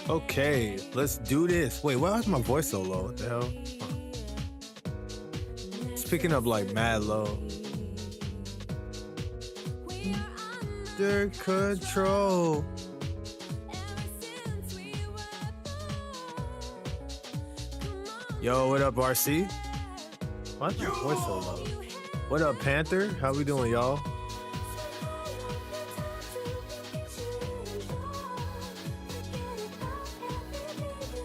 Okay, let's do this. Wait, why is my voice so low? What the hell? It's picking up like mad low. Under control. Yo, what up, RC? Why is my voice so low? What up, Panther? How we doing, y'all?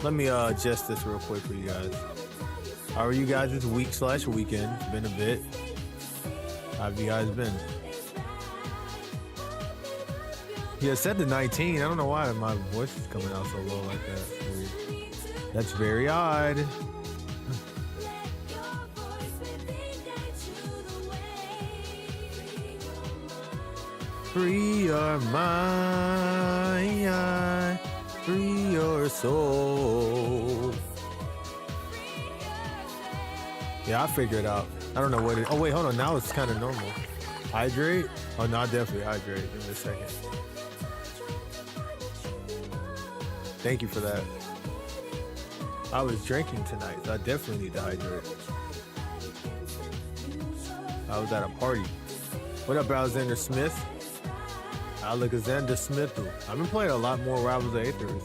Let me adjust this real quick for you guys. How are you guys this week/weekend? It's been a bit. How have you guys been? Yeah, set to 19. I don't know why my voice is coming out so low like that. That's very odd. Free your mind, free your soul. Yeah, I figured it out. I don't know what it. Oh wait, hold on. Now it's kind of normal. Hydrate? Oh no, I definitely hydrate. Give me a second. Thank you for that. I was drinking tonight, so I definitely need to hydrate. I was at a party. What up, Alexander Smith? Alexander Smith. I've been playing a lot more Rivals of Aethers.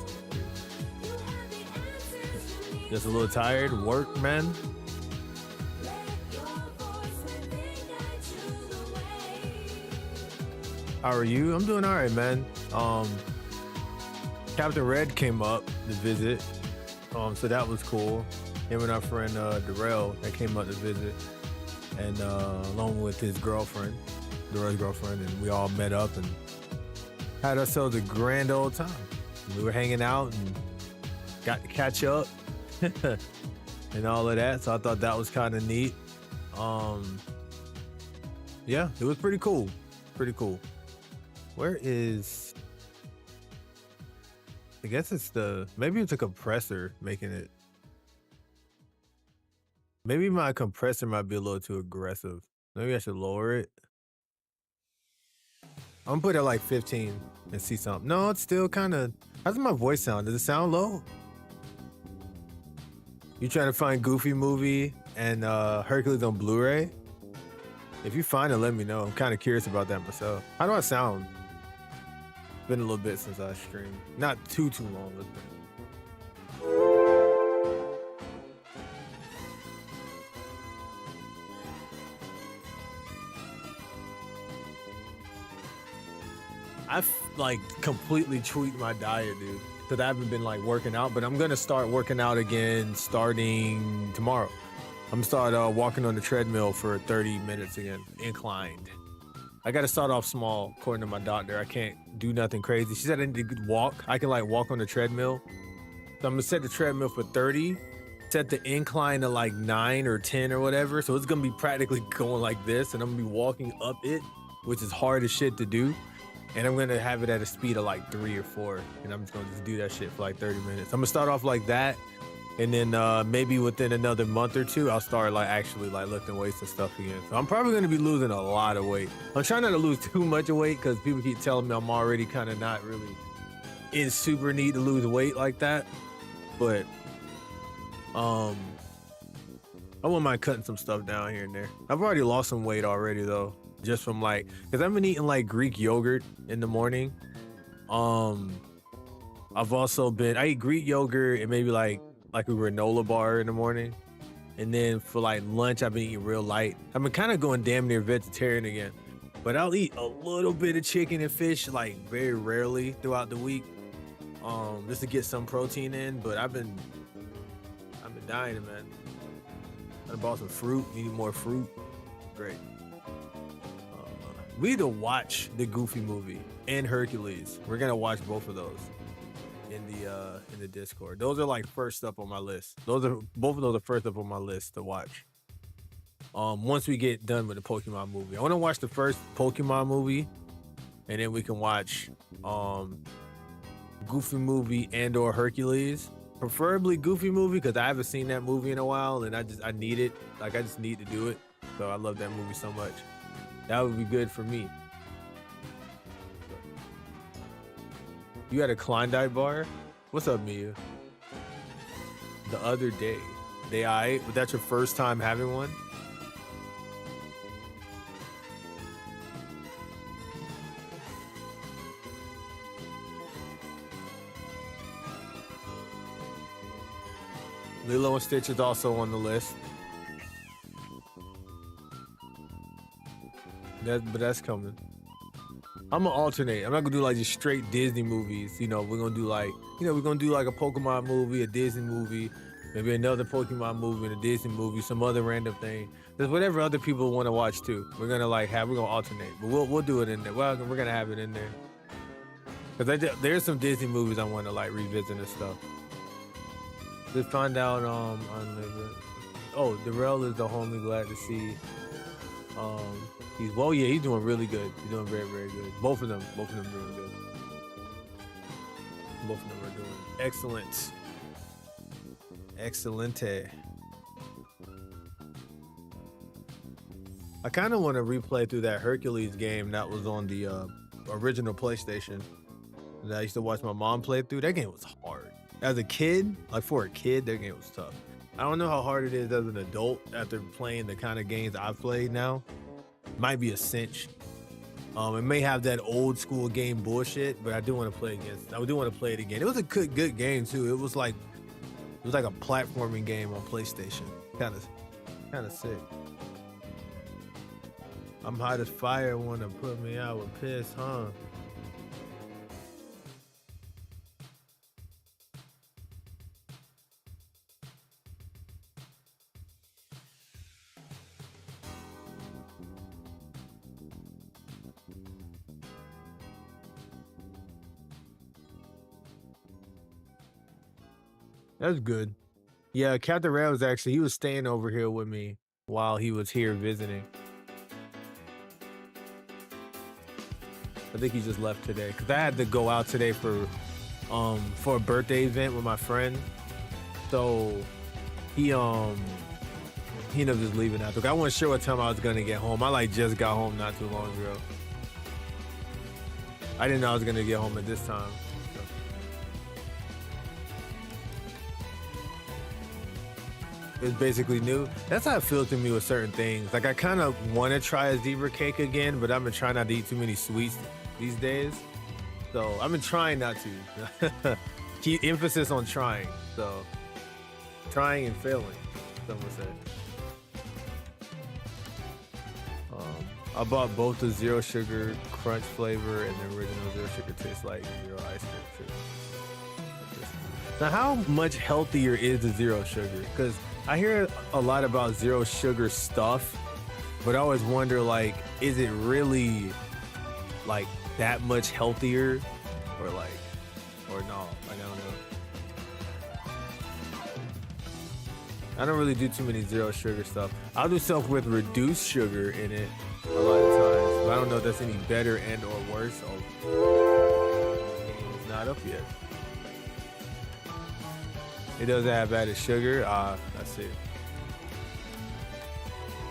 Just a little tired. Work, man. How are you? I'm doing all right, man. Captain Red came up to visit, so that was cool. Him and our friend Darrell, that came up to visit, and along with his girlfriend, Darrell's girlfriend, and we all met up and had ourselves a grand old time. We were hanging out and got to catch up and all of that, so I thought that was kind of neat. Yeah, it was pretty cool. Pretty cool. Where is... I guess it's maybe it's a compressor making it. Maybe my compressor might be a little too aggressive. Maybe I should lower it. I'm gonna put it at like 15 and see something. No, it's still kind of... How's my voice sound? Does it sound low? You trying to find Goofy movie and Hercules on Blu-ray? If you find it, let me know. I'm kind of curious about that myself. How do I sound? Been a little bit since I streamed. Not too long. I've like completely tweaked my diet, dude. Because I haven't been like working out, but I'm gonna start working out again starting tomorrow. I'm gonna start walking on the treadmill for 30 minutes again, inclined. I gotta start off small, according to my doctor. I can't do nothing crazy. She said I need to walk. I can like walk on the treadmill. So I'm gonna set the treadmill for 30, set the incline to like 9 or 10 or whatever. So it's gonna be practically going like this, and I'm gonna be walking up it, which is hard as shit to do. And I'm gonna have it at a speed of like 3 or 4. And I'm just gonna do that shit for like 30 minutes. I'm gonna start off like that. And then maybe within another month or two, I'll start like actually like lifting weights and stuff again. So I'm probably gonna be losing a lot of weight. I'm trying not to lose too much of weight because people keep telling me I'm already kind of not really in super need to lose weight like that. But I wouldn't mind cutting some stuff down here and there. I've already lost some weight already though, just from like, because I've been eating like Greek yogurt in the morning. I've also been, I eat Greek yogurt and maybe like a granola bar in the morning. And then for like lunch, I've been eating real light. I've been kind of going damn near vegetarian again, but I'll eat a little bit of chicken and fish like very rarely throughout the week, just to get some protein in. But I've been dying, man. I bought some fruit, needing more fruit. Great. We need to watch the Goofy movie and Hercules. We're gonna watch both of those in the Discord. Those are like first up on my list. Both of those are first up on my list to watch. Once we get done with the Pokemon movie, I want to watch the first Pokemon movie, and then we can watch Goofy movie and or Hercules. Preferably Goofy movie because I haven't seen that movie in a while, and I need it. Like I just need to do it. So I love that movie so much. That would be good for me. You had a Klondike bar? What's up, Mia? The other day. Day I, but that's your first time having one? Lilo and Stitch is also on the list. But that's coming. I'm gonna alternate. I'm not gonna do like just straight Disney movies. You know, we're gonna do like, we're gonna do like a Pokemon movie, a Disney movie, maybe another Pokemon movie and a Disney movie, some other random thing. There's whatever other people want to watch too. We're gonna alternate, but we'll do it in there. Well, we're gonna have it in there. Cause there's some Disney movies I want to like revisit and stuff. Just find out Darrell is the homie. Glad to see. He's doing really good. He's doing very, very good. Both of them doing good. Both of them are doing excellent. Excelente. I kind of want to replay through that Hercules game that was on the original PlayStation that I used to watch my mom play through. That game was hard. As a kid, like for a kid, that game was tough. I don't know how hard it is as an adult after playing the kind of games I've played now. Might be a cinch. It may have that old school game bullshit, but I do want to play against. I do want to play it again. It was a good game too. It was like a platforming game on PlayStation. Kind of sick. I'm hot as fire. Want to put me out with piss, huh? That's good. Yeah, Captain Red was he was staying over here with me while he was here visiting. I think he just left today because I had to go out today for a birthday event with my friend. So he ended up just leaving after. I wasn't sure what time I was gonna get home. I just got home not too long ago. I didn't know I was gonna get home at this time. It's basically new. That's how it feels to me with certain things. Like I kind of want to try a zebra cake again, but I've been trying not to eat too many sweets these days. So I've been trying not to. Keep emphasis on trying. So trying and failing, some would say. I bought both the zero sugar crunch flavor and the original zero sugar tastes like zero ice cream. Now, how much healthier is the zero sugar? Because I hear a lot about zero sugar stuff, but I always wonder, is it really that much healthier, or no? I don't know. I don't really do too many zero sugar stuff. I'll do stuff with reduced sugar in it a lot of times, but I don't know if that's any better and or worse. It's not up yet. It doesn't have added sugar. That's it.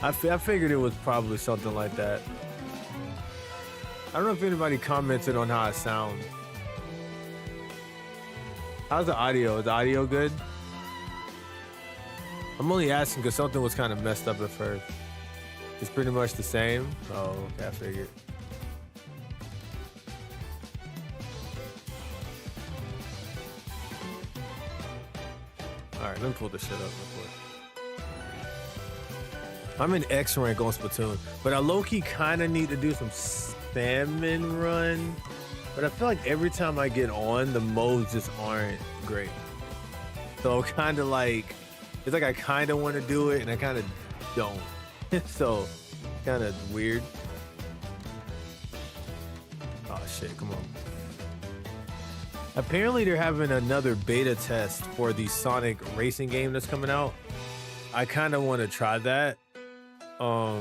I figured it was probably something like that. I don't know if anybody commented on how it sounds. How's the audio? Is the audio good? I'm only asking because something was kind of messed up at first. It's pretty much the same. Oh, okay, I figured. All right, let me pull this shit up real quick. I'm in X rank on Splatoon, but I low-key kind of need to do some salmon run. But I feel like every time I get on, the modes just aren't great. So kind of it's like I kind of want to do it and I kind of don't. So kind of weird. Oh shit, come on. Apparently they're having another beta test for the Sonic racing game that's coming out. I kind of want to try that. I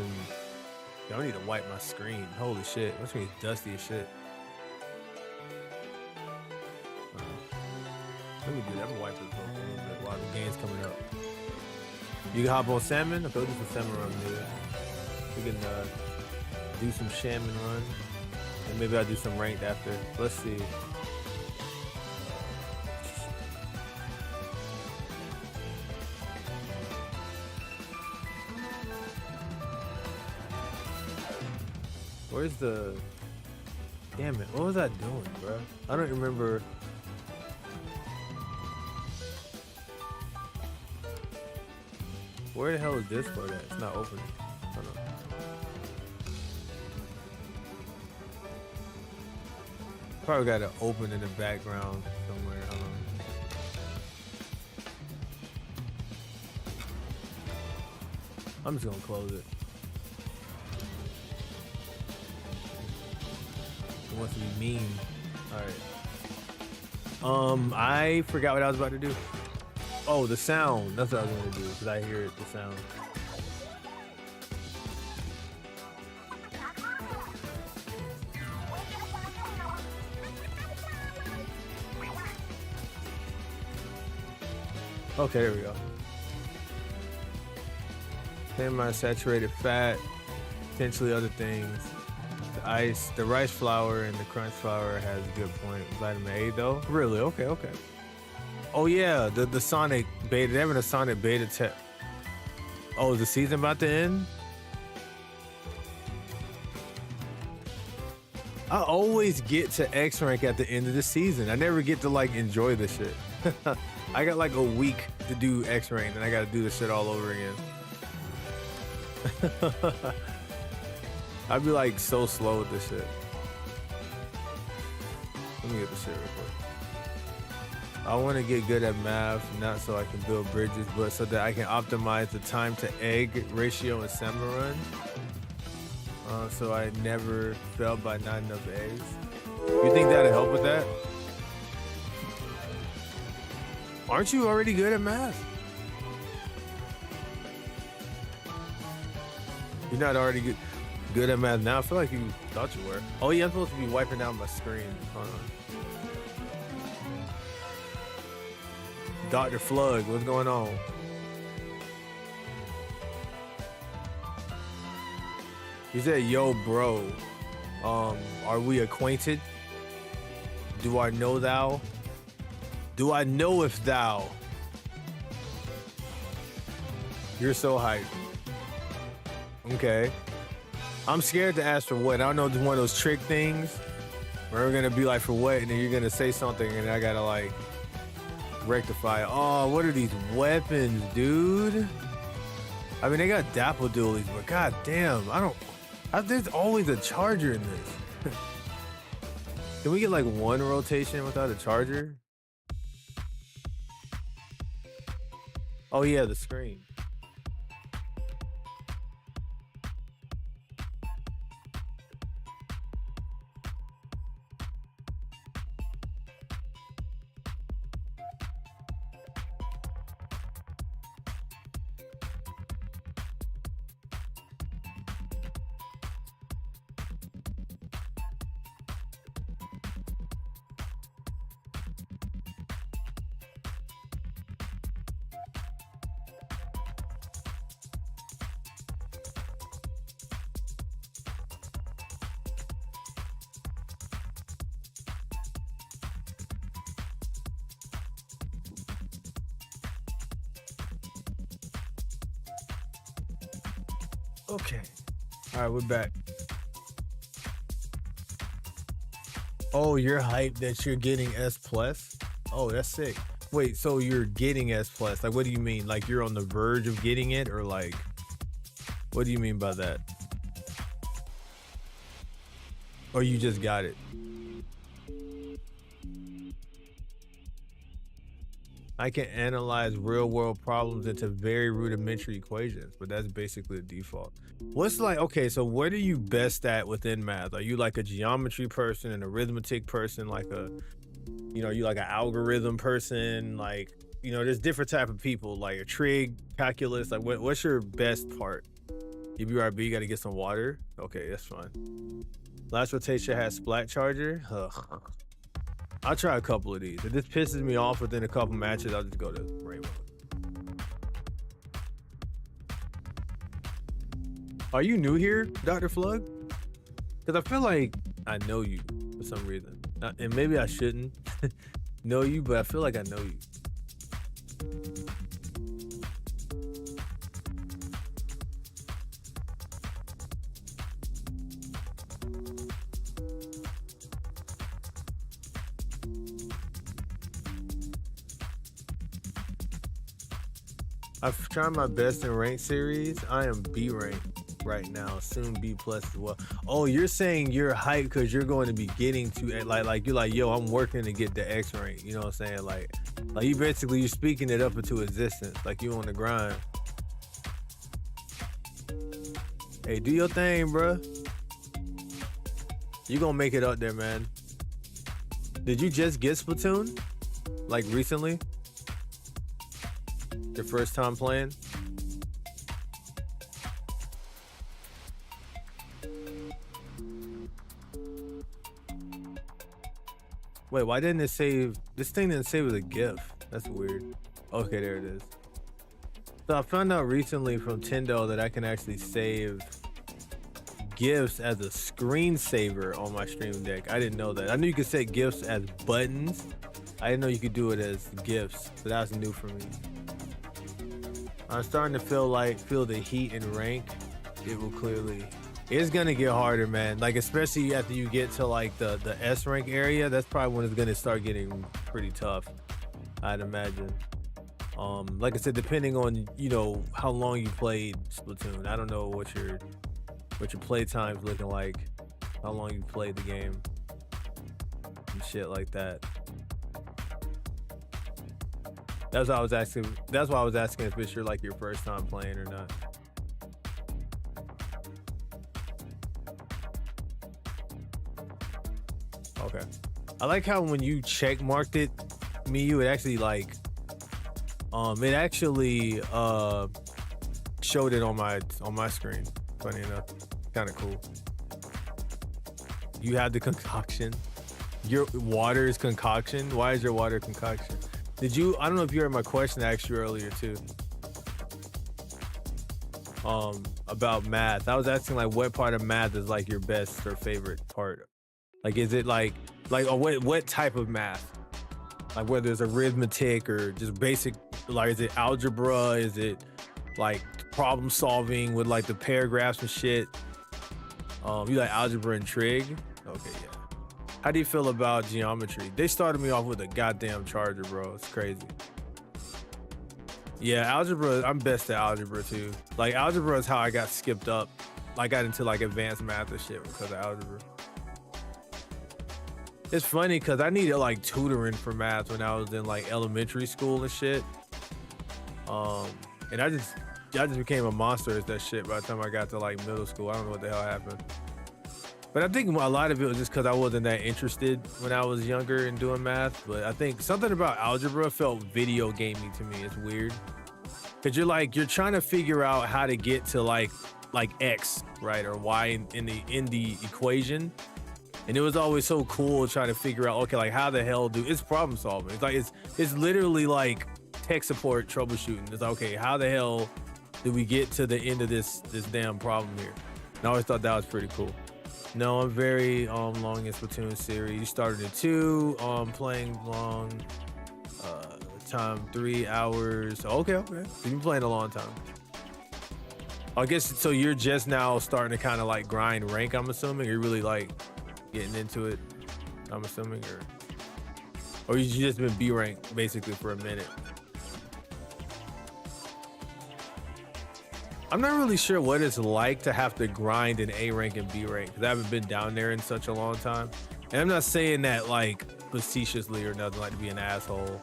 need to wipe my screen. Holy shit, my screen's dusty as shit. Let me do that. I'm gonna wipe this a little bit while the game's coming up. You can hop on salmon. Okay, we'll do some salmon run, dude. We can do some salmon run, and maybe I'll do some ranked after. Let's see. Where's the... Damn it, what was I doing, bro? I don't remember. Where the hell is Discord at? It's not opening. Hold on. Probably got to open in the background somewhere. Hold on. I'm just gonna close it. It wants to be mean. All right. I forgot what I was about to do. Oh, the sound. That's what I was gonna do because I hear it. The sound. Okay, there we go. Semi-saturated fat, potentially other things. The ice, the rice flour and the crunch flour has a good point. Vitamin A though? Really? Okay, okay. Oh yeah, the Sonic beta, they're having a Sonic beta test. Oh, is the season about to end? I always get to X rank at the end of the season. I never get to like enjoy the shit. I got like a week to do X rank and I gotta do the shit all over again. I'd be like so slow with this shit. Let me get this shit real quick. I want to get good at math, not so I can build bridges, but so that I can optimize the time to egg ratio in Salmon Run. So I never fail by not enough eggs. You think that'll help with that? Aren't you already good at math? You're not already good at math now? I feel like you thought you were. Oh yeah, I'm supposed to be wiping down my screen. Hold on. Dr. Flug, what's going on? He said, yo, bro, are we acquainted? Do I know thou? Do I know if thou? You're so hyped. Okay. I'm scared to ask for what. I don't know if it's one of those trick things where we're gonna be like, for what? And then you're gonna say something and I gotta like rectify. Oh, what are these weapons, dude? I mean, they got dapple dualies, but god damn, there's always a charger in this. Can we get like one rotation without a charger? Oh yeah, the screen. Okay. All right, we're back. Oh, you're hyped that you're getting S+? Oh, that's sick. Wait, so you're getting S+. Like, what do you mean? Like, you're on the verge of getting it? Or, like, what do you mean by that? Or you just got it? I can analyze real-world problems into very rudimentary equations, but that's basically the default. What's like, okay, so what are you best at within math? Are you like a geometry person, an arithmetic person, like a, are you like an algorithm person? Like, there's different type of people, like a trig, calculus. Like, what's your best part? UBRB, got to get some water. Okay, that's fine. Last rotation has Splat Charger. Ugh. I'll try a couple of these. If this pisses me off within a couple matches, I'll just go to Rainbow. Are you new here, Dr. Flug? Because I feel like I know you for some reason. And maybe I shouldn't know you, but I feel like I know you. I've tried my best in rank series. I am B rank right now, soon B plus as well. Oh, you're saying you're hyped because you're going to be getting to like you're like, yo, I'm working to get the X rank. You know what I'm saying? Like you basically you're speaking it up into existence. Like you on the grind. Hey, do your thing, bruh. You gonna make it up there, man. Did you just get Splatoon? Like recently? Your first time playing? Wait, why didn't it save? This thing didn't save as a GIF. That's weird. Okay, there it is. So I found out recently from Tendo that I can actually save GIFs as a screensaver on my Stream Deck. I didn't know that. I knew you could set GIFs as buttons. I didn't know you could do it as GIFs. So that was new for me. I'm starting to feel the heat and rank. It will clearly, it's gonna get harder, man. Like especially after you get to like the S rank area, that's probably when it's gonna start getting pretty tough, I'd imagine. Like I said, depending on how long you played Splatoon. I don't know what your play time's looking like, how long you played the game, and shit like that. That's why I was asking. That's why I was asking if it's like your first time playing or not. Okay. I like how when you check marked it, it actually showed it on my screen. Funny enough, kind of cool. You have the concoction. Your water is concoction. Why is your water concoction? Did you? I don't know if you heard my question I asked you earlier too. About math. I was asking like what part of math is like your best or favorite part. Like is it like what type of math? Like whether it's arithmetic or just basic. Like is it algebra? Is it like problem solving with like the paragraphs and shit? You like algebra and trig? Okay, yeah. How do you feel about geometry? They started me off with a goddamn charger, bro. It's crazy. Yeah, algebra, I'm best at algebra too. Like algebra is how I got skipped up. I got into like advanced math and shit because of algebra. It's funny because I needed like tutoring for math when I was in like elementary school and shit. And I just became a monster at that shit by the time I got to like middle school. I don't know what the hell happened. But I think a lot of it was just because I wasn't that interested when I was younger in doing math. But I think something about algebra felt video gaming to me. It's weird. Cause you're trying to figure out how to get to like X, right? Or Y in the equation. And it was always so cool trying to figure out, okay, like how the hell it's problem solving. It's like, it's literally like tech support troubleshooting. It's like, okay, how the hell did we get to the end of this damn problem here? And I always thought that was pretty cool. No, I'm very long in Splatoon series. You started at 2, playing long time, 3 hours. Okay. You've been playing a long time. I guess so you're just now starting to kind of like grind rank, I'm assuming. You're really like getting into it, I'm assuming, or you just been B rank basically for a minute. I'm not really sure what it's like to have to grind in A rank and B rank because I haven't been down there in such a long time. And I'm not saying that like facetiously or nothing, like to be an asshole,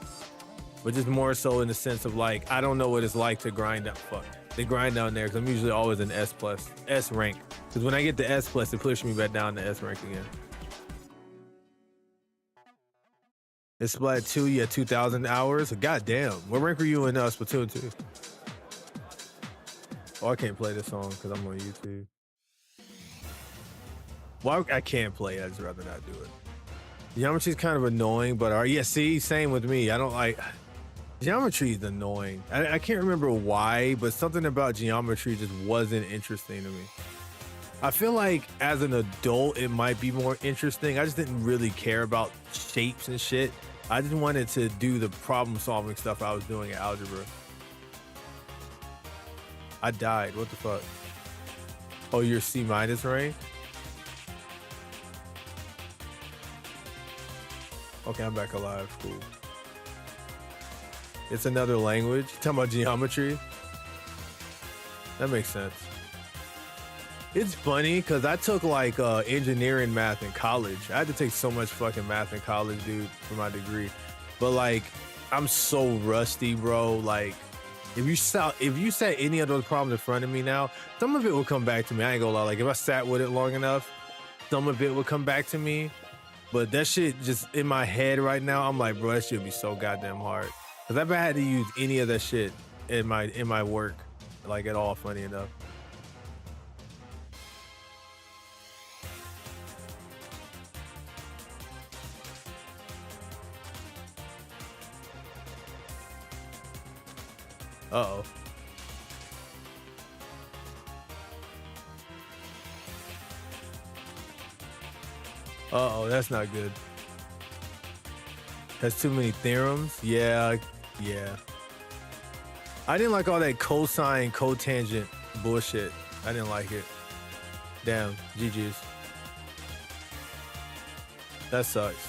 but just more so in the sense of like, I don't know what it's like to grind down. They grind down there because I'm usually always in S rank. Because when I get to S+, it pushes me back down to S rank again. It's Splat 2, you had 2,000 hours. God damn. What rank were you in Splatoon 2? Oh, I can't play this song because I'm on YouTube. Well, I can't play it. I'd just rather not do it. Geometry's kind of annoying, but yeah, see, same with me. I don't like... Geometry is annoying. I can't remember why, but something about geometry just wasn't interesting to me. I feel like as an adult, it might be more interesting. I just didn't really care about shapes and shit. I just wanted to do the problem-solving stuff I was doing at algebra. I died. What the fuck? Oh, you're C- rank? Okay, I'm back alive. Cool. It's another language. Talking about geometry. That makes sense. It's funny because I took like engineering math in college. I had to take so much fucking math in college, dude, for my degree. But like, I'm so rusty, bro. Like, if you set any of those problems in front of me now, some of it will come back to me. I ain't gonna lie. Like, if I sat with it long enough, some of it will come back to me. But that shit just in my head right now, I'm like, bro, that shit would be so goddamn hard. Cause I've had to use any of that shit in my work, like at all. Funny enough. Uh-oh. Uh-oh, that's not good. Has too many theorems? Yeah. I didn't like all that cosine, cotangent bullshit. I didn't like it. Damn, GG's. That sucks.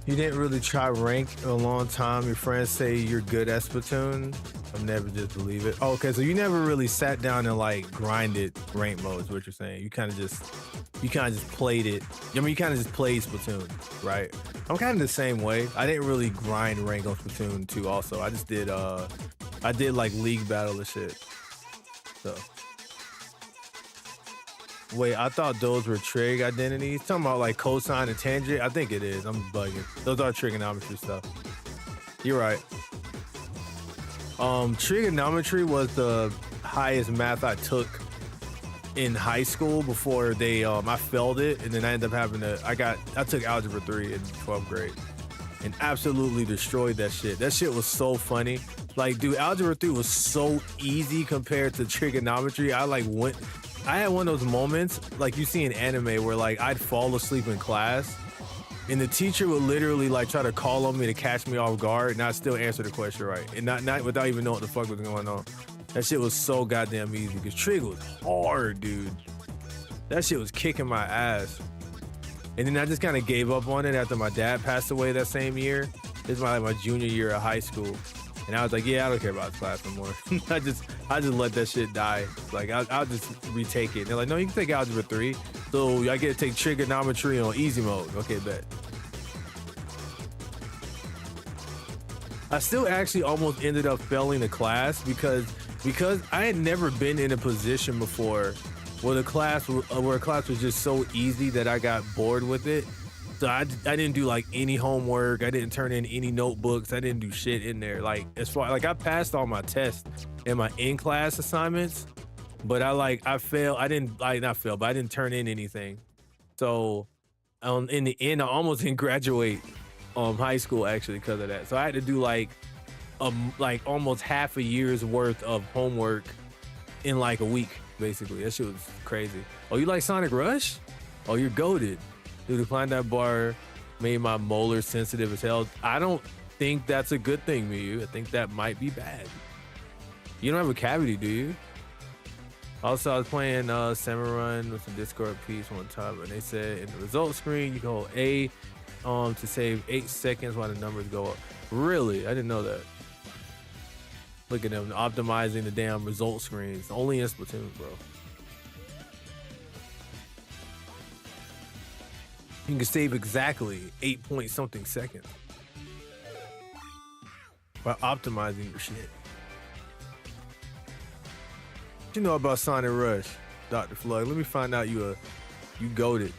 You didn't really try rank in a long time. Your friends say you're good at Splatoon. I've never just believe it. Oh, okay, so you never really sat down and like grinded rank mode is what you're saying. You kind of just played it. I mean, you kind of just played Splatoon, right? I'm kind of the same way. I didn't really grind rank on Splatoon 2 also. I just did I did like league battle and shit. So wait, I thought those were trig identities. Talking about like cosine and tangent. I think it is. I'm bugging. Those are trigonometry stuff. You're right. Trigonometry was the highest math I took in high school before they I failed it, and then I ended up having to I took algebra 3 in 12th grade and absolutely destroyed that shit. That shit was so funny. Like, dude, algebra 3 was so easy compared to trigonometry. I had one of those moments like you see in anime where like I'd fall asleep in class and the teacher would literally like try to call on me to catch me off guard and I'd still answer the question right and not without even knowing what the fuck was going on. That shit was so goddamn easy because trig was hard, dude. That shit was kicking my ass. And then I just kind of gave up on it after my dad passed away that same year. This is my junior year of high school. And I was like, yeah, I don't care about this class no more. I just let that shit die. Like, I'll just retake it. And they're like, no, you can take algebra 3. So I get to take trigonometry on easy mode. Okay, bet. I still actually almost ended up failing the class because I had never been in a position before where a class was just so easy that I got bored with it. So I didn't do like any homework. I didn't turn in any notebooks. I didn't do shit in there. Like, as far like I passed all my tests and my in-class assignments, but I failed. I didn't not fail, but I didn't turn in anything. So in the end, I almost didn't graduate high school actually because of that. So I had to do like almost half a year's worth of homework in like a week, basically. That shit was crazy. Oh, you like Sonic Rush? Oh, you're goated. Dude, to find that bar made my molars sensitive as hell. I don't think that's a good thing, Miyu. I think that might be bad. You don't have a cavity, do you? Also, I was playing Samurai with some Discord piece one time, and they said in the results screen, you can hold A to save 8 seconds while the numbers go up. Really? I didn't know that. Look at them optimizing the damn result screens. Only in Splatoon, bro. You can save exactly 8 point something seconds by optimizing your shit. you know about Sonic Rush, Dr. Flug? Let me find out you goated.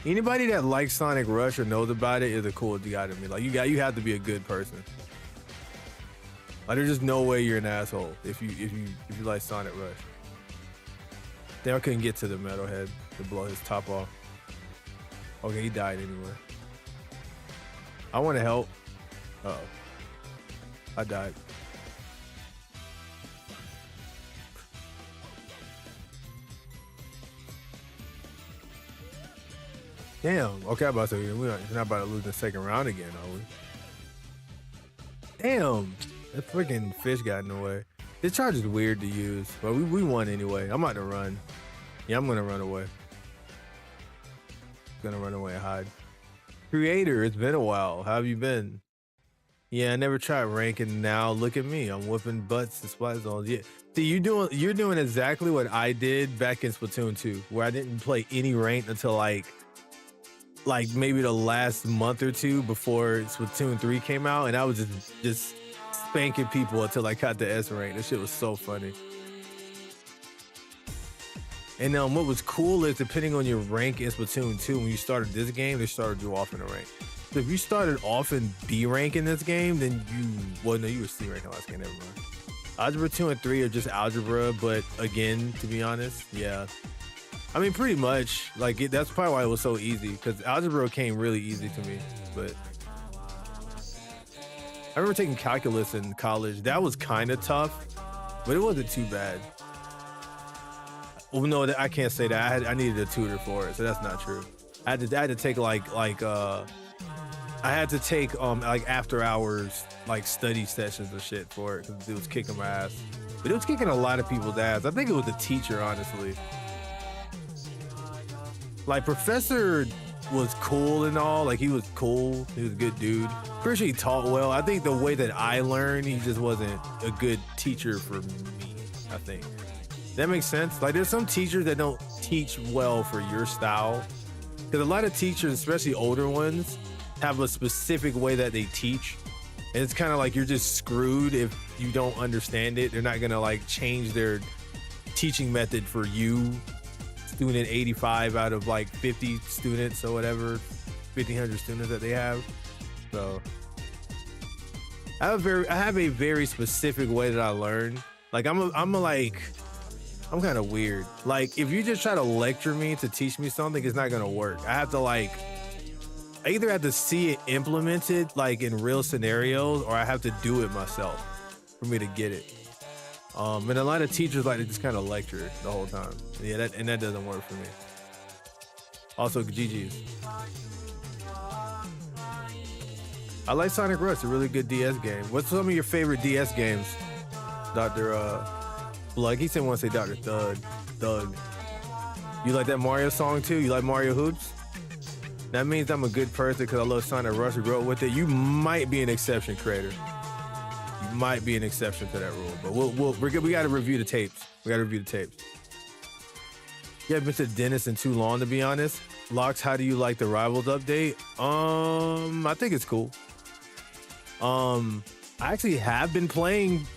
Anybody that likes Sonic Rush or knows about it is a cool guy to me. Like you have to be a good person. Like there's just no way you're an asshole if you like Sonic Rush. Damn, I couldn't get to the metalhead to blow his top off. Okay, he died anyway. I want to help. Uh-oh. I died. Damn. Okay, I'm about to say, we're not about to lose the second round again, are we? Damn. That freaking fish got in the way. This charge is weird to use, but we won anyway. I'm about to run. Yeah, I'm gonna run away. Gonna run away and hide. Creator, it's been a while. How have you been? Yeah, I never tried ranking. Now look at me. I'm whipping butts to splat zones. Yeah. See, you're doing exactly what I did back in Splatoon 2, where I didn't play any rank until like maybe the last month or two before Splatoon 3 came out, and I was just spanking people until I got the S rank. This shit was so funny. And what was cool is depending on your rank in Splatoon 2, when you started this game, they started you off in a rank. So if you started off in B rank in this game, then you were C rank in last game, never mind. Algebra 2 and 3 are just algebra, but again, to be honest, yeah. I mean, pretty much, like, that's probably why it was so easy, because algebra came really easy to me, but I remember taking calculus in college. That was kind of tough, but it wasn't too bad. Well, no, I can't say that. I needed a tutor for it, so that's not true. I had to take like after hours like study sessions and shit for it because it was kicking my ass. But it was kicking a lot of people's ass. I think it was the teacher, honestly. Like Professor was cool and all. Like he was cool. He was a good dude. Pretty sure he taught well. I think the way that I learned, he just wasn't a good teacher for me, I think. That makes sense. Like there's some teachers that don't teach well for your style. Because a lot of teachers, especially older ones, have a specific way that they teach. And it's kind of like you're just screwed if you don't understand it. They're not gonna like change their teaching method for you, student 85 out of like 50 students or whatever, 1,500 students that they have. So I have a very specific way that I learn. Like I'm kind of weird. Like if you just try to lecture me to teach me something, it's not gonna work. I either have to see it implemented like in real scenarios, or I have to do it myself for me to get it. And a lot of teachers like to just kind of lecture the whole time. Yeah, that doesn't work for me. Also, GG's. I like Sonic Rush, it's a really good DS game. What's some of your favorite DS games, Dr. Plug? He said want to say Dr. Thug. You like that Mario song too? You like Mario Hoops? That means I'm a good person because I love Sonic Rush and grew up with it. You might be an exception, creator. You might be an exception to that rule, but we got to review the tapes. You haven't been to the dentist in too long, to be honest. Locks, how do you like the Rivals update? I think it's cool. I actually have been playing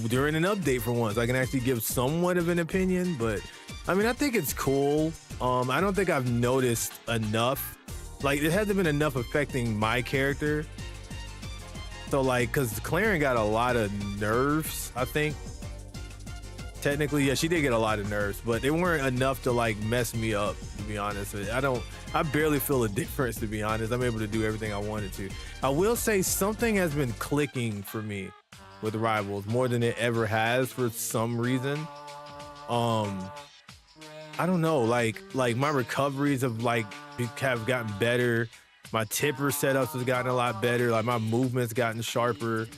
during an update for once. I can actually give somewhat of an opinion, but I mean, I think it's cool. I don't think I've noticed enough. Like, it hasn't been enough affecting my character. So, like, because Claren got a lot of nerfs, I think. Technically, yeah, she did get a lot of nerfs, but they weren't enough to, like, mess me up, to be honest. I barely feel a difference, to be honest. I'm able to do everything I wanted to. I will say something has been clicking for me with Rivals more than it ever has for some reason. I don't know, like my recoveries have gotten better. My tipper setups has gotten a lot better. Like my movement's gotten sharper.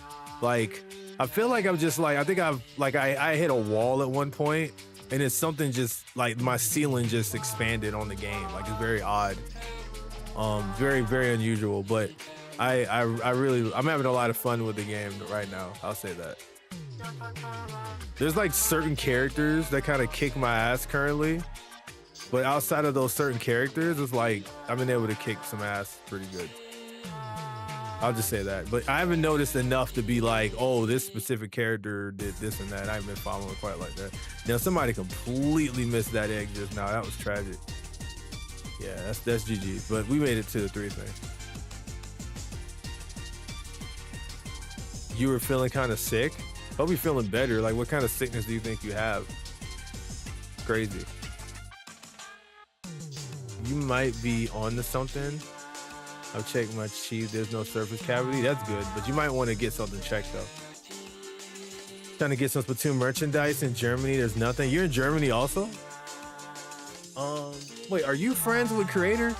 Like I feel like I'm just like, I think I hit a wall at one point and it's something just like my ceiling just expanded on the game. Like it's very odd. Very, very unusual, but I'm having a lot of fun with the game right now. I'll say that. There's like certain characters that kind of kick my ass currently, but outside of those certain characters, it's like I've been able to kick some ass pretty good. I'll just say that. But I haven't noticed enough to be like, oh, this specific character did this and that. I haven't been following quite like that. Now, somebody completely missed that egg just now. That was tragic. Yeah, that's GG. But we made it to the 3 thing. You were feeling kind of sick? Hope you're feeling better. Like, what kind of sickness do you think you have? Crazy. You might be onto something. I've checked my cheese. There's no surface cavity. That's good, but you might want to get something checked though. Trying to get some Splatoon merchandise in Germany. There's nothing. You're in Germany also? Wait, are you friends with Creator?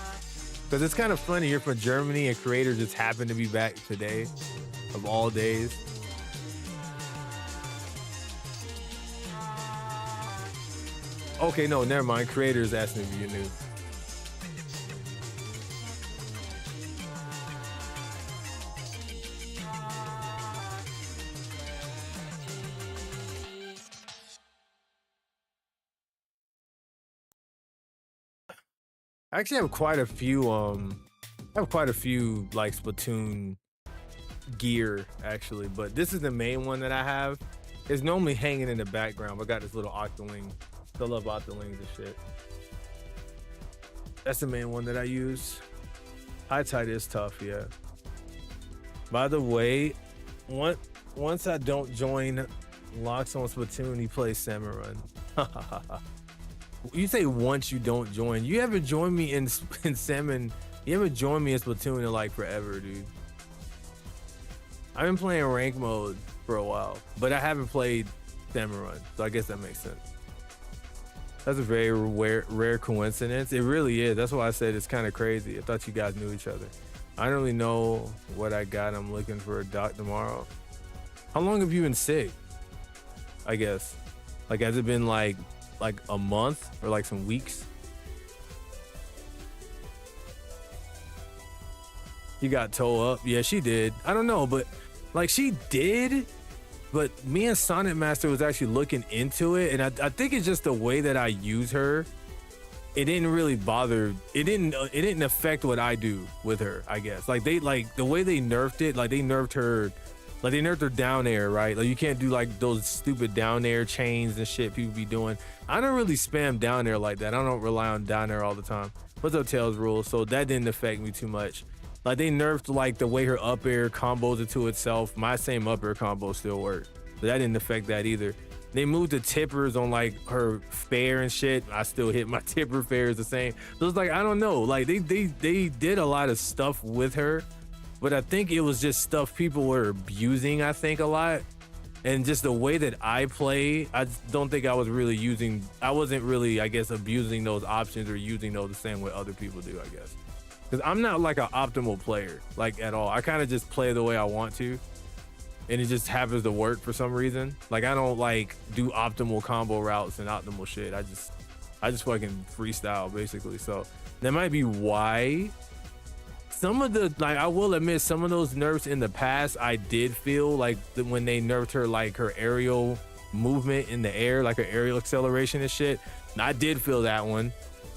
Because it's kind of funny. You're from Germany and Creator just happened to be back today, of all days. Okay, no, never mind. Creator is asking if you're new. I actually have quite a few like Splatoon gear actually, but this is the main one that I have. It's normally hanging in the background. I got this little Octoling. I love Octolings and shit. That's the main one that I use. High tide is tough, yeah. By the way, once I don't join Locks on Splatoon, he plays Salmon Run. You say once you don't join. You haven't joined me in Salmon. You haven't joined me in Splatoon in like forever, dude. I've been playing rank mode for a while, but I haven't played Salmon Run, so I guess that makes sense. That's a very rare coincidence. It really is. That's why I said it's kind of crazy. I thought you guys knew each other. I don't really know what I got. I'm looking for a doc tomorrow. How long have you been sick? I guess. Like, has it been like a month or like some weeks? You got toe up? Yeah, she did. I don't know, but like she did. But me and Sonic Master was actually looking into it, and I think it's just the way that I use her. It didn't really bother. It didn't affect what I do with her, I guess. Like the way they nerfed it, like they nerfed her down air, right? Like you can't do like those stupid down air chains and shit people be doing. I don't really spam down air like that. I don't rely on down air all the time. What's up, Tails Rule? So that didn't affect me too much. Like they nerfed like the way her up air combos into itself. My same up air combo still worked, but that didn't affect that either. They moved the tippers on like her fair and shit. I still hit my tipper fares the same. So it's like, I don't know. Like they did a lot of stuff with her, but I think it was just stuff people were abusing, I think, a lot. And just the way that I play, I don't think I wasn't really, I guess, abusing those options or using those the same way other people do, I guess. Because I'm not like an optimal player, like at all. I kind of just play the way I want to, and it just happens to work for some reason. Like I don't like do optimal combo routes and optimal shit. I just fucking freestyle basically. So that might be why. Some of the, like, I will admit, some of those nerfs in the past, I did feel like when they nerfed her, like her aerial movement in the air, like her aerial acceleration and shit. I did feel that one.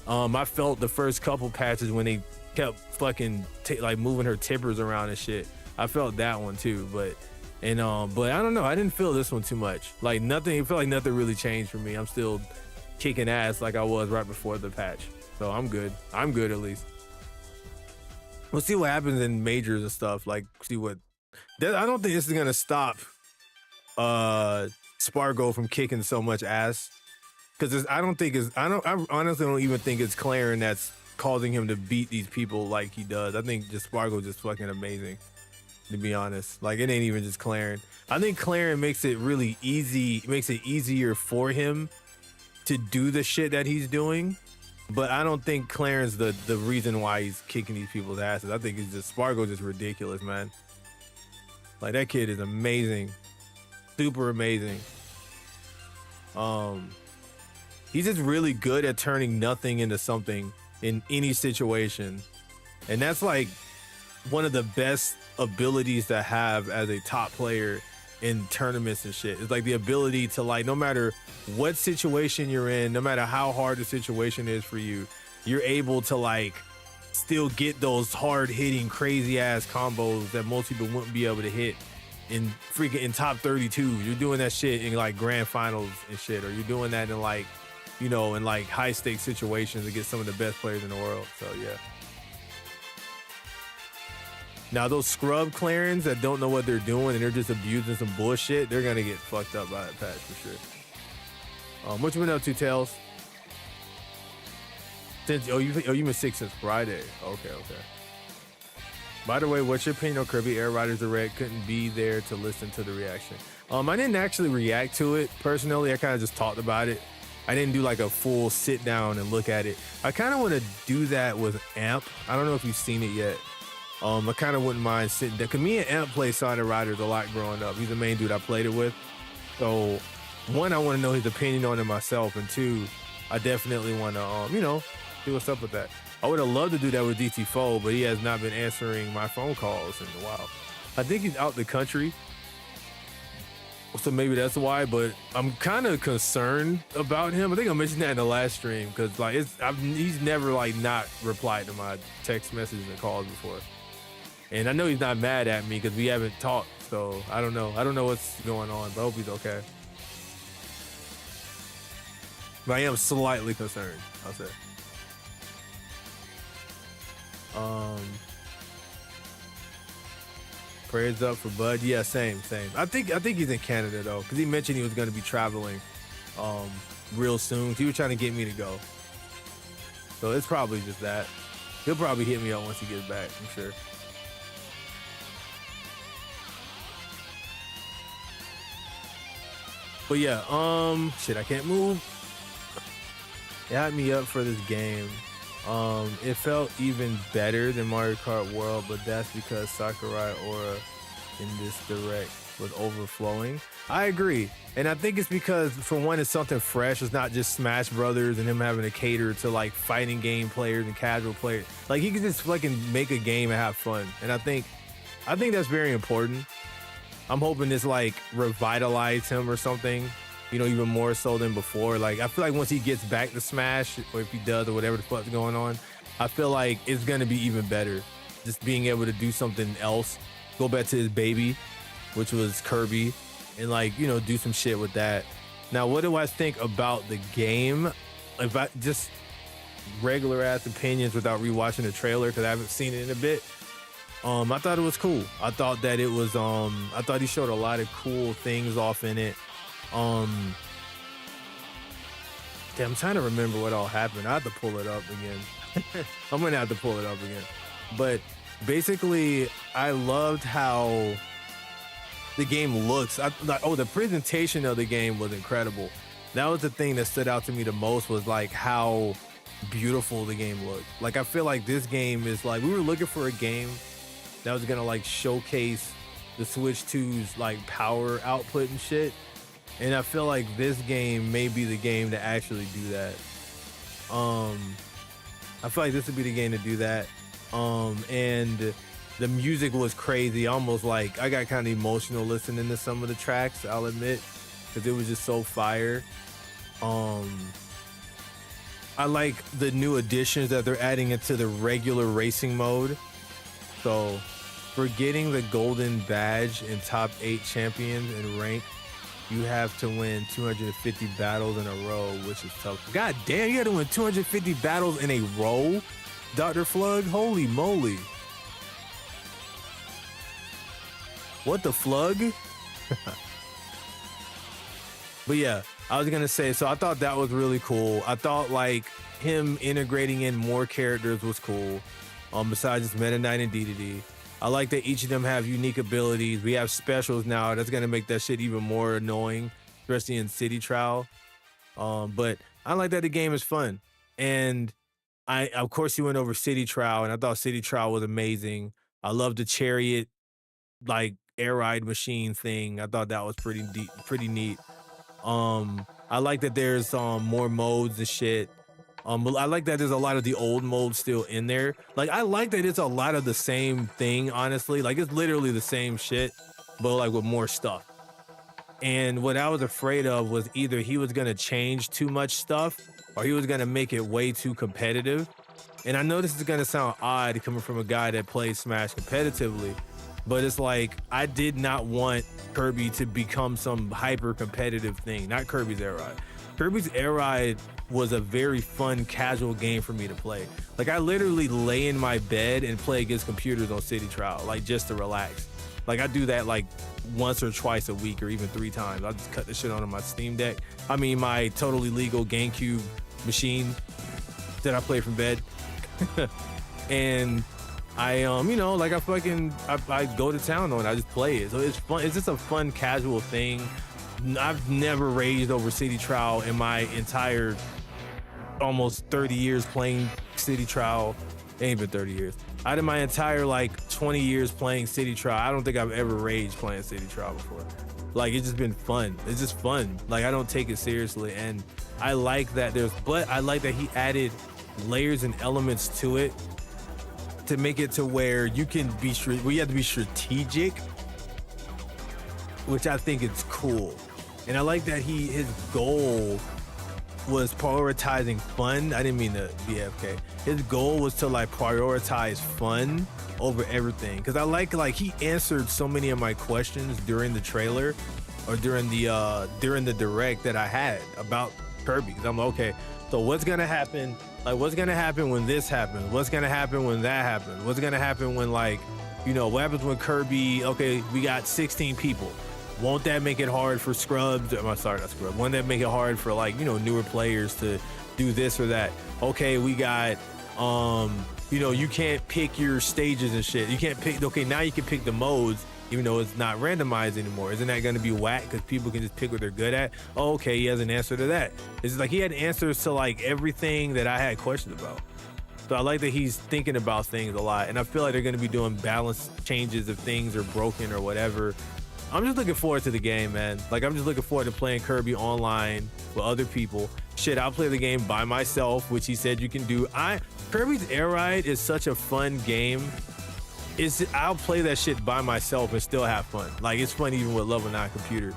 I felt the first couple patches when they kept fucking like moving her tippers around and shit. I felt that one too, but I don't know. I didn't feel this one too much. Like nothing. It felt like nothing really changed for me. I'm still kicking ass like I was right before the patch. So I'm good. I'm good at least. We'll see what happens in majors and stuff. Like, see what. I don't think this is gonna stop Spargo from kicking so much ass. Because I honestly don't even think it's Claren that's causing him to beat these people like he does. I think just Spargo's just fucking amazing, to be honest. Like, it ain't even just Claren. I think Claren makes it really easy. Makes it easier for him to do the shit that he's doing. But I don't think Claren's the reason why he's kicking these people's asses. I think it's just Spargo's just ridiculous, man. Like, that kid is amazing. Super amazing. He's just really good at turning nothing into something in any situation. And that's like one of the best abilities to have as a top player in tournaments and shit. It's like the ability to, like, no matter what situation you're in, no matter how hard the situation is for you, you're able to like still get those hard hitting, crazy ass combos that most people wouldn't be able to hit in freaking in top 32. You're doing that shit in like grand finals and shit, or you're doing that in like, you know, in like high stakes situations against some of the best players in the world. So yeah. Now those scrub Clarins that don't know what they're doing and they're just abusing some bullshit, they're gonna get fucked up by that patch for sure. What you been up to, Tails? Since you been sick since Friday. Okay. By the way, what's your opinion on Kirby Air Riders Direct? Couldn't be there to listen to the reaction. I didn't actually react to it personally. I kind of just talked about it. I didn't do like a full sit down and look at it. I kind of want to do that with Amp. I don't know if you've seen it yet. I kind of wouldn't mind sitting there, because me and Amp play Sonic Riders a lot growing up. He's the main dude I played it with. So, one, I want to know his opinion on it myself, and two, I definitely want to, you know, see what's up with that. I would have loved to do that with DT4, but he has not been answering my phone calls in a while. I think he's out the country, so maybe that's why, but I'm kind of concerned about him. I think I mentioned that in the last stream, because like he's never like not replied to my text messages and calls before. And I know he's not mad at me because we haven't talked, so I don't know. I don't know what's going on, but I hope he's okay. But I am slightly concerned, I'll say. Prayers up for Bud. Yeah, same. I think he's in Canada though, because he mentioned he was going to be traveling real soon. He was trying to get me to go, so it's probably just that. He'll probably hit me up once he gets back, I'm sure. But yeah, shit, I can't move. It had me up for this game. It felt even better than Mario Kart World, but that's because Sakurai aura in this direct was overflowing. I agree. And I think it's because, for one, it's something fresh. It's not just Smash Brothers and him having to cater to like fighting game players and casual players. Like, he can just fucking make a game and have fun. And I think that's very important. I'm hoping this like revitalize him or something, you know, even more so than before. Like, I feel like once he gets back to Smash, or if he does, or whatever the fuck's going on, I feel like it's gonna be even better. Just being able to do something else, go back to his baby, which was Kirby, and like, you know, do some shit with that. Now, what do I think about the game? If I just regular ass opinions without rewatching the trailer, because I haven't seen it in a bit. I thought it was cool. I thought that it was, I thought he showed a lot of cool things off in it. Damn, I'm trying to remember what all happened. I have to pull it up again. I'm gonna have to pull it up again. But basically, I loved how the game looks. The presentation of the game was incredible. That was the thing that stood out to me the most, was like how beautiful the game looked. Like, I feel like this game is like, we were looking for a game that was gonna like showcase the Switch 2's like power output and shit. And I feel like this game may be the game to actually do that. I feel like this would be the game to do that. And the music was crazy. Almost like, I got kind of emotional listening to some of the tracks, I'll admit, because it was just so fire. I like the new additions that they're adding into the regular racing mode. So, for getting the golden badge in top 8 champions and rank, you have to win 250 battles in a row, which is tough. God damn, you had to win 250 battles in a row, Dr. Flug? Holy moly. What the flug? But yeah, I was gonna say, so I thought that was really cool. I thought like him integrating in more characters was cool. Besides just Meta Knight and DDD. I like that each of them have unique abilities. We have specials now. That's gonna make that shit even more annoying, especially in City Trial. But I like that the game is fun. And of course, he went over City Trial, and I thought City Trial was amazing. I love the chariot, like air ride machine thing. I thought that was pretty neat. I like that there's more modes and shit. But I like that there's a lot of the old modes still in there. Like, I like that it's a lot of the same thing, honestly. Like, it's literally the same shit, but like with more stuff. And what I was afraid of was either he was gonna change too much stuff, or he was gonna make it way too competitive. And I know this is gonna sound odd coming from a guy that plays Smash competitively, but it's like I did not want Kirby to become some hyper competitive thing. Not Kirby's Air Ride. Kirby's Air Ride was a very fun, casual game for me to play. Like I literally lay in my bed and play against computers on City Trial, like just to relax. Like I do that like once or twice a week or even 3 times. I just cut the shit on my Steam Deck. I mean my totally legal GameCube machine that I play from bed. And I you know, like I go to town on it. I just play it. So it's fun. It's just a fun casual thing. I've never raged over City Trial in my entire almost 30 years playing City Trial. It ain't been 30 years. Out of my entire like 20 years playing City Trial, I don't think I've ever raged playing City Trial before. Like it's just been fun. It's just fun. Like I don't take it seriously, and I like that but I like that he added layers and elements to it to make it to where you can be you have to be strategic, which I think is cool. And I like that his goal was prioritizing fun. I didn't mean to be AFK. His goal was to like prioritize fun over everything. Cause I like he answered so many of my questions during the trailer or during the direct that I had about Kirby. Cause I'm like, okay, so what's gonna happen? Like what's gonna happen when this happens? What's gonna happen when that happens? What's gonna happen when like, you know, what happens when Kirby, okay, we got 16 people. Won't that make it hard for scrubs? Sorry, not scrubs. Won't that make it hard for like, you know, newer players to do this or that? Okay, we got, you know, you can't pick your stages and shit. You can't pick, okay, now you can pick the modes, even though it's not randomized anymore. Isn't that gonna be whack because people can just pick what they're good at? Oh, okay, he has an answer to that. It's like he had answers to like everything that I had questions about. So I like that he's thinking about things a lot. And I feel like they're gonna be doing balance changes if things are broken or whatever. I'm just looking forward to the game, man. Like, I'm just looking forward to playing Kirby online with other people. Shit, I'll play the game by myself, which he said you can do. Kirby's Air Ride is such a fun game. I'll play that shit by myself and still have fun. Like, it's fun even with level 9 computer.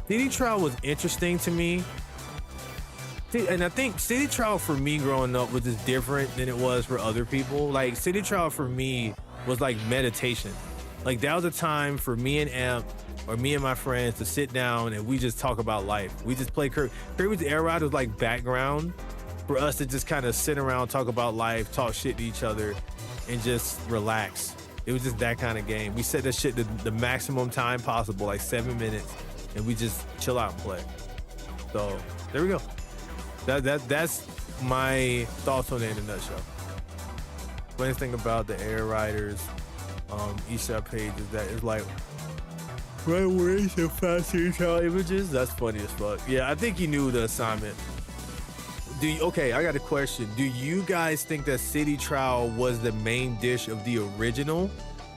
City Trial was interesting to me. And I think City Trial for me growing up was just different than it was for other people. Like, City Trial for me was like meditation. Like, that was a time for me and Amp, or me and my friends, to sit down and we just talk about life. We just play Kirby's Air Ride was like background for us to just kind of sit around, talk about life, talk shit to each other, and just relax. It was just that kind of game. We set that shit to the maximum time possible, like 7 minutes, and we just chill out and play. So there we go. That's my thoughts on it in a nutshell. Funniest thing about the Air Riders eShop page is that it's like, right, where is your fancy child images? That's funny as fuck. Yeah, I think he knew the assignment. Okay, I got a question. Do you guys think that City Trial was the main dish of the original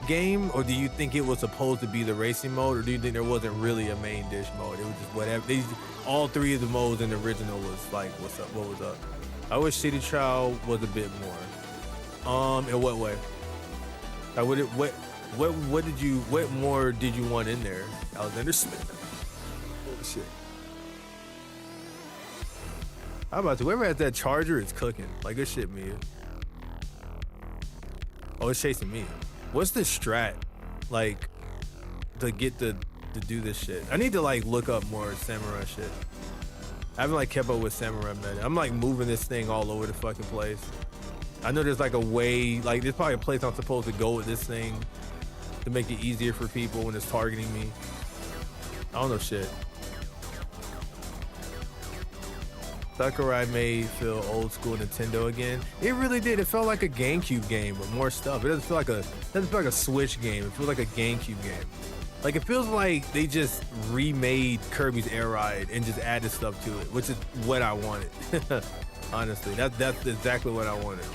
game, or do you think it was supposed to be the racing mode, or do you think there wasn't really a main dish mode? It was just whatever. All 3 of the modes in the original was like, what's up? What was up? I wish City Trial was a bit more. In what way? Like, what more did you want in there, Alexander Smith? Holy shit. How about whoever has that charger is cooking. Like, good shit, me. Oh, it's chasing me. What's the strat? Like, to get to do this shit. I need to like look up more samurai shit. I haven't like kept up with samurai meta. I'm like moving this thing all over the fucking place. I know there's like a way, like there's probably a place I'm supposed to go with this thing to make it easier for people when it's targeting me. I don't know shit. Sakurai made feel old school Nintendo again. It really did. It felt like a GameCube game with more stuff. It doesn't feel like a Switch game. It feels like a GameCube game. Like, it feels like they just remade Kirby's Air Ride and just added stuff to it, which is what I wanted. Honestly, that's exactly what I wanted.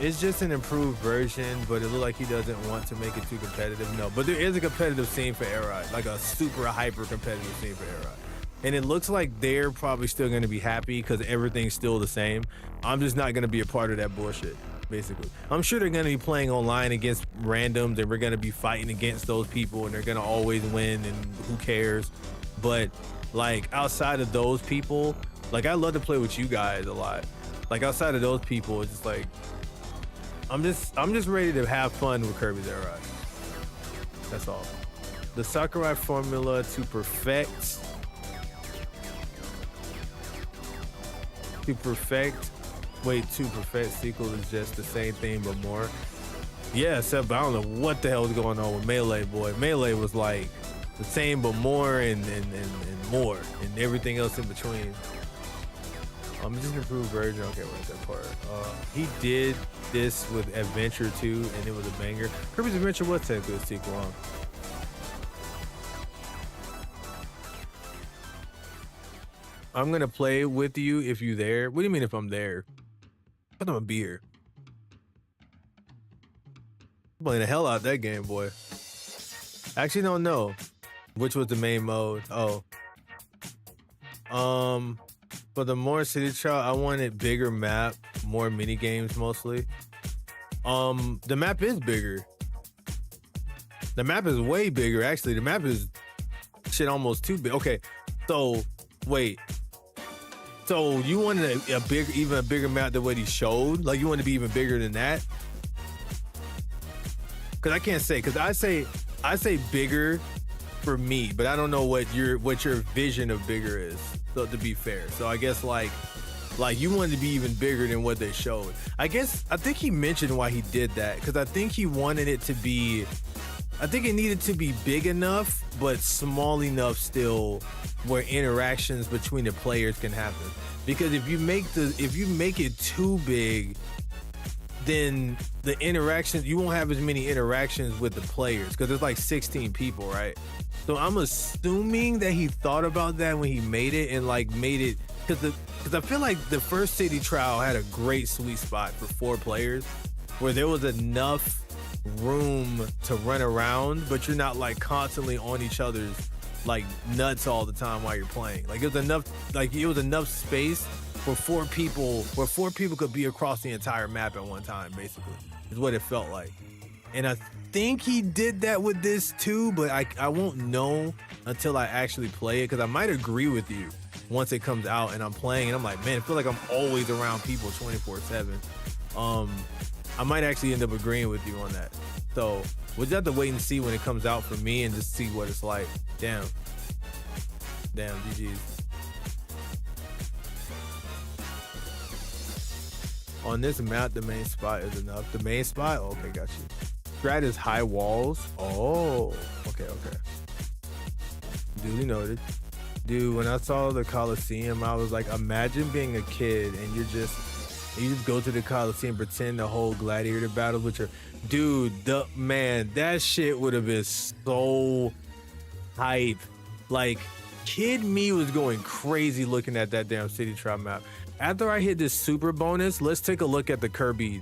It's just an improved version, but it looked like he doesn't want to make it too competitive. No, but there is a competitive scene for Air Ride, like a super hyper competitive scene for Air Ride. And it looks like they're probably still going to be happy because everything's still the same. I'm just not going to be a part of that bullshit, basically. I'm sure they're going to be playing online against randoms and we're going to be fighting against those people and they're going to always win and who cares. But like outside of those people, like I love to play with you guys a lot. Like outside of those people, it's just like I'm just ready to have fun with Kirby's Air Ride. That's all. The Sakurai formula to perfect. To perfect sequel is just the same thing but more. Yeah, except I don't know what the hell is going on with Melee, boy. Melee was like the same but more and more and everything else in between. Just an improved version. Okay, where's that part? He did this with Adventure 2 and it was a banger. Kirby's Adventure was technically a sequel, huh? I'm gonna play with you if you there. What do you mean if I'm there? I'm gonna be here. I'm playing the hell out of that game, boy. I actually don't know which was the main mode. Oh. For the more city trial, I wanted bigger map, more mini games mostly. The map is bigger. The map is way bigger, actually. The map is shit almost too big. Okay, so wait. So you wanted even a bigger map than what he showed? Like you want to be even bigger than that? Cause I can't say, cause I say bigger for me, but I don't know what your vision of bigger is. So to be fair, so I guess like you wanted to be even bigger than what they showed. I think he mentioned why he did that, because I think he wanted it to be. I think it needed to be big enough, but small enough still, where interactions between the players can happen. Because if you make it too big, then the interactions, you won't have as many interactions with the players, because there's like 16 people, right? So I'm assuming that he thought about that when he made it, and like made it, because I feel like the first city trial had a great sweet spot for 4 players, where there was enough room to run around, but you're not like constantly on each other's like nuts all the time while you're playing. Like it was enough space for 4 people, where 4 people could be across the entire map at one time, basically, is what it felt like. And I think he did that with this too, but I won't know until I actually play it, because I might agree with you once it comes out and I'm playing and I'm like, man, I feel like I'm always around people 24/7. I might actually end up agreeing with you on that. So we'll just have to wait and see when it comes out for me and just see what it's like. Damn, GG's. On this map, the main spot is enough. The main spot? Okay, got you. Strat is high walls. Oh, okay. Duly noted. Dude, when I saw the Coliseum, I was like, imagine being a kid and you just go to the Coliseum, pretend to hold gladiator battles with your dude. That shit would have been so hype. Like, kid me was going crazy looking at that damn city trial map. After I hit this super bonus, let's take a look at the Kirby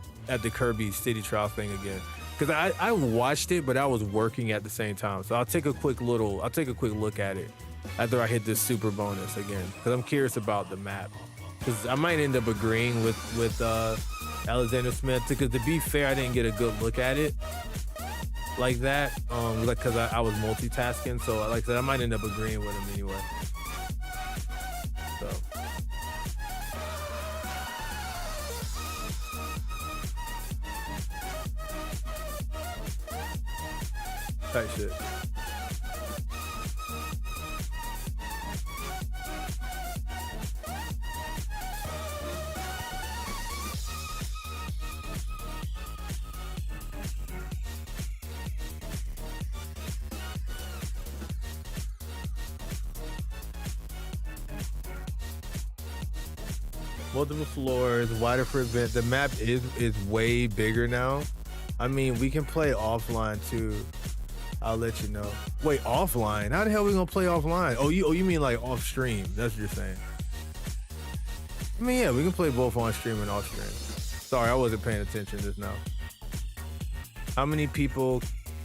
city trial thing again. Cause I watched it, but I was working at the same time. So I'll take a quick look at it after I hit this super bonus again. Cause I'm curious about the map. Cause I might end up agreeing with Alexander Smith. Because to be fair, I didn't get a good look at it like that. Like cause I was multitasking. So like I said, I might end up agreeing with him anyway. So. Type shit. Multiple floors, wider for event. The map is way bigger now. I mean, we can play offline too. I'll let you know. Wait, offline? How the hell are we gonna play offline? Oh, you mean like off stream? That's what you're saying. I mean, yeah, we can play both on stream and off stream. Sorry, I wasn't paying attention just now. How many people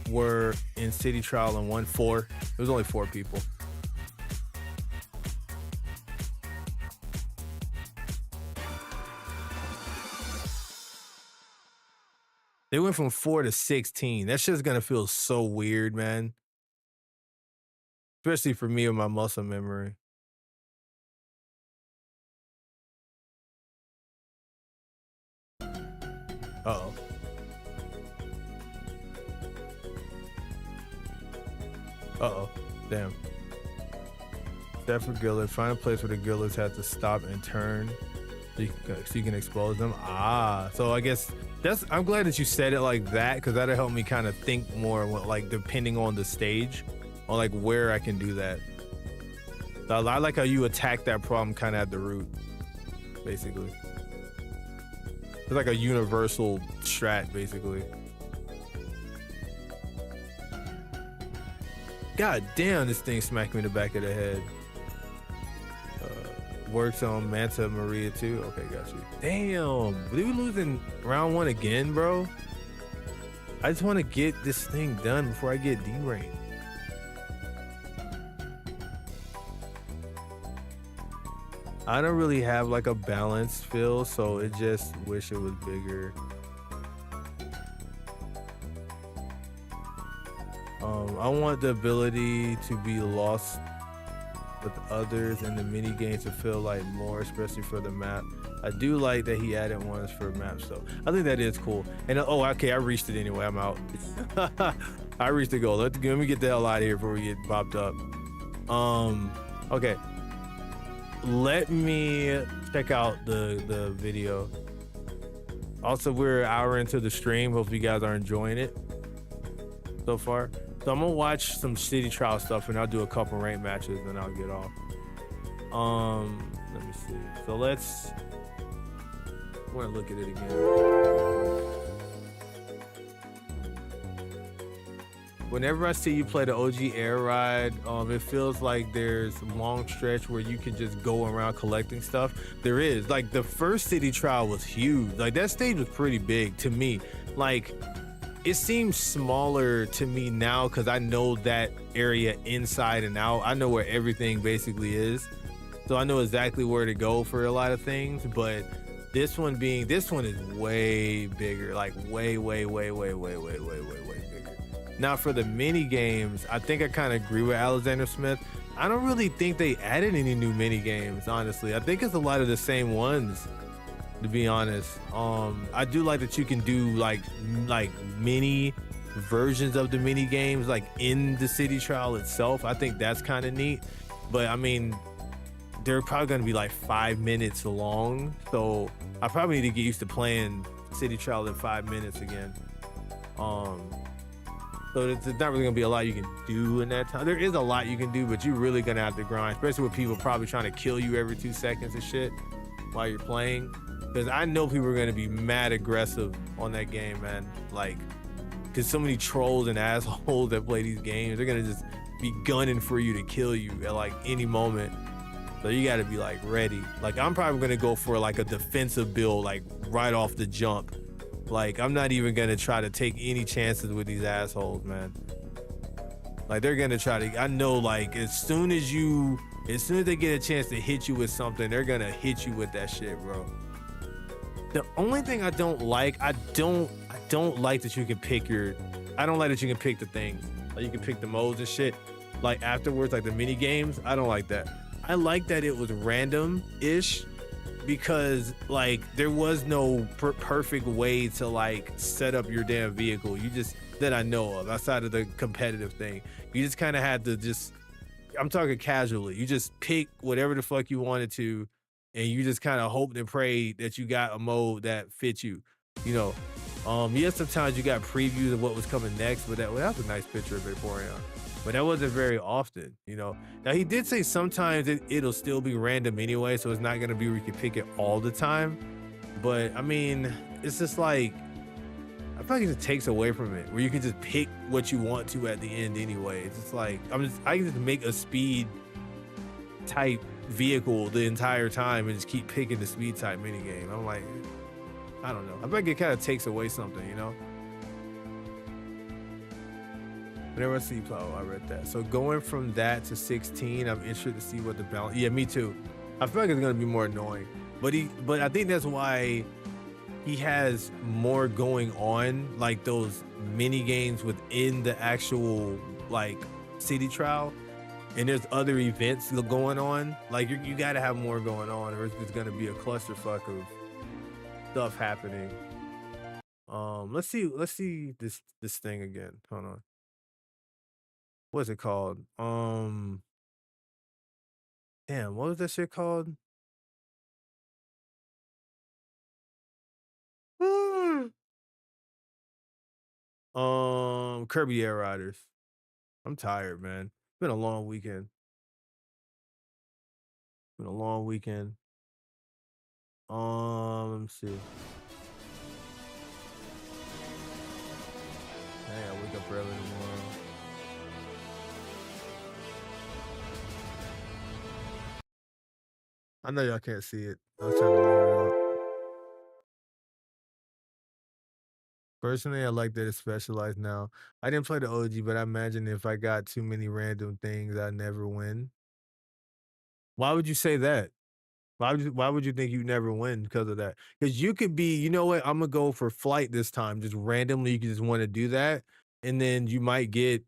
were in City Trial and won? 4? It was only 4 people. They went from 4 to 16. That shit's gonna feel so weird, man. especially for me with my muscle memory. Uh-oh. Uh-oh. Damn. Step for Gillard. Find a place where the Gillards have to stop and turn so you can expose them. Ah, so I guess I'm glad that you said it like that, because that'll help me kind of think more, like depending on the stage, on like where I can do that. So I like how you attack that problem kind of at the root, basically. It's like a universal strat, basically. God damn, this thing smacked me in the back of the head. Works on Manta Maria too. Okay, got you. Damn, did we lose in round 1 again, bro? I just want to get this thing done before I get deranked. I don't really have like a balanced feel, so it just wish it was bigger. I want the ability to be lost with others in the mini games to feel like more, especially for the map. I do like that he added ones for maps, so I think that is cool. And oh, okay, I reached it anyway. I'm out. I reached the goal. Let me get the hell out of here before we get popped up. Okay. Let me check out the video. Also, we're an hour into the stream. Hopefully you guys are enjoying it so far. So I'm gonna watch some city trial stuff and I'll do a couple ranked matches and I'll get off. Let me see. So I wanna look at it again. Whenever I see you play the OG air ride, it feels like there's a long stretch where you can just go around collecting stuff. There is. Like the first city trial was huge. Like that stage was pretty big to me. Like it seems smaller to me now because I know that area inside and out. I know where everything basically is. So I know exactly where to go for a lot of things, but this one is way bigger, like way bigger. Now for the mini games, I think I kind of agree with Alexander Smith. I don't really think they added any new mini games, honestly. I think it's a lot of the same ones, to be honest. I do like that you can do like mini versions of the mini games like in the city trial itself. I think that's kind of neat, but I mean they're probably going to be like 5 minutes long, so I probably need to get used to playing city trial in 5 minutes again. So it's not really gonna be a lot you can do in that time. There is a lot you can do, but you're really gonna have to grind, especially with people probably trying to kill you every 2 seconds and shit while you're playing. Because I know people are gonna be mad aggressive on that game, man. Like, because so many trolls and assholes that play these games, they're gonna just be gunning for you to kill you at like any moment. So you gotta be like ready. Like I'm probably gonna go for like a defensive build, like right off the jump. Like I'm not even gonna try to take any chances with these assholes, man. Like they're gonna try to, I know, like as soon as they get a chance to hit you with something, they're gonna hit you with that shit, bro. The only thing I don't like, I don't like that you can pick I don't like that you can pick the things. Like you can pick the modes and shit. Like afterwards, like the mini games, I don't like that. I like that it was random-ish, because like there was no perfect way to like set up your damn vehicle. You just, that I know of, outside of the competitive thing, you just kind of had to just, I'm talking casually, you just pick whatever the fuck you wanted to, and you just kind of hoped and prayed that you got a mode that fits you, you know. Yes, sometimes you got previews of what was coming next, but that's a nice picture of Vaporeon. But that wasn't very often, you know. Now he did say sometimes it'll still be random anyway, so it's not gonna be where you can pick it all the time. But I mean, it's just like, I feel like it just takes away from it, where you can just pick what you want to at the end anyway. It's just like, I can just make a speed type vehicle the entire time and just keep picking the speed type minigame. I'm like, I don't know. I feel like it kind of takes away something, you know? Whenever I see Plow, I read that. So going from that to 16, I'm interested to see what the balance. Yeah, me too. I feel like it's gonna be more annoying, but I think that's why he has more going on, like those mini games within the actual like city trial. and there's other events going on, like you got to have more going on, or it's just gonna be a clusterfuck of stuff happening. Let's see this thing again. Hold on. What's it called? Damn, what was that shit called? Kirby Air Riders. I'm tired, man. Been a long weekend. Been a long weekend. Let me see. Hey, I wake up early tomorrow. I know y'all can't see it. I was trying to load it up. Personally, I like that it's specialized now. I didn't play the OG, but I imagine if I got too many random things, I'd never win. Why would you say that? Why would you think you never win because of that? Because you could be, you know what, I'm gonna go for flight this time. Just randomly, you just want to do that, and then you might get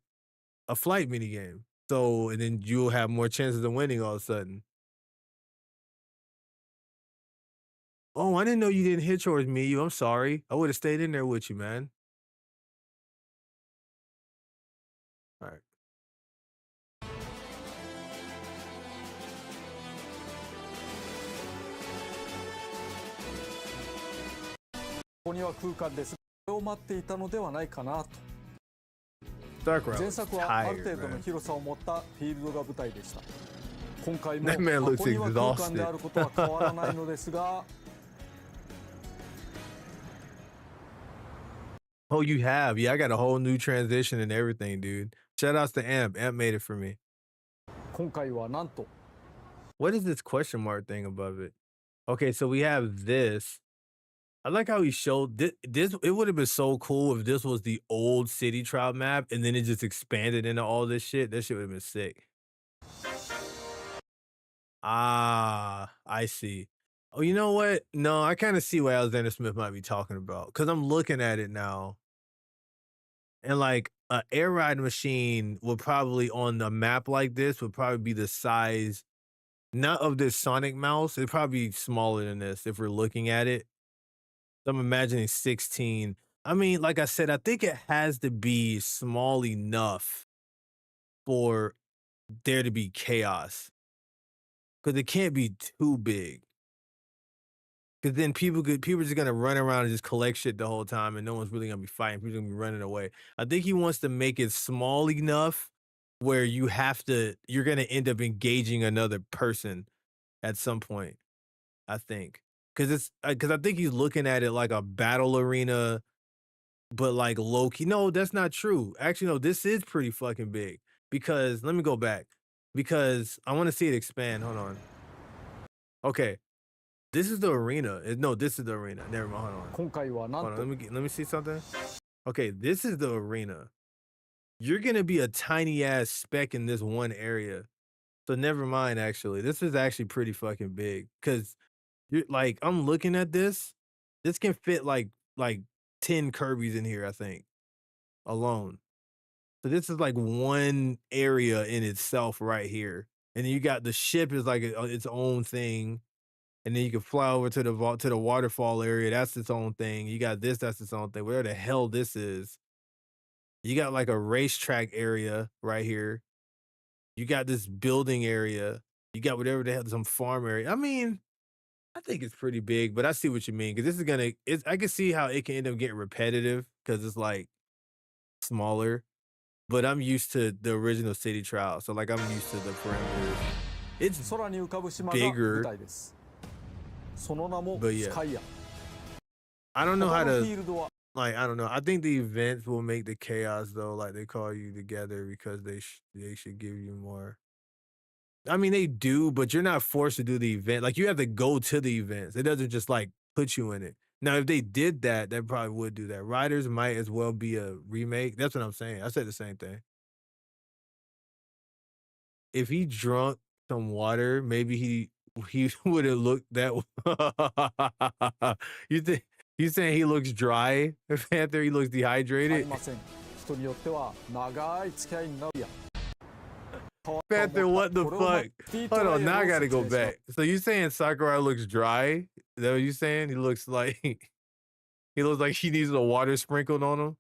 a flight mini game. So, and then you'll have more chances of winning all of a sudden. Oh, I didn't know you didn't hit towards me. I'm sorry. I would have stayed in there with you, man. All right. ここには空間です。それを待っていたのではないかなと。 Dark 前 Route 作 was はある tired, 程度の man. 広さを持ったフィールドが舞台でした。今回も That man こ looks こには空間 exhausted. であることは変わらないのですが。Oh, you have? Yeah, I got a whole new transition and everything, dude. Shout outs to Amp. Amp made it for me. 今回はなんと What is this question mark thing above it? Okay, so we have this. I like how he showed this. It would have been so cool if this was the old City Trial map and then it just expanded into all this shit. That shit would have been sick. Ah, I see. Oh, you know what? No, I kind of see what Alexander Smith might be talking about because I'm looking at it now. And like a air ride machine would probably on a map like this would probably be the size, not of this Sonic mouse. It'd probably be smaller than this if we're looking at it. I'm imagining 16. I mean, like I said, I think it has to be small enough for there to be chaos. Because it can't be too big. Because then people are just gonna run around and just collect shit the whole time, and no one's really gonna be fighting. People are gonna be running away. I think he wants to make it small enough where you're gonna end up engaging another person at some point. I think because I think he's looking at it like a battle arena, but like low key. No, that's not true. Actually, no, this is pretty fucking big. Because let me go back because I want to see it expand. Hold on. Okay. This is the arena. No, this is the arena. Never mind. Hold on. 今回はなん Hold と on. Let me see something. Okay, this is the arena. You're gonna be a tiny ass speck in this one area. So never mind. Actually, this is actually pretty fucking big. Cause you're like, I'm looking at this. This can fit like 10 Kirby's in here. I think alone. So this is like one area in itself right here. And then you got the ship is like its own thing. And then you can fly over to the waterfall area. That's its own thing. You got this. That's its own thing. Where the hell this is? You got like a racetrack area right here. You got this building area. You got whatever the hell, some farm area. I mean, I think it's pretty big, but I see what you mean because this is gonna. I can see how it can end up getting repetitive because it's like smaller. But I'm used to the original City Trial, so like I'm used to the parameters. It's 空に浮かぶ島が bigger, 舞台です。その名も but ス yeah. カイア。 I don't know 他 how のフィ to ールドは like. I don't know. I think the events will make the chaos though. Like they call you together because they should give you more. I mean, they do, but you're not forced to do the event. Like you have to go to the events. It doesn't just like put you in it. Now, if they did that, they probably would do that. Riders might as well be a remake. That's what I'm saying. I said the same thing. If he drunk some water, maybe he would have looked that. You think you saying he looks dry? Panther, he looks あり dehydrated. ません。人によっては長い付き合いになるや。Panther, what the fuck? Hold on, now I gotta go back. So you saying Sakurai looks dry? Is that what you saying? He looks like he looks like he needs a water sprinkled on him.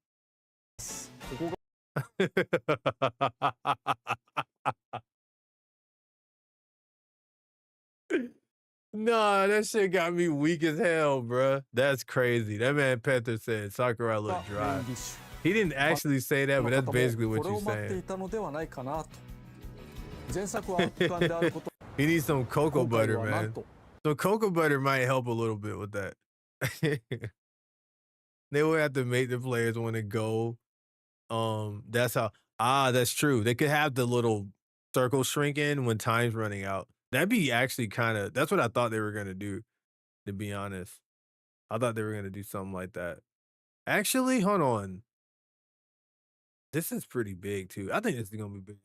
Nah, that shit got me weak as hell, bruh. That's crazy. That man Panther said Sakurai looked dry. He didn't actually say that, but that's basically what you're saying. He needs some cocoa butter, man. So cocoa butter might help a little bit with that. They would have to make the players want to go. That's how. That's true. They could have the little circle shrink in when time's running out. That'd be actually kind of. That's what I thought they were gonna do. To be honest, I thought they were gonna do something like that. Actually, hold on. This is pretty big too. I think this is gonna be big.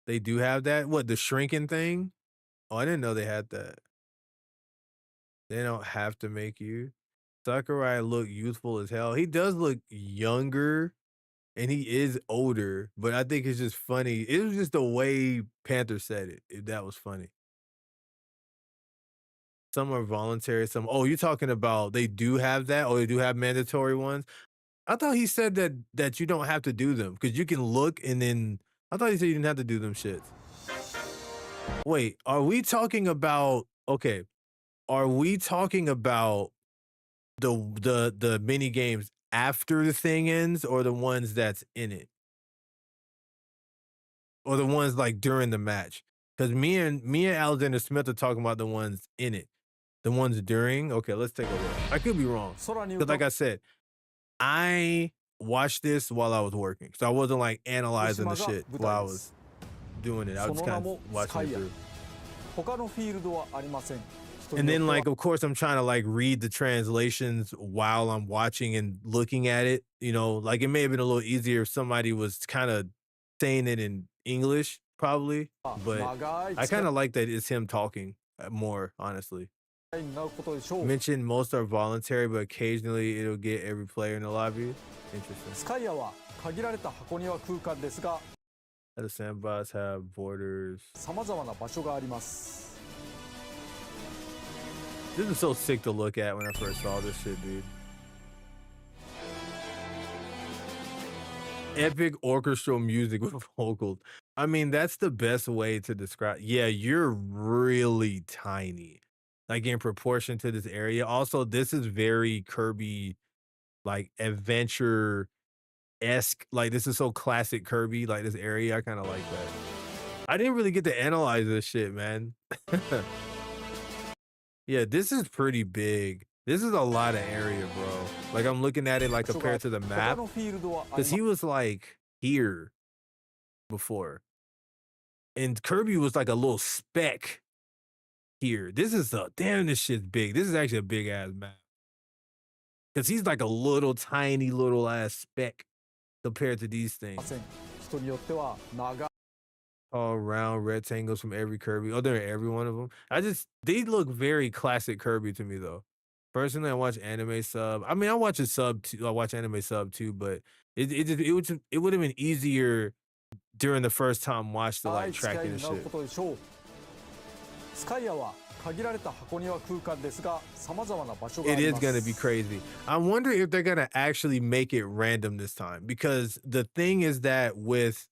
They do have that. What, the shrinking thing? Oh, I didn't know they had that. They don't have to make you. Sakurai look youthful as hell. He does look younger, and he is older, but I think it's just funny. It was just the way Panther said it, if that was funny. Some are voluntary, some oh, you're talking about they do have that? Oh, they do have mandatory ones? I thought he said that you don't have to do them, because you can look and then I thought he said you didn't have to do them shits. Wait, are we talking about okay, are we talking about the mini games after the thing ends, or the ones that's in it? Or the ones like during the match? Because me and Alexander Smith are talking about the ones in it. The ones during? Okay, let's take a look. I could be wrong. Because like I said, I watched this while I was working. So I wasn't like analyzing the shit while I was doing it. I was kind of watching it through. And then like, of course, I'm trying to like read the translations while I'm watching and looking at it. You know, like it may have been a little easier if somebody was kind of saying it in English, probably. But I kind of like that it's him talking more, honestly. Mentioned most are voluntary, but occasionally it'll get every player in the lobby. Interesting. The sandbox have borders. This is so sick to look at when I first saw this shit, dude. Epic orchestral music with vocals. I mean, that's the best way to describe. Yeah, you're really tiny, like in proportion to this area. Also, this is very Kirby, like adventure-esque. Like this is so classic Kirby. Like this area, I kind of like that. I didn't really get to analyze this shit, man. Yeah, this is pretty big. This is a lot of area, bro. Like I'm looking at it like compared to the map, because he was like here before, and Kirby was like a little speck here. This is damn, this shit's big. This is actually a big ass map, because he's like a little tiny little ass speck compared to these things. All round rectangles from every Kirby. Oh, they're every one of them. They look very classic Kirby to me though. Personally, I watch anime sub. I mean, I watch a sub too. I watch anime sub too, but it would have been easier during the first time watch to like track this shit. It is gonna be crazy. I wonder if they're gonna actually make it random this time, because the thing is that with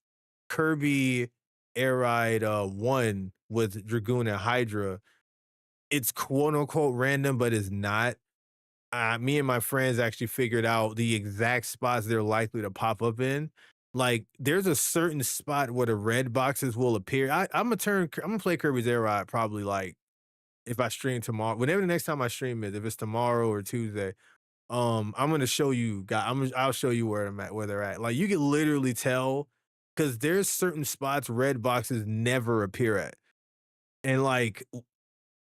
Kirby Air Ride 1 with Dragoon and Hydra, it's quote unquote random, but it's not. Me and my friends actually figured out the exact spots they're likely to pop up in. Like there's a certain spot where the red boxes will appear. I'm gonna play Kirby's Air Ride probably like if I stream tomorrow, whenever the next time I stream is, if it's tomorrow or Tuesday. I'm gonna show you guys. I'll show you where they're at. Like you can literally tell, because there's certain spots red boxes never appear at, and like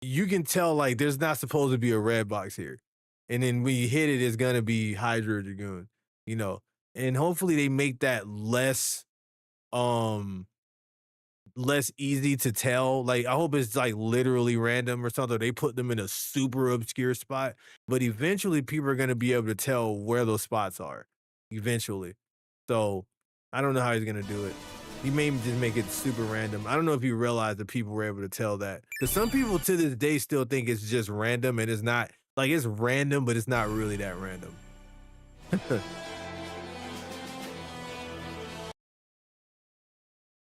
you can tell like there's not supposed to be a red box here, and then when you hit it, it's gonna be Hydra or Dragoon, you know. And hopefully they make that less easy to tell. Like I hope it's like literally random or something. They put them in a super obscure spot, but eventually people are gonna be able to tell where those spots are. Eventually. So I don't know how he's gonna do it. You may just make it super random. I don't know if you realize that people were able to tell that. Because some people to this day still think it's just random and it's not. Like, it's random, but it's not really that random.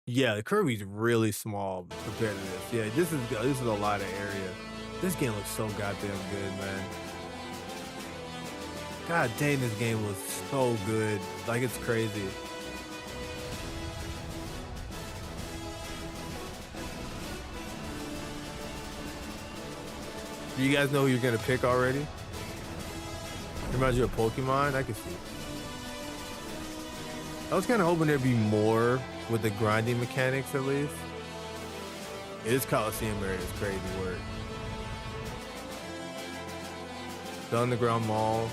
Yeah, the Kirby's really small compared to this. Yeah, this is a lot of area. This game looks so goddamn good, man. God dang, this game looks so good. Like, it's crazy. Do you guys know who you're gonna pick already? Reminds you of Pokemon? I can see. I was kind of hoping there'd be more with the grinding mechanics at least. This Coliseum area is crazy work. The underground mall.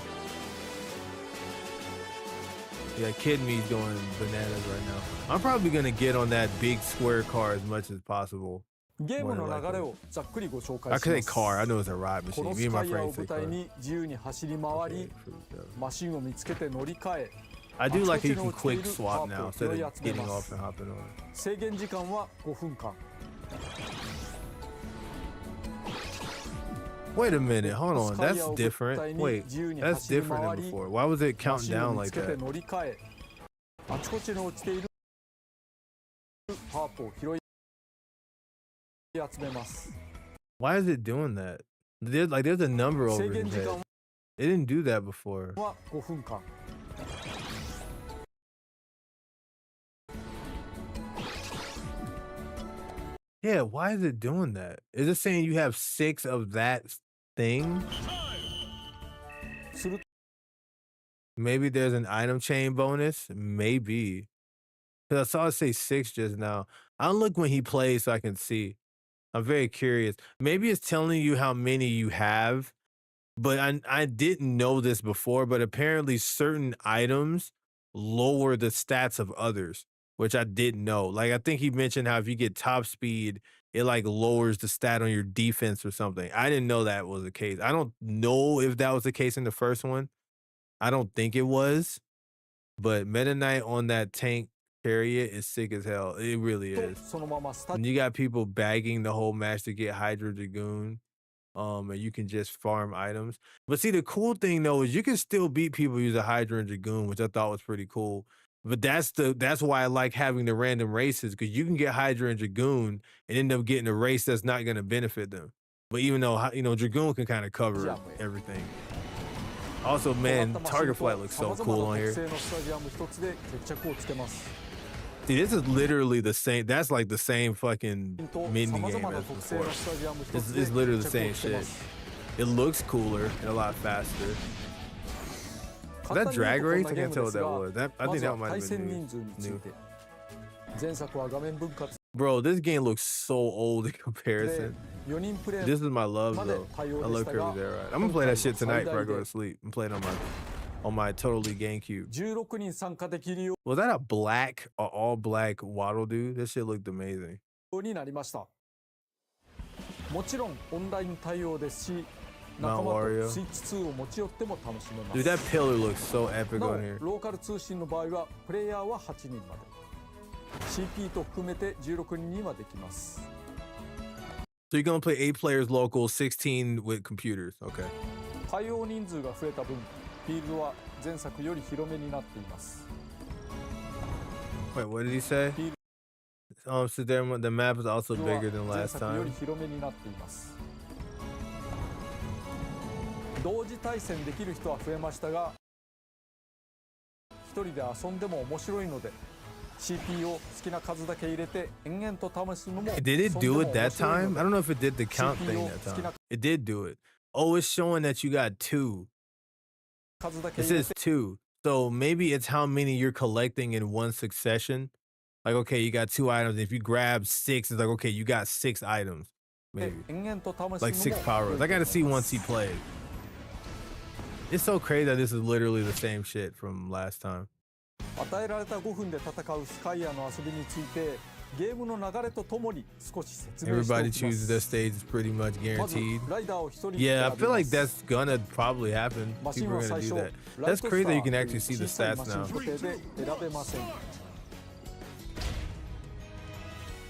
Yeah, Kid Me's going bananas right now. I'm probably gonna get on that big square car as much as possible. ゲームの流れをざっくりご紹介 I し could ま say す。 car. I know it's a ride こ machine. の Me ス and カ my イアを friends say 舞台 car. に自由に走り回り、マシンを見つけて乗り換え、 I do like how you can quick swap now instead of getting off and hopping on. 制限時間は5分間。 Wait a minute, hold on. That's different. Wait, that's different than before. Why was it counting down like that? あちこちに落ちているハープを拾い集めます。 Why is it doing that? There's a number over his head. It didn't do that before. は5分間。 Yeah, why is it doing that? Is it saying you have 6 of that thing? すると Maybe there's an item chain bonus? Maybe. Because I saw it say 6 just now. I'll look when he plays so I can see. I'm very curious. Maybe it's telling you how many you have, but I didn't know this before, but apparently certain items lower the stats of others, which I didn't know. Like, I think he mentioned how if you get top speed, it like lowers the stat on your defense or something. I didn't know that was the case. I don't know if that was the case in the first one. I don't think it was, but Meta Knight on that tank chariot is sick as hell. It really is. そのままスタ And you got people bagging the whole match to get Hydra Dragoon. And you can just farm items. But see, the cool thing though is you can still beat people using Hydra and Dragoon, which I thought was pretty cool. But that's why I like having the random races, because you can get Hydra and Dragoon and end up getting a race that's not going to benefit them. But even though, you know, Dragoon can kind of cover everything. Also, man, Target Flight looks so cool on here. 特製のスタジアム一つで決着をつけます。 See, this is literally the same. That's like the same fucking mini game as before. It's literally the same shit. It looks cooler and a lot faster. Is that Drag Race? I can't tell what that was. I think that might have been new. 前作は画面分割 Bro, this game looks so old in comparison. 4人プレイ This is my love though. I love Kirby's Air Ride. I'm gonna play that shit tonight before I go to sleep. I'm playing on my totally GameCube. 16人参加できるよ Was that a all black Waddle dude? This shit looked amazing. うになりました。もちろんオンライン対応ですし、 Mount 仲間 Wario. とスイッチ2を持ち寄っても楽しめます。 Dude, that pillar looks so epic なお on here. ローカル通信の場合はプレイヤーは8人まで CP と含めて16人にはできます。 So you're gonna play 8 players local, 16 with computers. Okay. 対応人数が増えた分、フィールドは前作より広めになっています。 Wait, what did he say? So there, the map is also bigger than 前 last 作より time. 広めになっています。同時対戦できる人は増えましたが、一人で遊んでも面白いので、CP を好きな数だけ入れて延々と試すのも Did it do it that time? I don't know if it did the count thing that time. It did do it. Oh, it's showing that you got 2. 数だけ It 入れ says て 2. So maybe it's how many you're collecting in one succession. Like, okay, you got 2 items. If you grab 6, it's like, okay, you got 6 items. Maybe. 延々と試すのも Like 6 power ups. I gotta see once he played. It's so crazy that this is literally the same shit from last time. 与えられた5分で戦うスカイアの遊びについてゲームの流れとともに少し説明してお Everybody きま chooses their す。 stage is pretty much まず guaranteed. ライダーを1人 Yeah, I 選び feel ま like す。 that's gonna probably happen. マシン People は are 最 gonna 初 do that. ライ That's トスタ crazy that you ー can という actually see the 小さい stats マシン now. 固定で選べません。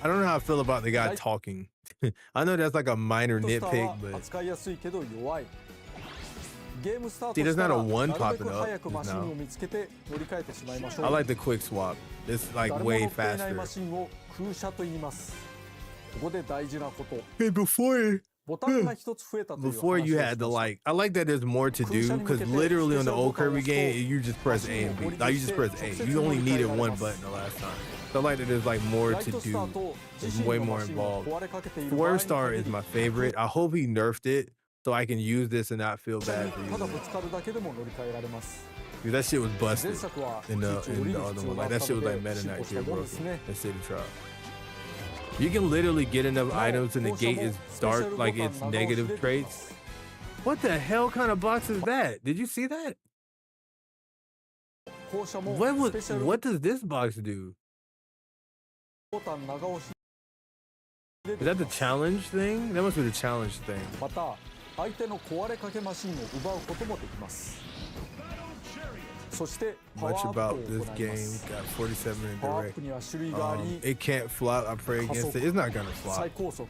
I don't know how I feel about the guy talking. I know that's like a minor nitpick, but 扱いやすいけど弱い。ゲームスター see, ト there's した not a ら one なるべ popping く up 早くマ just シンを now. 見つけて乗り換えてしまいましょう。 I like the quick swap. It's like 誰も way 乗っていない faster. マシンを空車と言います。ここで大事なこと。 Hey, before ボタンが一つ増えたという話を before you し had ま to した。 like, I like that there's more to do because literally on the old Kirby game, you just press A and B. Like you just press A. You only needed one button the last time. So I like that there's like more ライ to トスター do. と There's 自身 way の more マシンが involved. 壊れかけている場合 Four に star 限 is り my favorite. I hope he nerfed it so I can use this and not feel た bad for だ you. ぶつかるだけでも乗り換えられます。 Dude, that shit was 前 busted 作は in 一 the 応降り in る the other 必要 one. があ Like っ that た shit の was で like Meta 進歩 Knight した Gear ものです broken. ね。 That city trial. You can literally get enough items and the gate is dark, like it's negative traits. What the hell kind of box is that? Did you see that? 降車も What スペシャル what does this box do? ボタン長押し Is that the challenge thing? That must be the challenge thing. また相手の壊れかけマシンを奪うこともできます。そしてパワ Much ーアップ about を this 行いま game す。 got 47 in パワーアッ direct. プには種類があり、 It can't flop. I pray against it. It's not gonna 最 flop. 高速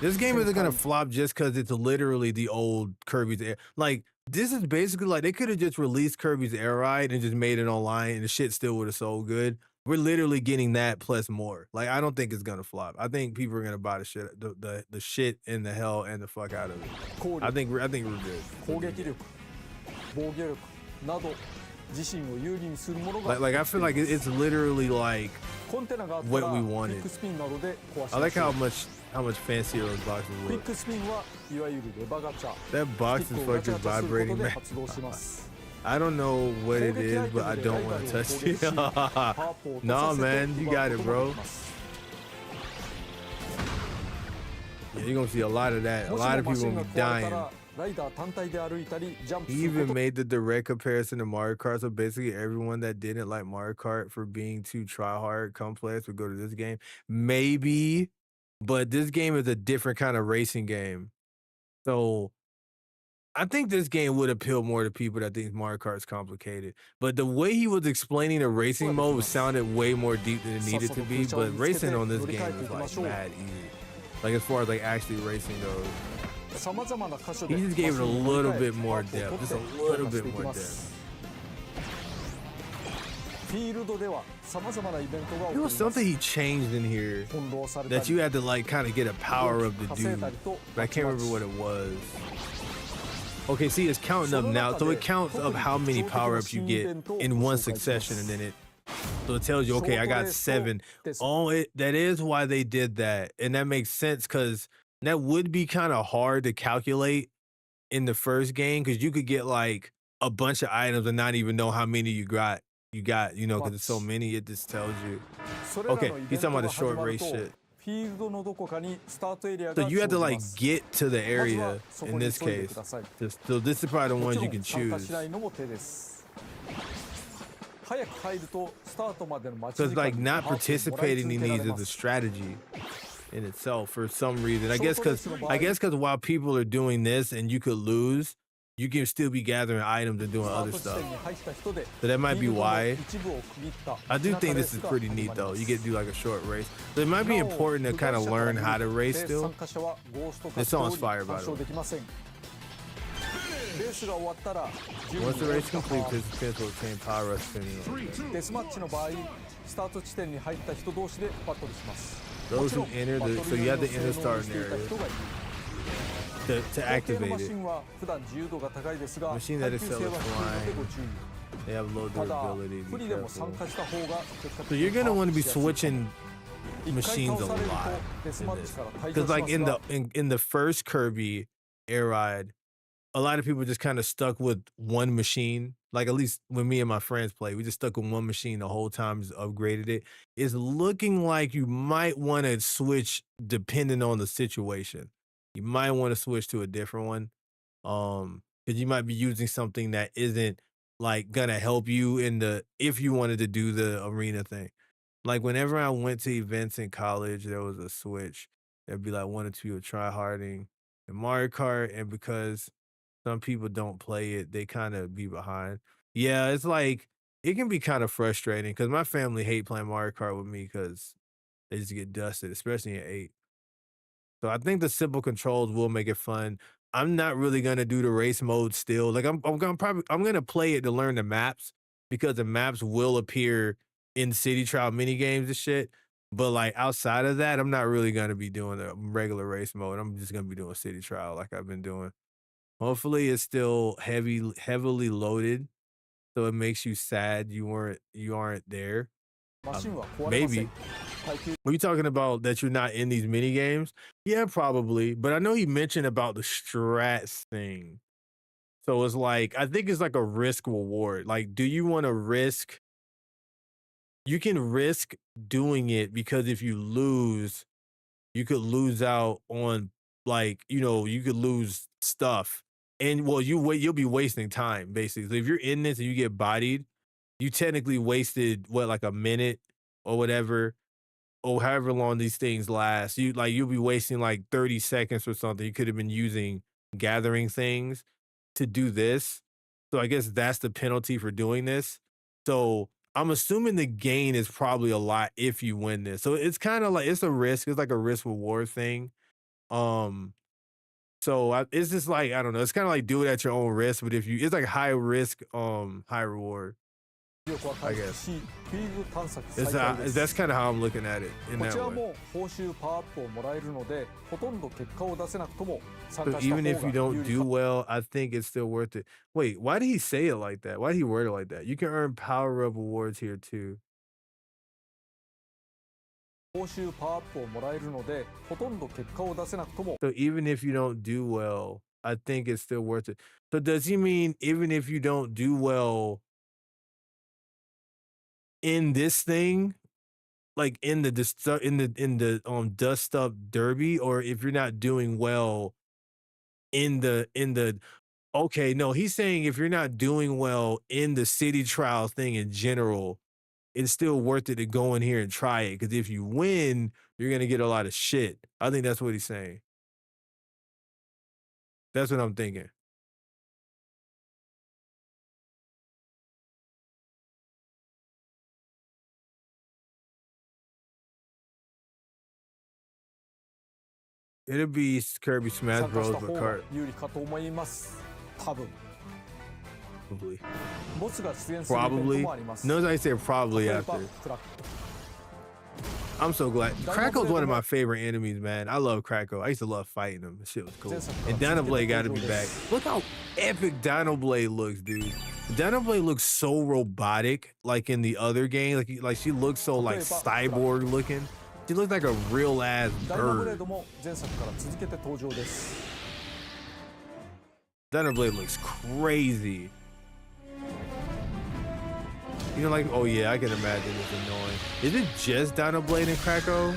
This game isn't gonna flop just because it's literally the old Kirby's Air. Like this is basically like they could have just released Kirby's Air Ride and just made it online, and the shit still would have sold good. We're literally getting that plus more. Like I don't think it's gonna flop. I think people are gonna buy the shit, the shit in the hell and the fuck out of it. 効力 I think we're good. 攻撃力防御力など自身を有利にするものが Like I feel like it's literally like コンテナがあった what ら we クイ wanted. ックスピンなどで壊し I ま like しょ how う。 much fancier those boxes クイッ look. クスピンはいわゆるレバガチャ。 That ス box テ is ィックをガチャ fucking ガチャすること vibrating, で man. 発動します。 I don't know what it is, but I don't want to touch it. Nah, man, you got it, bro. Yeah, you're gonna see a lot of that. A lot of people gonna be dying. ライダー単体で歩いたりジャンプ He するこ even と made the direct comparison to Mario Kart. So basically, everyone that didn't like Mario Kart for being too try hard, complex would go to this game. Maybe, but this game is a different kind of racing game. So I think this game would appeal more to people that think Mario Kart is complicated. But the way he was explaining the racing mode sounded way more deep than it needed to be. But racing on this game is like mad easy. Like as far as like actually racing goes. 様々な箇所 He で just gave it a little bit more マシン depth. を Just a 取って little bit 強化していき more ま depth. す。フィールドでは様々なイベントが起 There こ was ります something he changed in here 翻弄された that り you had to like kind of get a power of the 稼い dude. だりと But I can't remember what it was. Okay, see, it's counting up now. So it counts up how many power-ups you get in one succession, and then so it tells you, okay, I got 7. Oh, that is why they did that. And that makes sense because that would be kind of hard to calculate in the first game because you could get like a bunch of items and not even know how many you got, you know, because there's so many, it just tells you. それらの Okay, イベン he's ト talking が about the 始ま short る race と shit. フィールドのどこかにスタートエリア So が you have 生 to じ like ます get to the まず area はそこ in に this 急いで case. ください。 So this is probably the も ones ち you ろ can ん参加 choose. しないのも手です。早く入るとスタートまでの待ち So 時 it's 間 like に not ハーフをもらい participating 続 in けら these れま is a す。 strategy in itself for some reason. I guess because while people are doing this and you could lose, you can still be gathering items and doing スター other ト地 stuff. 点に入った人で So that might be フィールドの why. 一部を区切った I do ひなた think レー this ス is が pretty 始まり neat ま though. す You get to do like a short race. So it might be なお important to 部 kind 外 of 者から learn 見 how to る race レース still. 参加者はゴースト This 活動 song's に fire, by 干 the 渉 way. できません。レースが終わったら順 Once 位 the を race 大きく completes, 変 participants will obtain power ups depending on デスマッチの場合スタート地点に入った人同士でバトルします。 those もちろ who ん enter バト the. ル So よ you り have の to 性 enter 能を starting していた area 人がいる。 to 後継の activate マ it. シンは普段自由度が高いですが Machine 耐 that 久 excels 性は低いので flying. ご注意。 They have low ただ durability. 不 Be 利でも careful. 参加した方が結果 So 的 you're に gonna パワー want ア to ップ be しやすい。 switching 一回 machines 倒 a されると lot デス in マッチ this から退 because 場し like ます in が the first Kirby Air Ride, a lot of people just kind of stuck with one machine. Like at least when me and my friends play, we just stuck with one machine the whole time, just upgraded it. It's looking like you might want to switch depending on the situation. You might want to switch to a different one. Because you might be using something that isn't like gonna help you in the if you wanted to do the arena thing. Like whenever I went to events in college, there was a switch. There'd be like one or two of try harding and Mario Kart, and because some people don't play it, they kind of be behind. Yeah, it's like it can be kind of frustrating because my family hate playing Mario Kart with me because they just get dusted, especially in 8. So I think the simple controls will make it fun. I'm not really gonna do the race mode still. Like I'm gonna play it to learn the maps because the maps will appear in city trial mini games and shit. But like outside of that, I'm not really gonna be doing the regular race mode. I'm just gonna be doing city trial like I've been doing. Hopefully it's still heavily loaded, so it makes you sad you aren't there. マシンは壊れません。 Maybe. 耐久 Were you talking about that you're not in these mini games? Yeah, probably. But I know he mentioned about the strats thing. So it's like, I think it's like a risk reward. Like, do you want to risk? You can risk doing it because if you lose, you could lose out on like, you could lose stuff. And well, you'll be wasting time basically. So if you're in this and you get bodied, you technically wasted what, like a minute or whatever, or however long these things last. You'll be wasting like 30 seconds or something. You could have been using gathering things to do this. So I guess that's the penalty for doing this. So I'm assuming the gain is probably a lot if you win this. So it's kind of like it's a risk. It's like a risk reward thing. It's just like I don't know. It's kind of like do it at your own risk, but it's like high risk, high reward. 力は I 回 guess 復しフィールド探索再開です。 That's kind of how I'm looking at it in こ that ちら way. も報酬パワーアップをもらえるのでほとんど結果を出せなくとも参 So 加した方 even が if you 有 don't 利 do か well, I think it's still worth it. Wait, why did he say it like that? Why did he word it like that? You can earn power up awards here too. 報酬パワーアップをもらえるのでほとんど結果を出せなくとも So even if you don't do well, I think it's still worth it. So does he mean even if you don't do well in this thing, like in the dust up derby, or if you're not doing well in the okay, no, he's saying if you're not doing well in the city trial thing in general, it's still worth it to go in here and try it. Because if you win, you're gonna get a lot of shit. I think that's what he's saying. That's what I'm thinking. It'll be Kirby Smash 参加 Bros. した but 方が card 有利かと思います多分 probably. ボスが出現するイベント Probably. もあります Notice I said probably 例え after. ばクラック I'm so glad. Krako's one of my favorite enemies, man. I love Krako. I used to love fighting him. That shit was cool. And Dino Blade got to be back. Look how epic Dino Blade looks, dude. Dino Blade looks so robotic, like in the other game. Like she looks so like cyborg looking. She looks like a real ass ダイナブレー bird. ドも前作から続けて登場です Dino Blade looks crazy. You know, like, oh yeah, I can imagine it's annoying. Is it just Dino Blade and Krako?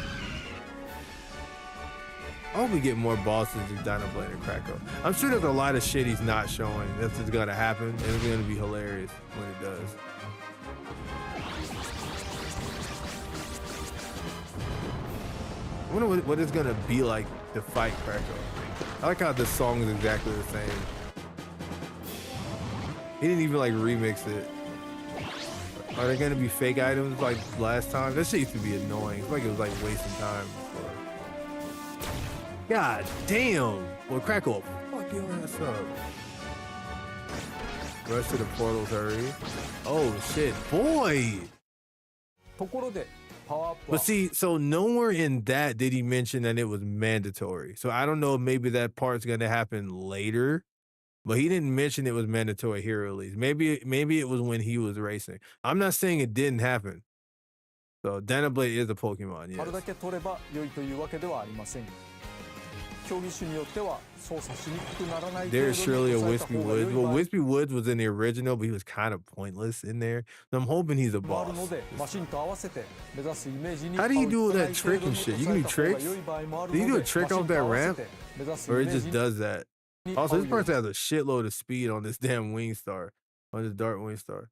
I hope we get more bosses in Dino Blade and Krako. I'm sure there's a lot of shit he's not showing that's just gonna happen, and it's gonna be hilarious when it does. I wonder what it's gonna be like to fight Krako. I like how the song is exactly the same. He didn't even like remix it. Are there gonna be fake items like last time? That shit used to be annoying. It's like it was like wasting time before. God damn! Well, Krako, fuck your ass up. Rush to the portals, hurry. Oh shit, boy! ところでパワーアップ But は see, so nowhere in that did he mention that it was mandatory. So I don't know if maybe that part's gonna happen later. But he didn't mention it was mandatory here at least. Maybe it was when he was racing. I'm not saying it didn't happen. So Dino Blade is a Pokemon, あれ yes. だけ取れば良いというわけではありません競技種によっては操作しにくくならない程度 There's に surely a 抑えた Wispy 方が良い Woods. 場 Well, 合 Wispy Woods was in the original, but he was kind of pointless in there. So I'm hoping he's a もある boss. のでマシンと合わせて目指すイメージに How do you do 合う that trick and shit? You can do tricks? 良い場合もある Do you の do で a trick マシ off ンと that 合わせ ramp? て目指すイ Or メ it ージ just に does that? 合う Also, よ this う person に has a shitload of speed on this damn wing star. On this dark wing star.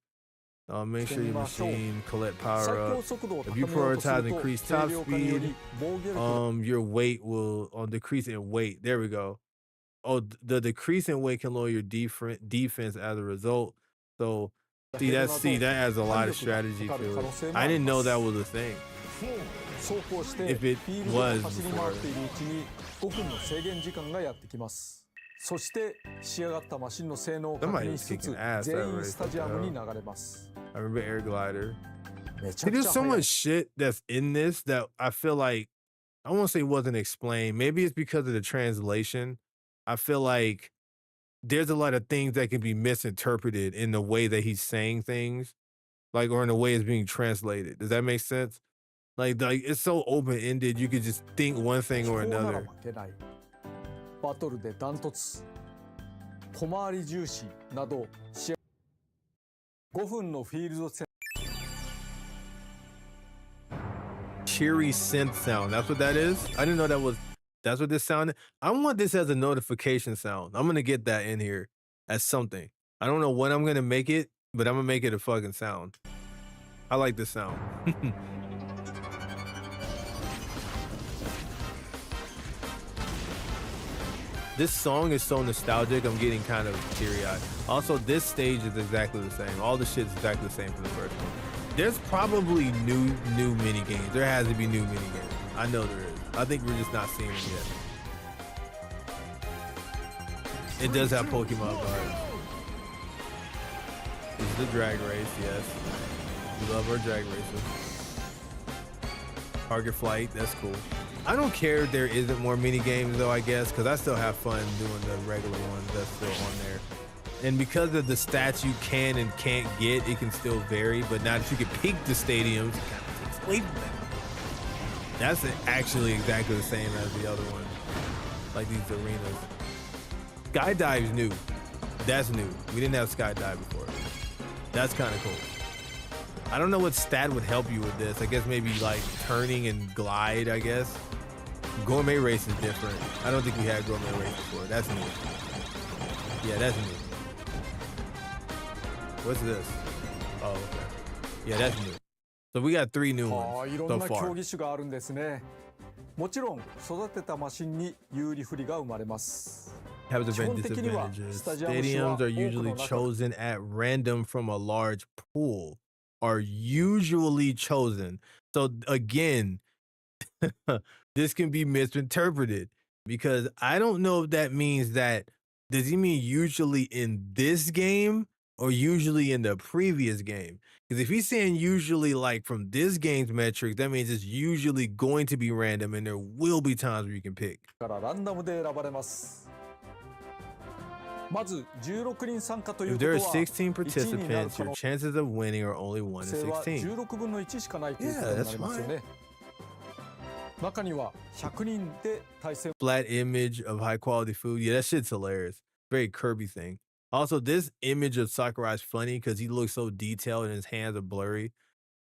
Make sure your machine collect 最 power 高 up. 速度を If 高 you めようとする prioritize と increased 軽 top 量化により speed, 防御力 your weight will decrease in weight. There we go. Oh, the decrease in weight can lower your defense as a result. So that adds a lot of strategy to it. I didn't know that was a thing. そうこうして if フ it ィールドを was 走り回 before. っているうちに5分の制限時間がやってきます。そして仕上がったマシンの性能を確認しつつ Somebody was kicking ass 全 that 員 race. スタジアムに流れます。 I remember air glider. めち See, ゃく there's ちゃ so 速い。 much shit that's in this that I feel like I won't say wasn't explained. Maybe it's because of the translation. I feel like there's a lot of things that can be misinterpreted in the way that he's saying things, like, or in the way it's being translated. Does that make sense? Like it's so open ended. You could just think one thing 気 or 候なら another. 負けない。バトルでダントツ。小回り重視など試合5分のフィールド戦 Cheery synth sound. That's what that is. I didn't know that's what this sounded. I want this as a notification sound. I'm gonna get that in here as something. I don't know when I'm gonna make it, but I'm gonna make it a fucking sound. I like this sound. This song is so nostalgic, I'm getting kind of teary-eyed. Also, this stage is exactly the same. All the shit's exactly the same from the first one. There's probably new mini games. There has to be new mini games. I know there is. I think we're just not seeing them yet. It does have Pokemon vibes. This is the drag race, yes. We love our drag races. Target flight, that's cool. I don't care if there isn't more mini games though, I guess, because I still have fun doing the regular ones that's still on there. And because of the stats you can and can't get, it can still vary. But now that you can pick the stadiums, it kind of takes away from that. That's actually exactly the same as the other one, like these arenas. Skydive's new. That's new. We didn't have skydive before. That's kind of cool. I don't know what stat would help you with this. I guess maybe like turning and glide, I guess. Gourmet race is different. I don't think we had gourmet race before. That's new. Yeah, that's new. What's this? Oh, okay. Yeah, that's new. So we got 3 new はあ、い ones ろん so な競 far. 技種があるんですね。もちろん育てたマシンに有利不利が生まれます。 Have 基本 event 的には disadvantages. スタジアム種は Stadiums 多 are く usually の中 chosen at random from a large pool. Are usually chosen. So again, this can be misinterpreted because I don't know if that means that does he mean usually in this game or usually in the previous game? Because if he's saying usually like from this game's metrics, that means it's usually going to be random and there will be times where you can pick. からランダムで選ばれます。まず16人参加という If こと there は are 16 1位になる participants, 可 your 能 chances of winning are only 1 in 性は 16. 16分の1しかないということになりますよね。中には100人で対戦 Flat image of high quality food. Yeah, that shit's hilarious. Very Kirby thing. Also, this image of Sakurai's funny because he looks so detailed and his hands are blurry.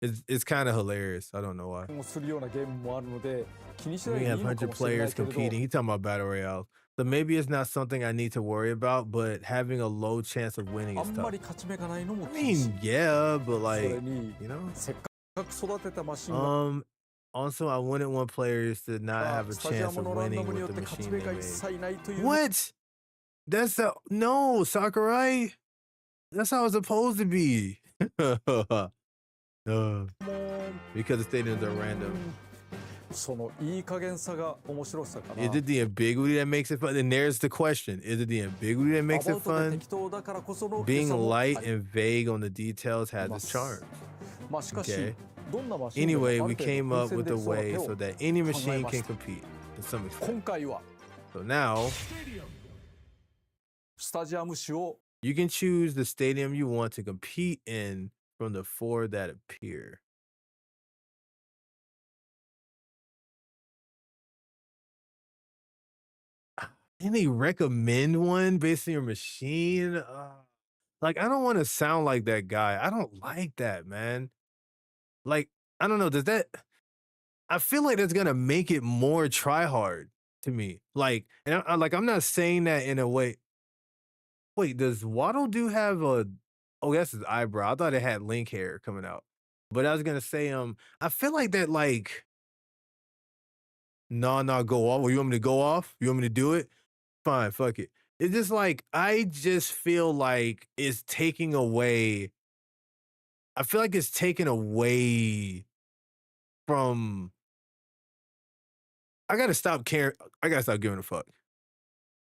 It's kind of hilarious. I don't know why. をするようなゲームもあるので気にしな We いでい have いのか 100もしれな players いけれど competing. He's talking about battle royale. So maybe it's not something I need to worry about, but having a low chance of winning あ is んま tough. り勝ち目がないのも I 厳しい mean, yeah, but そ like, れに you know. せっかく育てたマシンが Also, I wouldn't want players to not have a スタジア chance ム of のランダ winning ムによっ with て the 勝ち machine 目 they が一 made. 切ないという What? No, Sakurai. That's how it's supposed to be. Because the stadiums are random. そのいい加減さが面白さかな Is it the ambiguity that makes it fun? And there's the question. Is it the ambiguity that makes ア it バウトで fun? 適当だからこその良 Being さもあ light り and vague on the details has ま its す charm. まあしかし Okay. どんなマシンでもあ Anyway, る we 程度 came 風 up 船 with で a 育 way て so を that any 考え machine ま can した compete to some extent. 今回は So now スタジアム種を you can choose the stadium you want to compete in from the 4 that appear. Can they recommend one based on your machine? Like, I don't want to sound like that guy. I don't like that, man. Like, I don't know. Does that? I feel like that's gonna make it more try hard to me. Like, and I'm not saying that in a way. Wait, does Waddle do have a? Oh, that's his eyebrow. I thought it had link hair coming out. But I was gonna say, I feel like that, like, no, go off. Well, you want me to go off? You want me to do it? Fine, fuck it. It's just like I just feel like it's taking away. I feel like it's taken away from I gotta stop caring. I gotta stop giving a fuck.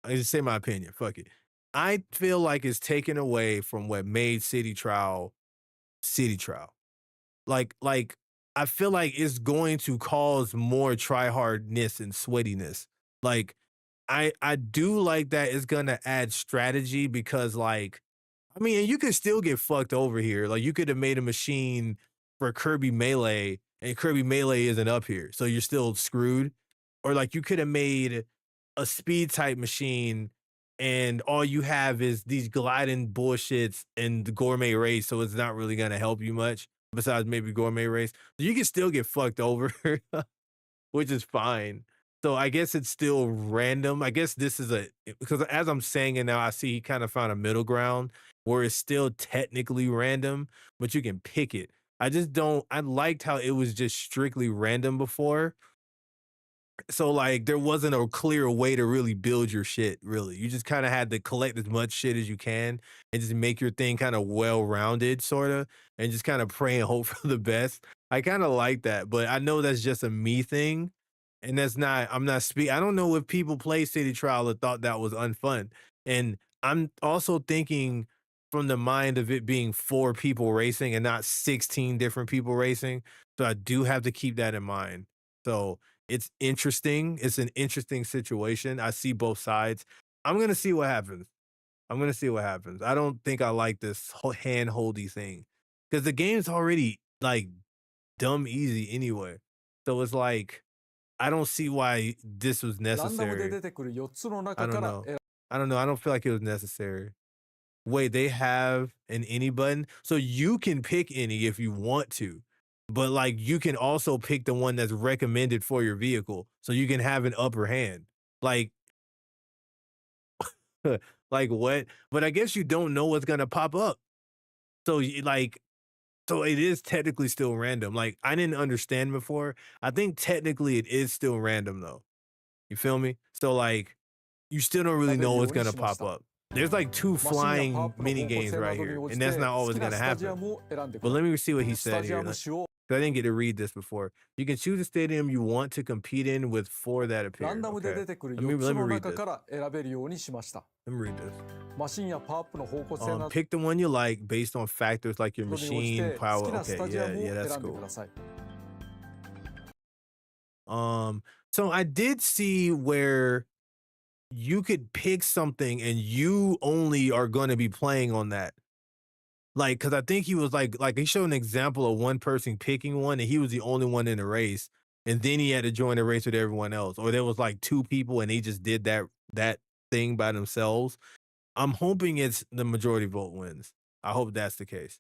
I just say my opinion. Fuck it. I feel like it's taken away from what made City Trial. Like I feel like it's going to cause more tryhardness and sweatiness. Like I do like that it's gonna add strategy because like I mean you could still get fucked over here. Like you could have made a machine for Kirby Melee and Kirby Melee isn't up here. So you're still screwed. Or like you could have made a speed type machine and all you have is these gliding bullshits and the gourmet race, so it's not really gonna help you much besides maybe gourmet race. You can still get fucked over, which is fine. So I guess it's still random. I guess this is because as I'm saying it now, I see he kind of found a middle ground where it's still technically random, but you can pick it. I just don't. I liked how it was just strictly random before, so like there wasn't a clear way to really build your shit really. You just kind of had to collect as much shit as you can and just make your thing kind of well-rounded sort of and just kind of pray and hope for the best. I kind of like that, but I know that's just a me thing and that's not I'm not speak I don't know if people play City Trial that thought that was unfun. And I'm also thinking from the mind of it being 4 people racing and not 16 different people racing. So I do have to keep that in mind. So it's interesting. It's an interesting situation. I see both sides. I'm gonna see what happens. I'm gonna see what happens. I don't think I like this whole hand-holdy thing because the game's already like dumb easy anyway. So it's like I don't see why this was ランダムで necessary. 出てくる4つの I 中 don't から know. 選 I don't know. I don't feel like it was necessary. Wait, they have an any button? So you can pick any if you want to, but like you can also pick the one that's recommended for your vehicle, so you can have an upper hand. Like, like what? But I guess you don't know what's gonna pop up. So like, so it is technically still random. Like I didn't understand before. I think technically it is still random though. You feel me? So like, you still don't really know what's gonna pop up. There's like 2 flying mini games right here, and that's not always gonna happen. But let me see what he said here. I didn't get to read this before. You can choose a stadium you want to compete in with 4 that appear. ランダムで Okay. 出てくる Let me 4つの read 中 this. から選べるようにしました。 Let me read this. マシンやパワーアップの方向性など Pick the one you like based on factors like your に応じ machine て power. 好きなス Okay, タジアムを yeah, that's 選んで cool. ください。 So I did see where you could pick something and you only are going to be playing on that. Like, cause I think he was like he showed an example of one person picking one and he was the only one in the race. And then he had to join the race with everyone else. Or there was like 2 people and he just did that thing by themselves. I'm hoping it's the majority vote wins. I hope that's the case.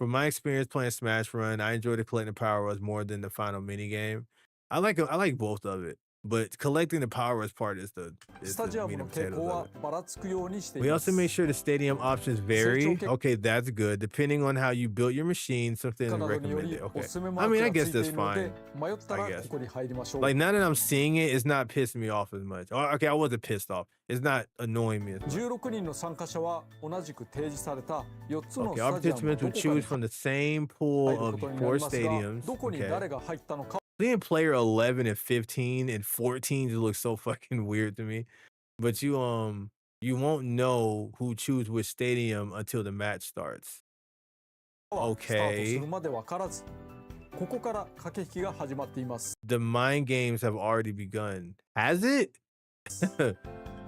From my experience playing Smash Run, I enjoy the collecting Power Ups more than the final mini game. I like both of it, but collecting the Power Ups part is the スタジアム meat の and 傾 potatoes 向 of は it. ばらつくようにしてい We ま also す。 make sure the stadium options vary. Seicho Okay, that's good. Depending on how you built your machine, something などにより recommended. お Okay. すすめマ I ーク mean, が I つ guess いてい that's るので fine. 迷ったら I guess. ここに入りましょう。 Like now that I'm seeing it, it's not pissing me off as much. Oh, okay, I wasn't pissed off. It's not annoying me as much. 16人の参加者は同じく提示された4つの Okay, ス our タジアムの participants ど will こか choose に from the same 入 pool る of ことにな 4 りますが、 stadiums. どこに Okay. 誰が入ったのか Seeing player 11 and 15 and 14 just looks so fucking weird to me. But you won't know who choose which stadium until the match starts. はスタートす Okay. るまで分からず、ここから駆け引きが始まっています。 The mind games have already begun. Has it?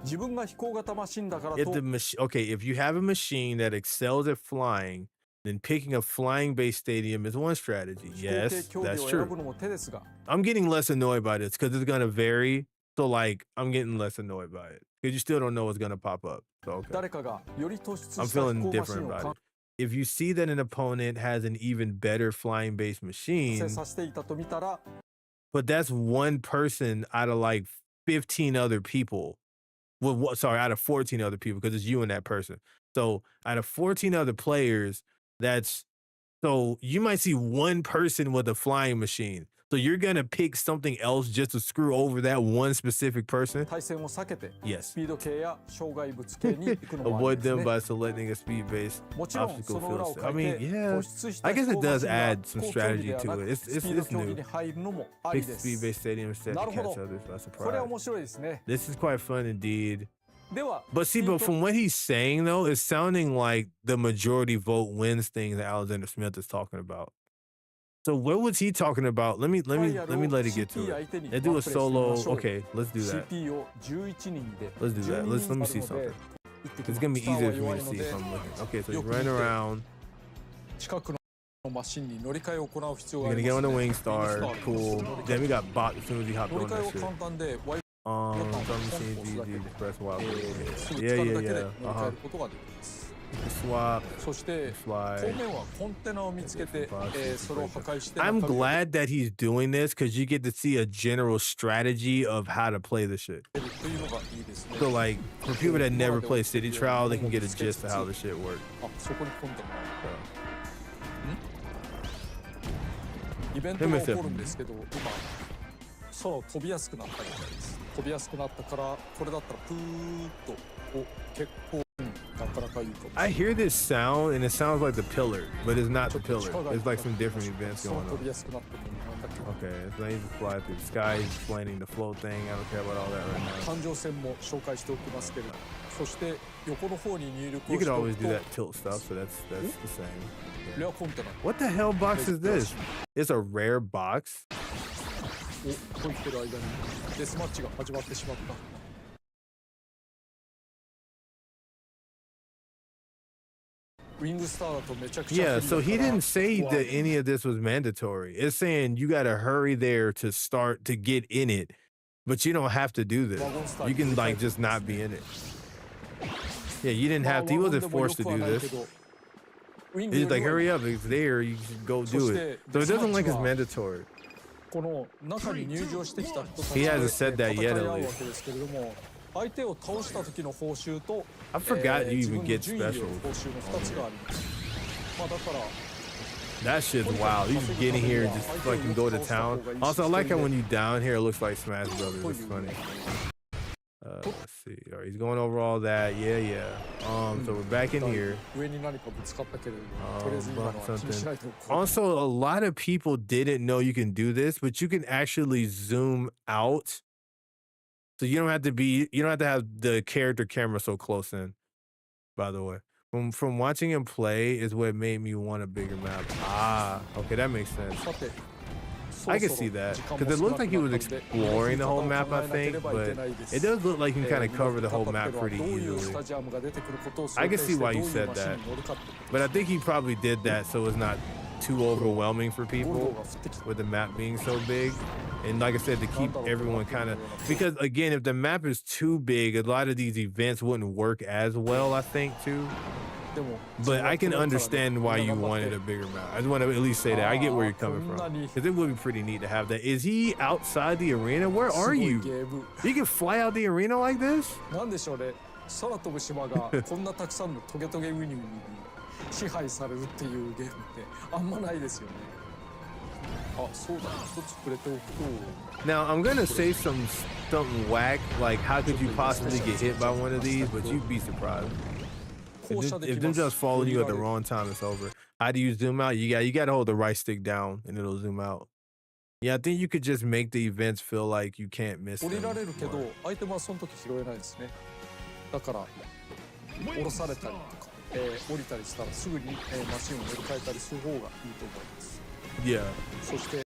自分が飛行型マシンだから If と the okay, if you have a machine that excels at flying, then picking a flying-based stadium is one strategy. 飛行系 Yes, 競技 that's を選 true. ぶのも手ですが、 I'm getting less annoyed by this because it's gonna vary. So like, I'm getting less annoyed by it because you still don't know what's gonna pop up. So okay, 誰かがより突出 I'm した飛 feeling 行マシ different ンを about 完 it. If you see that an opponent has an even better flying-based 成 machine, させていたと見たら、 but that's one person out of like 15 other people. Well, sorry, out of 14 other people because it's you and that person. So out of 14 other players, so you might see one person with a flying machine. So you're gonna pick something else just to screw over that one specific person? 対戦を避けて Yes. スピード系や障害物系に行くのもあり Avoid です them ね by selecting a speed-based もちろん obstacle その裏を field. I 書い mean, て yeah. 突出した I guess 飛 it 行マ does シンが add some 飛行距離 strategy では to な it. く It's スピード it's 競技 new. に入るのもあ Big りです speed-based stadium set な to るほ catch ど others by これは surprise. 面白いですね This is quite fun indeed. では But see, but from what he's saying though, it's sounding like the majority vote wins thing that Alexander Smith is talking about. So what was he talking about? Let me let it get to it. Let's do a solo. Okay, let's do that. CP を11人で Let's do that. 12 Let me 人 see あるので something. 行ってき It's ま gonna be すスターは easier for 弱 me い to の see で if I'm looking. Okay, so he's よく見 running て around. 近くのマシンに乗り換えを行う必要が We're あ gonna り get ま on す the ね wing star. Cool. Then we got bot as soon as he hopped 乗り on 換え that は shit. 簡単でワイ Let me see if you press Y. すぐ Yeah, 使う yeah, だけで yeah. 乗り換えることができます Swap. そして後 Slide. 面はコンテナを見つけてそれを破壊して I'm 中身を glad that he's doing this because you get to see a general strategy of how to play the shit. 得るというのがいいですね So like for people that never play City Trial, they can get a gist of how the shit works. あそこにコンテナ So. イベントが起こるんですけど今空を飛びやすくなったみたいです飛びやすくなったからこれだったらプーッと結構なかなかいいかも I hear this sound and it sounds like the pillar, but it's not the pillar. It's like some different events そう going 飛び on. やすくなってるなんだっけ Okay, so he just fly through the sky, he's explaining the flow thing. I don't care about all that right now. 環状線も紹介しておきますけれどそして横の方に入力 You をし can てお always く do と that tilt stuff, so that's the same. レアコンテナ What the hell box is this? It's a rare box? を解いてる間にデスマッチが始まってしまった Yeah, so he didn't say that any of this was mandatory. It's saying you got to hurry there to start to get in it, but you don't have to do this. You can like just not be in it. Yeah, you didn't have to. He wasn't forced to do this. He's like, hurry up, it's there. You should go do it. So it doesn't like it's mandatory. この中に入場してきた人たち He で hasn't said that 戦 yet, い at 合う least. わけですけれども相手を倒した時の報酬と I forgot you 自 even 分の get 順位を special. 報酬の2つがありますまあだから That shit's wild. You just get in here and just fucking go to town. Also, I like how when you down here, it looks like Smash Brothers. It's funny. Let's see. All right, he's going over all that. Yeah, yeah. So we're back in here. 上に何かぶつかったけれどもとりあえず今のは気にしないでおこう Also, a lot of people didn't know you can do this, but you can actually zoom out. So you don't have to have the character camera so close in, by the way. From watching him play is what made me want a bigger map. Ah, okay, that makes sense. さて I can see that because it looked like he was exploring the whole map, I think, but it does look like you can kind of cover the whole map pretty easily. I can see why you said that, but I think he probably did that so it's not too overwhelming for people with the map being so big. And like I said, to keep everyone kind of, because again, if the map is too big, a lot of these events wouldn't work as well, I think, too. But I can understand why you wanted a bigger map. I just want to at least say that. I get where you're coming from. Because it would be pretty neat to have that. Is he outside the arena? Where are you? You can fly out the arena like this? なんでしょうね空飛ぶ島がこんなたくさんのトゲトゲウニウニに支配されるっていうゲームってあんまないですよねあ、そうだ一つ触れておくと Now, I'm going to say something whack, like how could you possibly get hit by one of these, but you'd be surprised. If them just following you at the wrong time, it's over. How do you zoom out? You got to hold the right stick down and it'll zoom out. Yeah, I think you could just make the events feel like you can't miss 降 them. りられるけどアイテムはその時拾えないですねだから降ろされたりとか、降りたりしたらすぐに、マシンを乗り換えたりする方がいいと思います Yeah. そして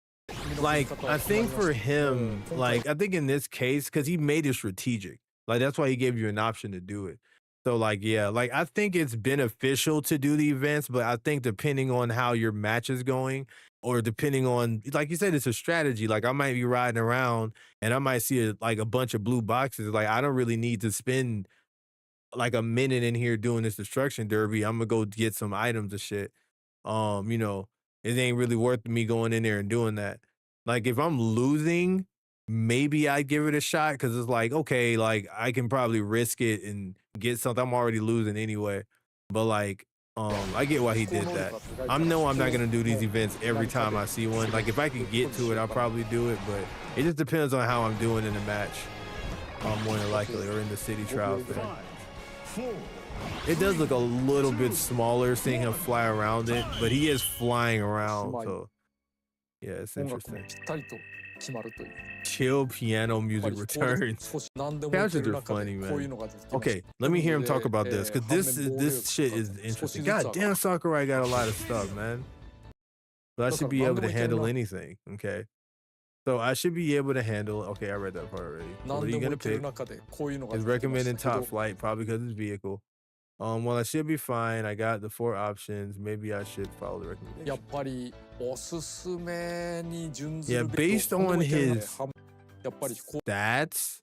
Like, I think for him, like, I think in this case, because he made it strategic. Like, that's why he gave you an option to do it. So, like, yeah, like, I think it's beneficial to do the events, but I think depending on how your match is going, or depending on, like you said, it's a strategy. Like, I might be riding around and I might see a bunch of blue boxes. Like, I don't really need to spend like a minute in here doing this destruction derby. I'm gonna go get some items and shit. You know, it ain't really worth me going in there and doing that. Like, if I'm losing, maybe I'd give it a shot because it's like, okay, like I can probably risk it and get something. I'm already losing anyway. But like, I get why he did that. I'm not gonna do these events every time I see one. Like if I can get to it, I'll probably do it, but it just depends on how I'm doing in the match. More than likely, or in the city trial thing. It does look a little bit smaller seeing him fly around it, but he is flying around, so yeah, it's interesting. Chill piano music returns. Captions are funny, man. Okay, let me hear him talk about this, because this shit is interesting. God damn, Sakurai got a lot of stuff, man. But I should be able to handle anything, okay? So I should be able to handle. Okay, I read that part already. So what are you gonna pick? His recommended top flight, probably because it's vehicle. Well, I should be fine. I got the 4 options. Maybe I should follow the recommendation. Yeah, based on his stats,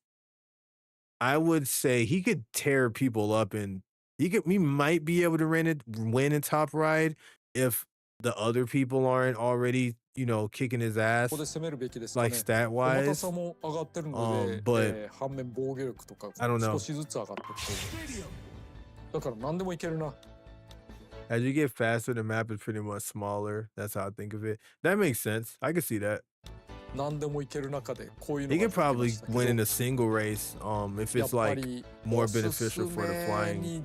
I would say he could tear people up, and he might be able to win in top ride if the other people aren't already, you know, kicking his ass, like stat wise. But I don't know. As you get faster, the map is pretty much smaller. That's how I think of it. That makes sense. I can see that. He could probably win in a single race if it's like more beneficial for the flying.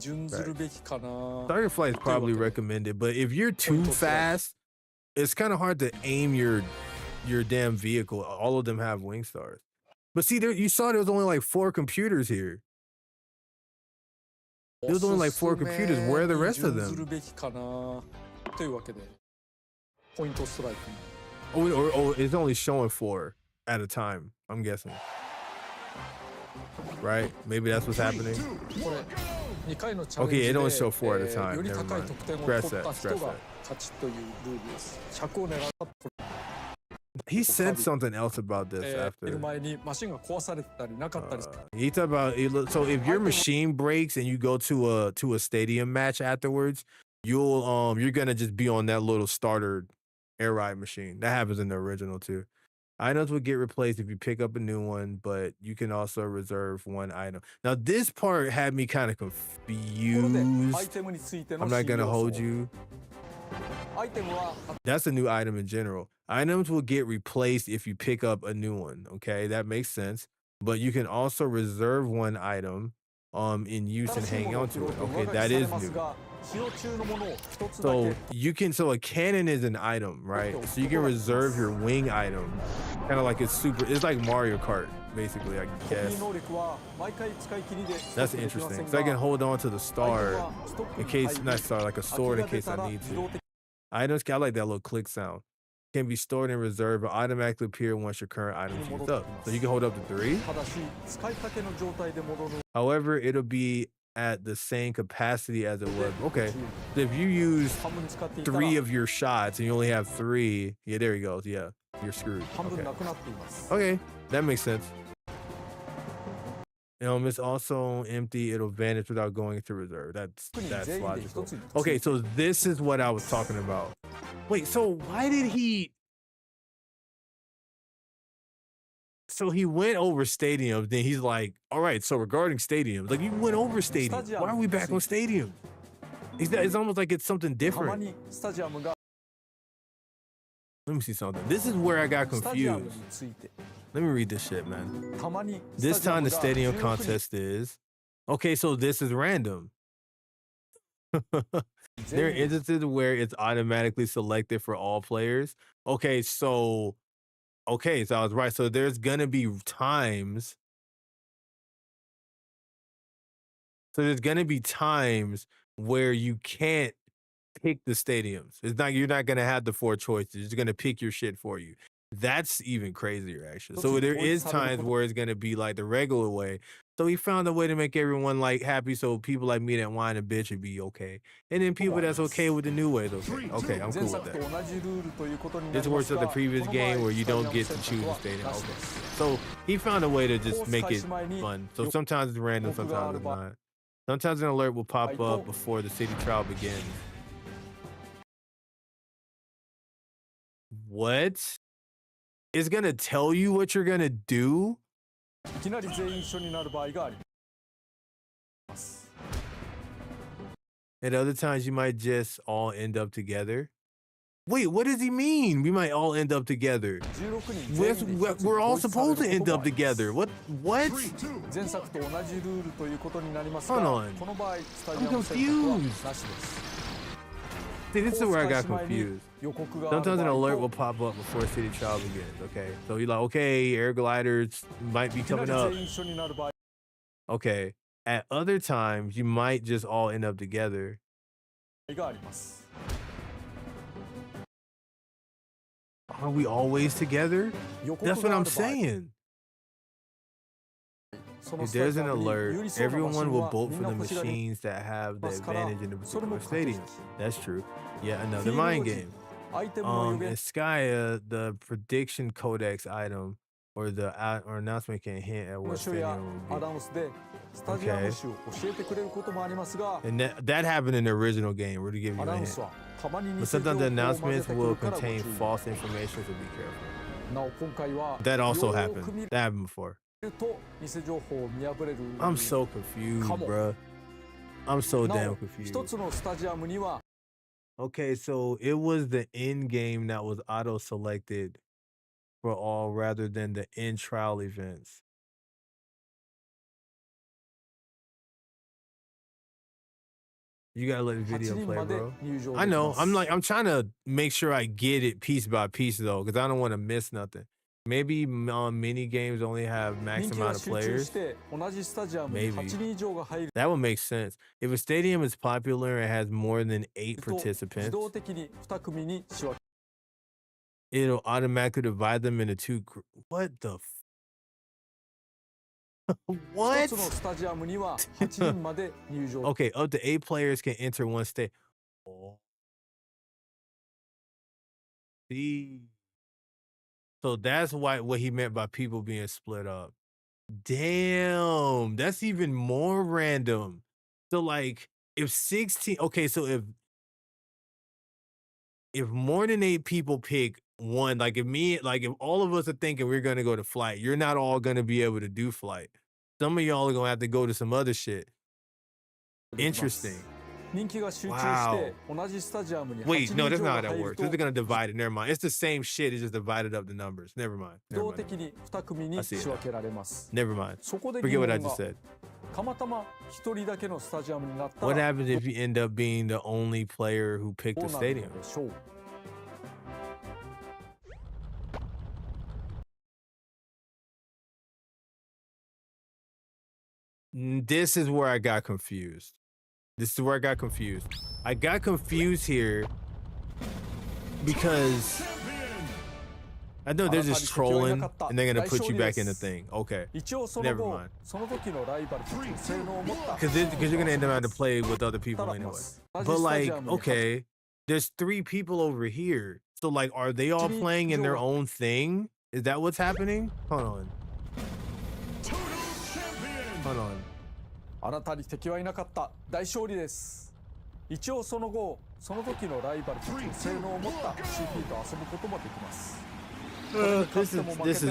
Target flight is probably recommended, but if you're too fast, it's kind of hard to aim your damn vehicle. All of them have wing stars. But see, you saw there was only like 4 computers here. There was only like 4 computers. Where are the rest of them? Oh, it's only showing 4 at a time, I'm guessing. Right? Maybe that's what's happening. Okay, it don't show 4 at a time. Never mind. Scratch that. He said something else about this after. He talked about, so if your machine breaks and you go to a stadium match afterwards, you're gonna just be on that little starter air ride machine. That happens in the original too. Items will get replaced if you pick up a new one, but you can also reserve 1 item. Now this part had me kind of confused. I'm not gonna hold you. That's a new item in general. Items will get replaced if you pick up a new one. Okay, that makes sense. But you can also reserve 1 item in use and hang on to it. Okay, that is new. So a cannon is an item, right? So you can reserve your wing item. Kind of like it's like Mario Kart, basically, I guess. That's interesting. So I can hold on to the star in case, not star, like a sword in case I need to. Items, I like that little click sound. Can be stored in reserve but automatically appear once your current item is used up. So you can hold up to 3. However, it'll be at the same capacity as it was. Okay, so if you use 3 of your shots and you only have 3, yeah, there he goes. Yeah, you're screwed. Okay, that makes sense. It's also empty. It'll vanish without going into reserve. That's logical. Okay, so this is what I was talking about. Wait, so why did he? So he went over stadiums. Then he's like, all right, so regarding stadiums, like you went over stadiums. Why are we back on stadiums? It's almost like it's something different. Let me see something. This is where I got confused. Let me read this shit, man. This time the stadium contest is... Okay, so this is random. There are instances where it's automatically selected for all players. Okay, so I was right. So there's gonna be times. So there's gonna be times where you can't pick the stadiums. You're not gonna have the 4 choices. It's gonna pick your shit for you. That's even crazier, actually. So there is times where it's gonna be like the regular way. So he found a way to make everyone like happy, so people like me that whine and bitch would be okay, and then people that's okay with the new ways. Okay, I'm cool with that. This works with the previous game where you don't get to choose the stadium. Okay, so he found a way to just make it fun. So sometimes it's random, sometimes it's not. Sometimes an alert will pop up before the city trial begins. What? It's gonna tell you what you're gonna do? At other times, you might just all end up together. Wait, what does he mean? We might all end up together. 16人全員で一つに We're all 統一され supposed る to こと end も up あります together. What? 前作と同じルールということになりますが、 Hold on. この場合スタジ I'm アム選択は confused. なしです。 See, this is where I got コース開始前に confused. 予告がある Sometimes an 場合 alert と will pop up before city trial begins. Okay, so you're like, okay, air gliders might be いきな coming り up. 全員一緒になる場合 Okay, at other times, you might just all end up together. があります。 Are we always together? 予告 That's what があ I'm る場合 saying. その If スタ there's ジ an アムに有 alert, 利そうなマシ everyone ン will は vote みん for な the 欲しがり machines that have the ますから advantage in the それも particular 駆け引 stadium. き That's true. Yeah, フィ another ールド mind 時 game. アイテムの予 In 言 Skya, the prediction codex item or or announcement can hint at の what 書や stadium ア will ナウンスでスタジアム種を教えてくれることもありますが be. And that happened in the original game. We're to give you ア a ナウン hint. スはたまに偽 But 情報 sometimes the を混ぜ announcements てく will るからご注 contain 意 false information, so be careful. なお今回は That よ also ーく happened. 見 That happened before. ると偽情報を見破れる I'm so confused, Come on. bruh. I'm so な damn お confused. 一つのスタジアムには Okay, so it was the end game that was auto selected for all rather than the in trial events. You gotta let the 8 video 人 play, まで bro. 入場 I でき know. ます I'm trying to make sure I get it piece by piece though, because I don't want to miss nothing. Maybe mini games only have 人 max 気が amount of 集中 players. して同じスタジアムに Maybe. 8人以上が入る That would make sense. If a stadium is popular and has more than 8と自 participants, 動的に2組に仕分け it'll automatically divide them into two. What the? 一 What? つのスタジアムには8人まで入場 Okay, up to 8 players can enter one state. Oh. See. So that's what he meant by people being split up. Damn, that's even more random. So like if 16, okay, so if more than 8 people pick one, like if all of us are thinking we're gonna go to flight, you're not all gonna be able to do flight. Some of y'all are gonna have to go to some other shit. できます Interesting. 人気が集中し Wow. て同じスタジアムに8 Wait, 人 no, 以 that's 上 not が how that 入る works. と This is gonna divide it. Never mind. It's the same shit. It's just divided up the numbers. Never mind. 自 Never 動 mind. 的に2組に I see it 仕分けられます Never mind. そこで Forget 疑 what I 問 just が said. たまたま1人だけのスタジアムになった What ら happens if you end up being the only player who picked ど the うなる stadium? のでしょう This is where I got confused. This is where I got confused. I got confused here because I know they're just trolling and they're gonna put you back in the thing. Okay. 一応その Never 後 mind. その時のライバルたちの性能を持った Because you're gonna end up having to play with other people anyway. But like, okay, there's 3 people over here. So like, are they all playing in their own thing? Is that what's happening? Hold on. Hold on. あなたに敵はいなかった大勝利です一応その後その時のライバルたちの性能を持った CP と遊ぶこともできます This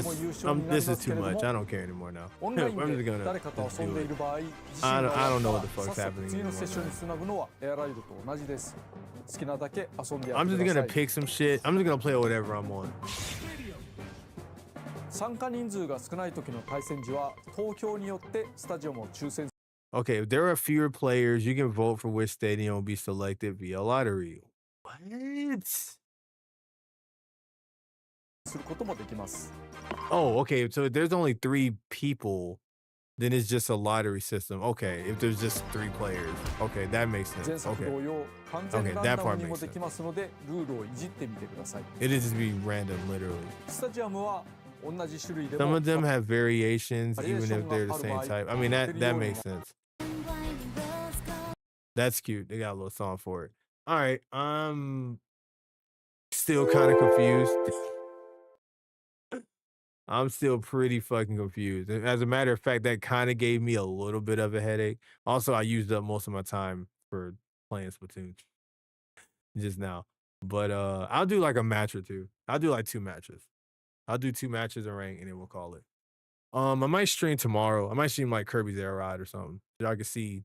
is too much. I don't care anymore now. オンライ I'm ン just で gonna 誰かと just 遊ん do でい it. る場合 I don't know what the fuck's さっさと happening 次の anymore, セッションにつなぐのはエアライドと同じです好きなだけ遊んでや I'm って just くださ gonna い pick some shit. I'm just gonna play whatever I'm on. 参加人数が少ない時の対戦時は投票によってスタジアムを抽選 Okay, if there are fewer players, you can vote for which stadium will be selected via lottery. What? することもできます Oh, okay. So if there's only 3 people, then it's just a lottery system. Okay, if there's just 3 players. Okay, that makes 前 sense. 作 Okay. 同様完全 Okay, ラン that ダ part ムにも makes できますのでルールをいじってみてください It is just be random, literally. スタジアムは同じ種類で Some も of them have variations, even if they're the same type. I mean, that makes sense. That's cute. They got a little song for it. All right. Still kind of confused. I'm still pretty fucking confused. As a matter of fact, that kind of gave me a little bit of a headache. Also, I used up most of my time for playing Splatoon just now. But I'll do like a match or two. I'll do like 2 matches. I'll do 2 matches in rank and then we'll call it. I might stream tomorrow. I might stream like Kirby's Air Ride or something. So y'all can see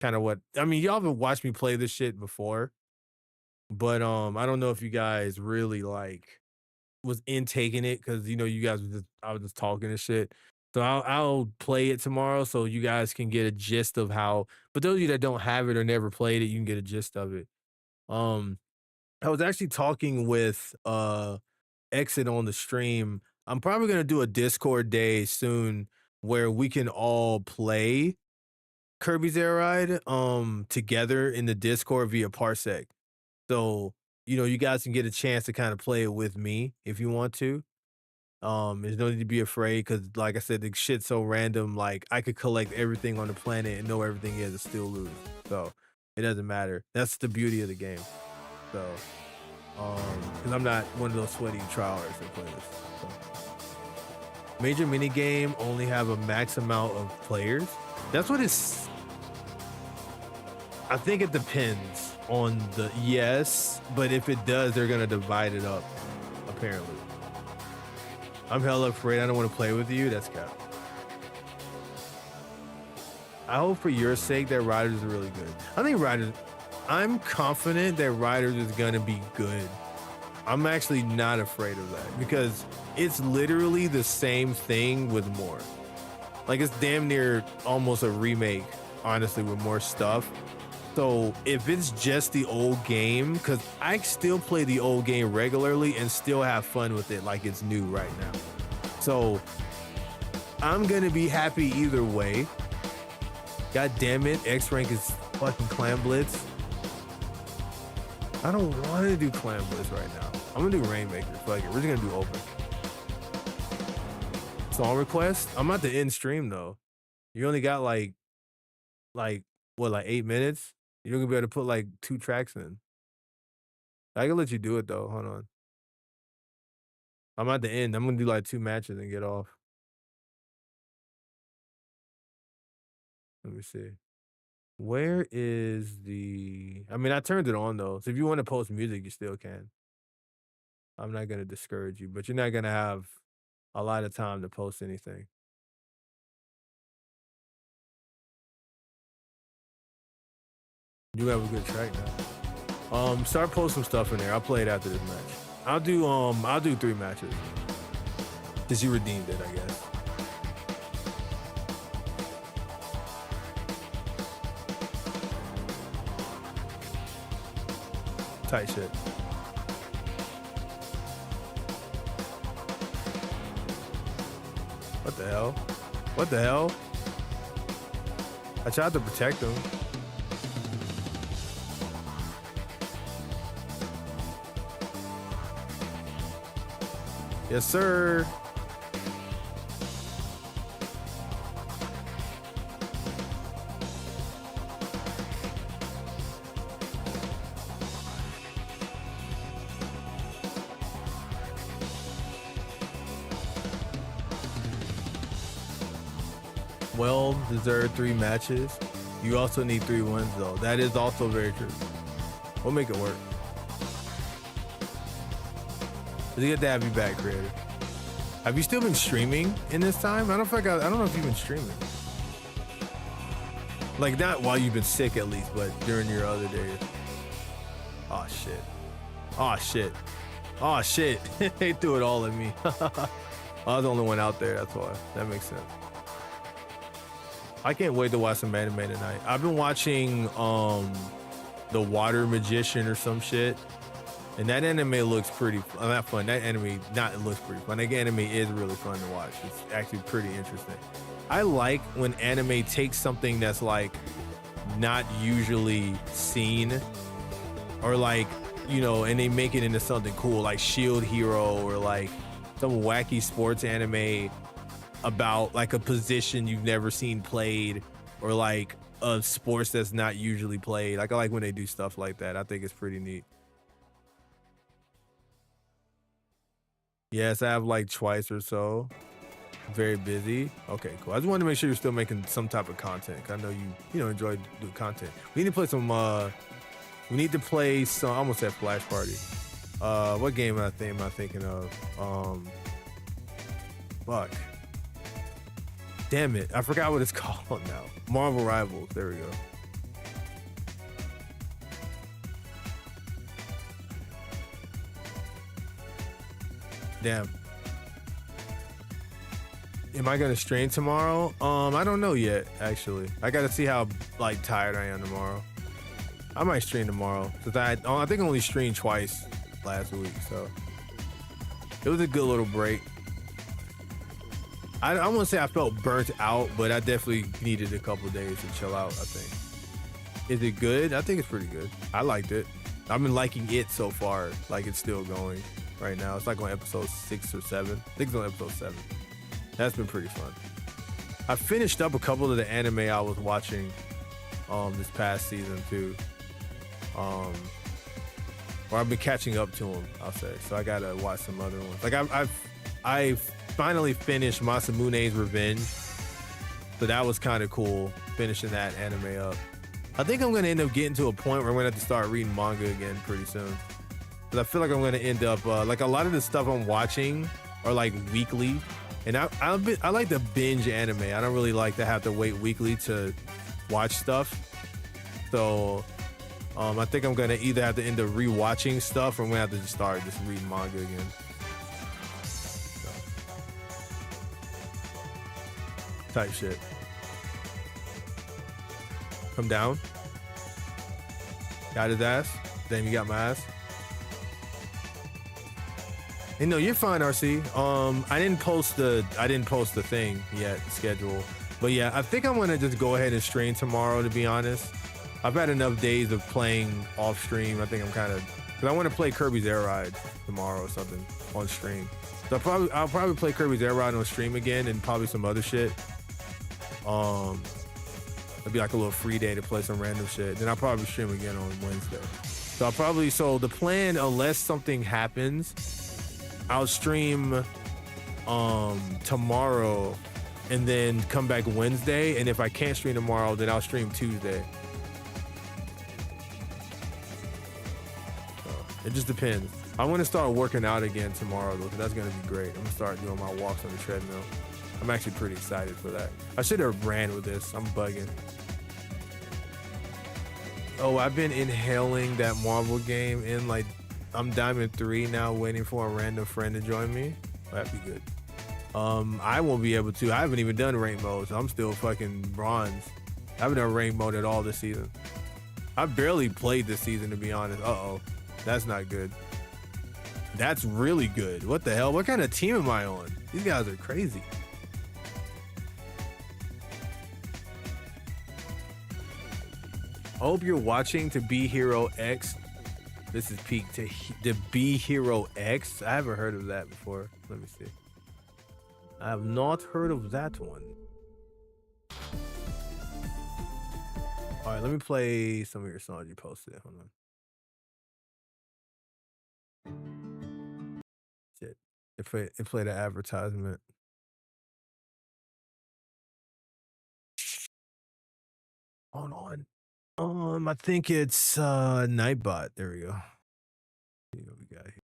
kind of what I mean. Y'all have watched me play this shit before, but I don't know if you guys really like was intaking it because you guys was just I was just talking and shit. So I'll play it tomorrow so you guys can get a gist of how. But those of you that don't have it or never played it, you can get a gist of it. Um, I was actually talking with Exit on the stream. I'm probably gonna do a Discord day soon where we can all play Kirby's Air Ride together in the Discord via Parsec. So, you guys can get a chance to kind of play it with me if you want to. There's no need to be afraid because, like I said, the shit's so random. Like, I could collect everything on the planet and know everything is and still lose. So, it doesn't matter. That's the beauty of the game. So, because I'm not one of those sweaty trialers that play this. So. Major mini game only have a max amount of players. That's what it's. I think it depends on the yes, but if it does, they're gonna divide it up. Apparently, I'm hella afraid. I don't want to play with you. That's cap. I hope for your sake that Riders is really good. I think Riders. I'm confident that Riders is gonna be good. I'm actually not afraid of that because it's literally the same thing with more. Like it's damn near almost a remake, honestly, with more stuff. So if it's just the old game, because I still play the old game regularly and still have fun with it like it's new right now. So I'm gonna be happy either way. God damn it, X rank is fucking Clan Blitz. I don't want to do Clan Blitz right now. I'm gonna do Rainmaker. Fuck it, we're just gonna do open. Song request? I'm about to end stream though. You only got like 8 minutes? You're gonna be able to put like 2 tracks in. I can let you do it though. Hold on. I'm at the end. I'm gonna do like 2 matches and get off. Let me see. Where is the? I mean, I turned it on though. So if you want to post music, you still can. I'm not gonna discourage you, but you're not gonna have a lot of time to post anything. You have a good track now. Start posting stuff in there. I'll play it after this match. I'll do 3 matches. Cause you redeemed it, I guess. Tight shit. What the hell? What the hell? I tried to protect him. Yes, sir. Well-deserved 3 matches. You also need 3 wins, though. That is also very true. We'll make it work. It's good to have you back, creator. Have you still been streaming in this time? I don't know if you've been streaming. Like not while you've been sick at least, but during your other days. Oh shit. Oh shit. Oh shit. They threw it all at me. I was the only one out there, that's why. That makes sense. I can't wait to watch some anime tonight. I've been watching The Water Magician or some shit. And that anime looks pretty not fun. That anime it looks pretty fun. That anime is really fun to watch. It's actually pretty interesting. I like when anime takes something that's like not usually seen or like, and they make it into something cool like Shield Hero or like some wacky sports anime about like a position you've never seen played or like a sports that's not usually played. Like I like when they do stuff like that. I think it's pretty neat. Yes, I have like twice or so. Very busy. Okay, cool. I just wanted to make sure you're still making some type of content. I know you enjoy doing content. We need to play some I almost said Flash Party. What game am I thinking of? Fuck. Damn it. I forgot what it's called now. Marvel Rivals. There we go. Damn. Am I gonna stream tomorrow? I don't know yet, actually. I gotta see how like tired I am tomorrow. I might stream tomorrow. Cause I think I only streamed twice last week, so it was a good little break. I won't say I felt burnt out, but I definitely needed a couple days to chill out, I think. Is it good? I think it's pretty good. I liked it. I've been liking it so far. Like, it's still going right now. It's like on episode 6 or 7. I think it's on episode 7. That's been pretty fun. I finished up a couple of the anime I was watching this past season too. Or I've been catching up to them, I'll say. So I gotta watch some other ones. Like I've finally finished Masamune's Revenge. So that was kind of cool, finishing that anime up. I think I'm gonna end up getting to a point where I'm gonna have to start reading manga again pretty soon. Cause I feel like I'm gonna end up like a lot of the stuff I'm watching are like weekly, and I like to binge anime. I don't really like to have to wait weekly to watch stuff. So I think I'm gonna either have to end up rewatching stuff, or I'm gonna have to just start just reading manga again. Type shit. Come down. Got his ass. Damn, you got my ass. Hey, no, you're fine, RC. I didn't post the thing yet, schedule. But yeah, I think I'm gonna just go ahead and stream tomorrow, to be honest. I've had enough days of playing off stream. I think I'm kind of, because I want to play Kirby's Air Ride tomorrow or something on stream. So I'll probably play Kirby's Air Ride on stream again, and probably some other shit. It'll be like a little free day to play some random shit. Then I'll probably stream again on Wednesday. So the plan, unless something happens, I'll stream tomorrow and then come back Wednesday. And if I can't stream tomorrow, then I'll stream Tuesday. So it just depends. I want to start working out again tomorrow though, because that's going to be great. I'm going to start doing my walks on the treadmill. I'm actually pretty excited for that. I should have ran with this. I'm bugging. Oh, I've been inhaling that Marvel game in like, I'm Diamond 3 now, waiting for a random friend to join me. That'd be good. I won't be able to. I haven't even done rank mode, so I'm still fucking bronze. I haven't done rank mode at all this season. I barely played this season, to be honest. Uh-oh, that's not good. That's really good. What the hell? What kind of team am I on? These guys are crazy. I hope you're watching To Be Hero X. This is peak to Be Hero X. I haven't heard of that before. Let me see. I have not heard of that one. All right, let me play some of your songs you posted. Hold on. Shit. It played an advertisement. Hold on. I think it's Nightbot. There we go. See what we got here.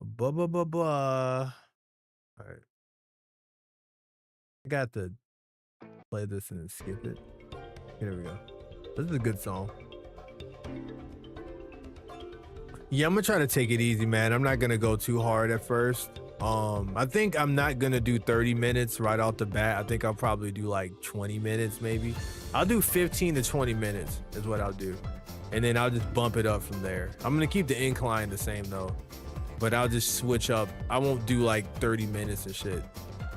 Blah blah blah blah. All right. I got to play this and then skip it. Here we go. This is a good song. Yeah, I'm gonna try to take it easy, man. I'm not gonna go too hard at first. I think I'm not gonna do 30 minutes right off the bat. I think I'll probably do like 20 minutes maybe. I'll do 15 to 20 minutes is what I'll do. And then I'll just bump it up from there. I'm gonna keep the incline the same though, but I'll just switch up. I won't do like 30 minutes and shit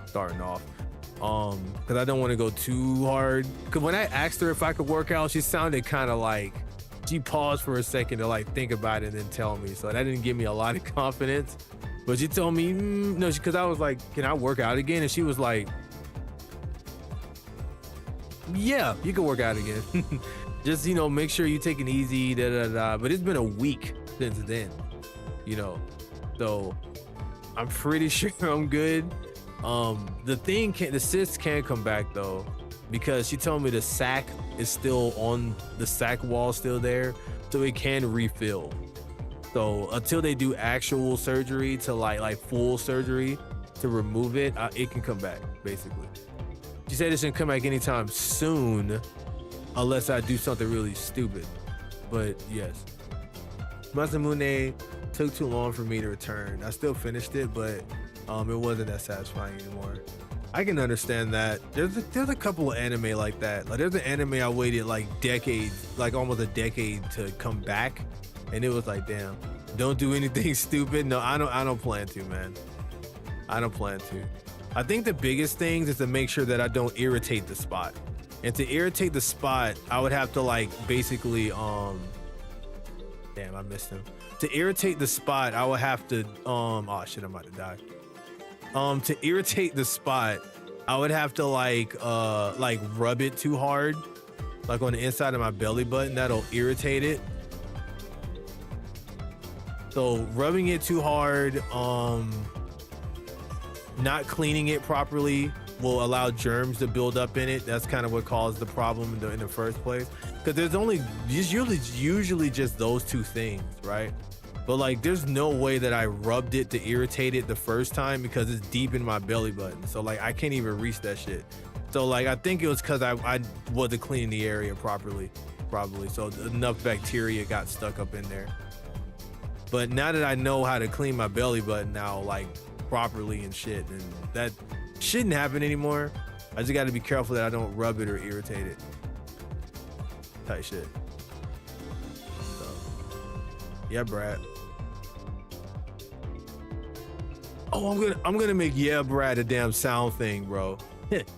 starting off. Cause I don't want to go too hard. Cause when I asked her if I could work out, she sounded kind of like, she paused for a second to like think about it and then tell me. So that didn't give me a lot of confidence. But she told me, no, because I was like, can I work out again? And she was like, yeah, you can work out again. Just, you know, make sure you take it easy, da da da. But it's been a week since then, you know. So I'm pretty sure I'm good. The cyst can come back though, because she told me the sac is still on, the sac wall still there, so it can refill. So until they do actual surgery to like full surgery to remove it, it can come back basically. She said it shouldn't come back anytime soon unless I do something really stupid. But yes, Masamune took too long for me to return. I still finished it, but it wasn't that satisfying anymore. I can understand that. There's a couple of anime like that. Like there's an anime I waited like decades, like almost a decade to come back, and it was like, damn, don't do anything stupid. No, I don't plan to, man. I don't plan to. I think the biggest things is to make sure that I don't irritate the spot. And to irritate the spot, I would have to like basically damn, I missed him. To irritate the spot, I would have to oh shit, I'm about to die. To irritate the spot, I would have to like rub it too hard, like on the inside of my belly button. That'll irritate it. So rubbing it too hard, not cleaning it properly will allow germs to build up in it. That's kind of what caused the problem in the first place. Because there's only usually just those two things, right? But like, there's no way that I rubbed it to irritate it the first time because it's deep in my belly button. So like, I can't even reach that shit. So like, I think it was because I wasn't cleaning the area properly, probably. So enough bacteria got stuck up in there. But now that I know how to clean my belly button now, like properly and shit, and that shouldn't happen anymore. I just got to be careful that I don't rub it or irritate it. Type shit. So, yeah, Brad. Oh, I'm gonna make yeah, Brad a damn sound thing, bro.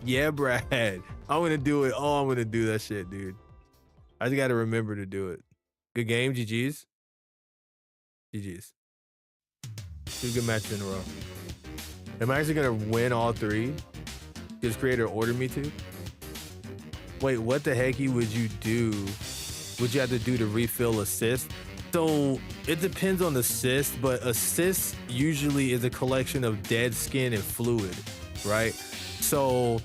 Yeah, Brad. I'm gonna do it. Oh, I'm gonna do that shit, dude. I just gotta remember to do it. Good game, GG's. GG's. 2 good matches in a row. Am I actually gonna win all 3? Does creator order me to? Wait, what the hecky would you do? Would you have to do to refill assist? So it depends on the cyst, but a cyst usually is a collection of dead skin and fluid, right? So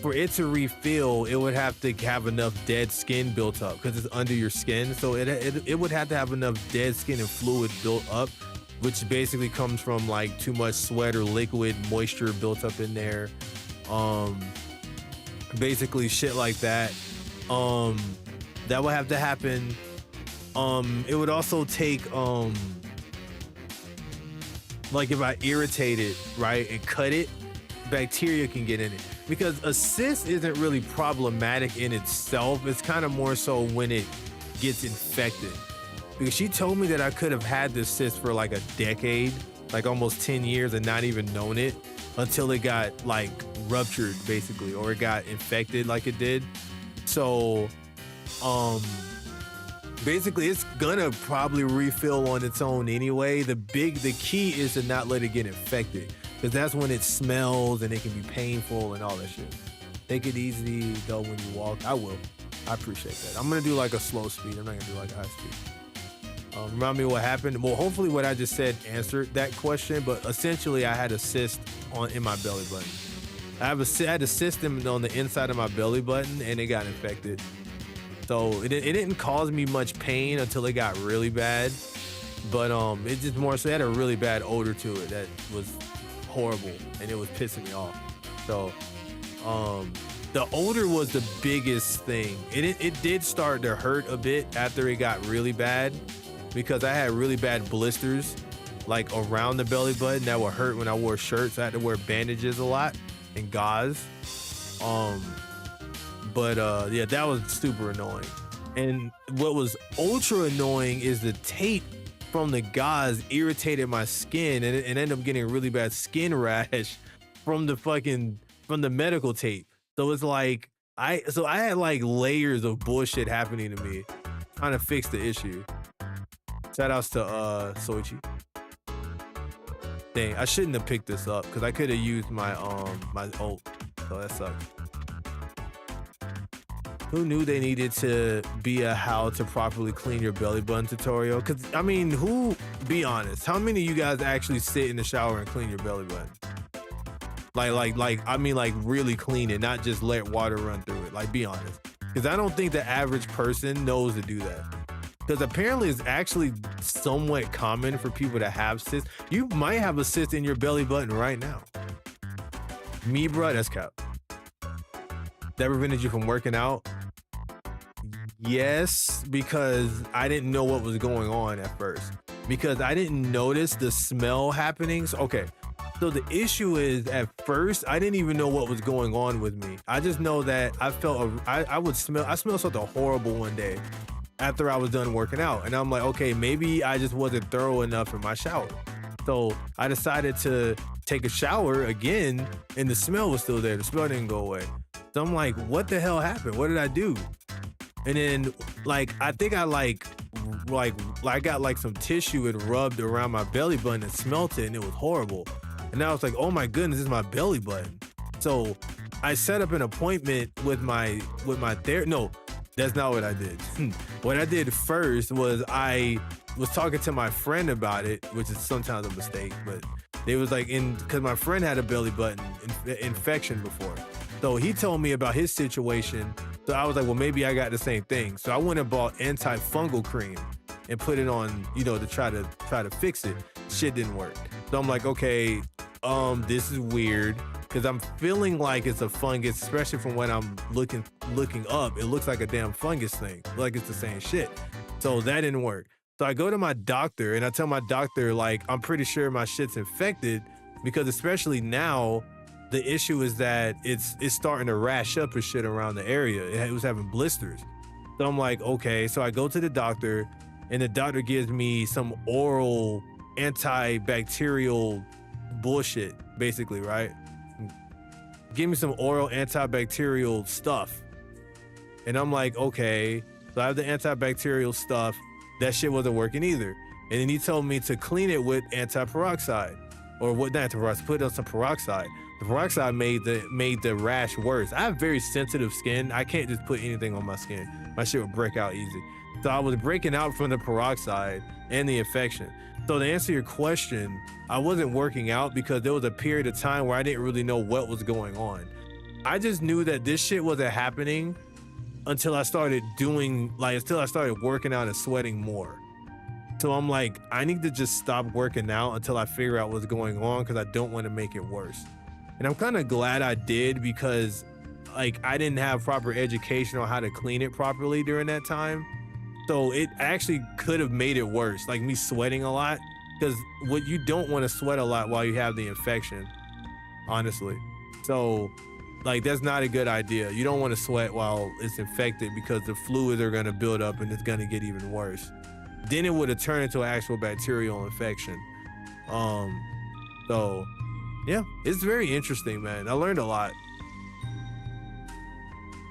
for it to refill, it would have to have enough dead skin built up because it's under your skin. So it would have to have enough dead skin and fluid built up, which basically comes from like too much sweat or liquid moisture built up in there. Basically shit like that. That would have to happen. It would also take like if I irritate it, right, and cut it, bacteria can get in it. Because a cyst isn't really problematic in itself. It's kind of more so when it gets infected. Because she told me that I could have had this cyst for like a decade, like almost 10 years and not even known it until it got like ruptured basically, or it got infected like it did. So, basically it's gonna probably refill on its own anyway. The key is to not let it get infected, because that's when it smells and it can be painful and all that shit. Take it easy though when you walk. I will. I appreciate that. I'm gonna do like a slow speed. I'm not gonna do like a high speed. Remind me what happened. Well, hopefully what I just said answered that question, but essentially I had a cyst in my belly button. I had a cyst on the inside of my belly button and it got infected. So it didn't cause me much pain until it got really bad. But it just more so had a really bad odor to it that was horrible and it was pissing me off. So the odor was the biggest thing. It did start to hurt a bit after it got really bad, because I had really bad blisters like around the belly button that would hurt when I wore shirts. I had to wear bandages a lot and gauze. Yeah, that was super annoying. And what was ultra annoying is the tape from the gauze irritated my skin, and it ended up getting a really bad skin rash from the medical tape. So it's like I had like layers of bullshit happening to me trying to fix the issue. Shout outs to Soichi. Dang, I shouldn't have picked this up because I could have used my ult. So that sucks. Who knew they needed to be a how to properly clean your belly button tutorial? Because, I mean, be honest, how many of you guys actually sit in the shower and clean your belly button? Like really clean it, not just let water run through it. Like, be honest. Because I don't think the average person knows to do that. Because apparently it's actually somewhat common for people to have cysts. You might have a cyst in your belly button right now. Me, bro, that's cap. That prevented you from working out? yes, because I didn't know what was going on at first. Because I didn't notice the smell happening. So, okay. So the issue is at first, I didn't even know what was going on with me. I just know that I felt, I smelled something horrible one day after I was done working out. And I'm like, okay, maybe I just wasn't thorough enough in my shower. So I decided to take a shower again and the smell was still there. The smell didn't go away. So I'm like, what the hell happened? What did I do? And then like, I think I got like some tissue and rubbed around my belly button and smelt it and it was horrible. And I was like, oh my goodness, this is my belly button. So I set up an appointment with my therapist. No, that's not what I did. What I did first was I was talking to my friend about it, which is sometimes a mistake, but they was like, because my friend had a belly button infection before. So he told me about his situation. So I was like, well, maybe I got the same thing. So I went and bought antifungal cream and put it on, to try to fix it. Shit didn't work. So I'm like, okay, this is weird because I'm feeling like it's a fungus, especially from when I'm looking up. It looks like a damn fungus thing, like it's the same shit. So that didn't work. So I go to my doctor and I tell my doctor, like, I'm pretty sure my shit's infected because especially now, the issue is that it's starting to rash up and shit around the area. It was having blisters. So I'm like, okay. So I go to the doctor and the doctor gives me some oral antibacterial bullshit, basically, right? Give me some oral antibacterial stuff. And I'm like, okay. So I have the antibacterial stuff. That shit wasn't working either. And then he told me to clean it with anti-peroxide. Or what, not anti-peroxide, put it on some peroxide. The peroxide made the rash worse. I have very sensitive skin. I can't just put anything on my skin. My shit would break out easy. So I was breaking out from the peroxide and the infection. So to answer your question, I wasn't working out because there was a period of time where I didn't really know what was going on. I just knew that this shit wasn't happening until I started working out and sweating more. So I'm like, I need to just stop working out until I figure out what's going on because I don't want to make it worse. And I'm kind of glad I did because like I didn't have proper education on how to clean it properly during that time. So it actually could have made it worse, like me sweating a lot, because what you don't want to sweat a lot while you have the infection, honestly. So like that's not a good idea. You don't want to sweat while it's infected because the fluids are going to build up and it's going to get even worse. Then it would have turned into an actual bacterial infection. So yeah, it's very interesting, man. I learned a lot.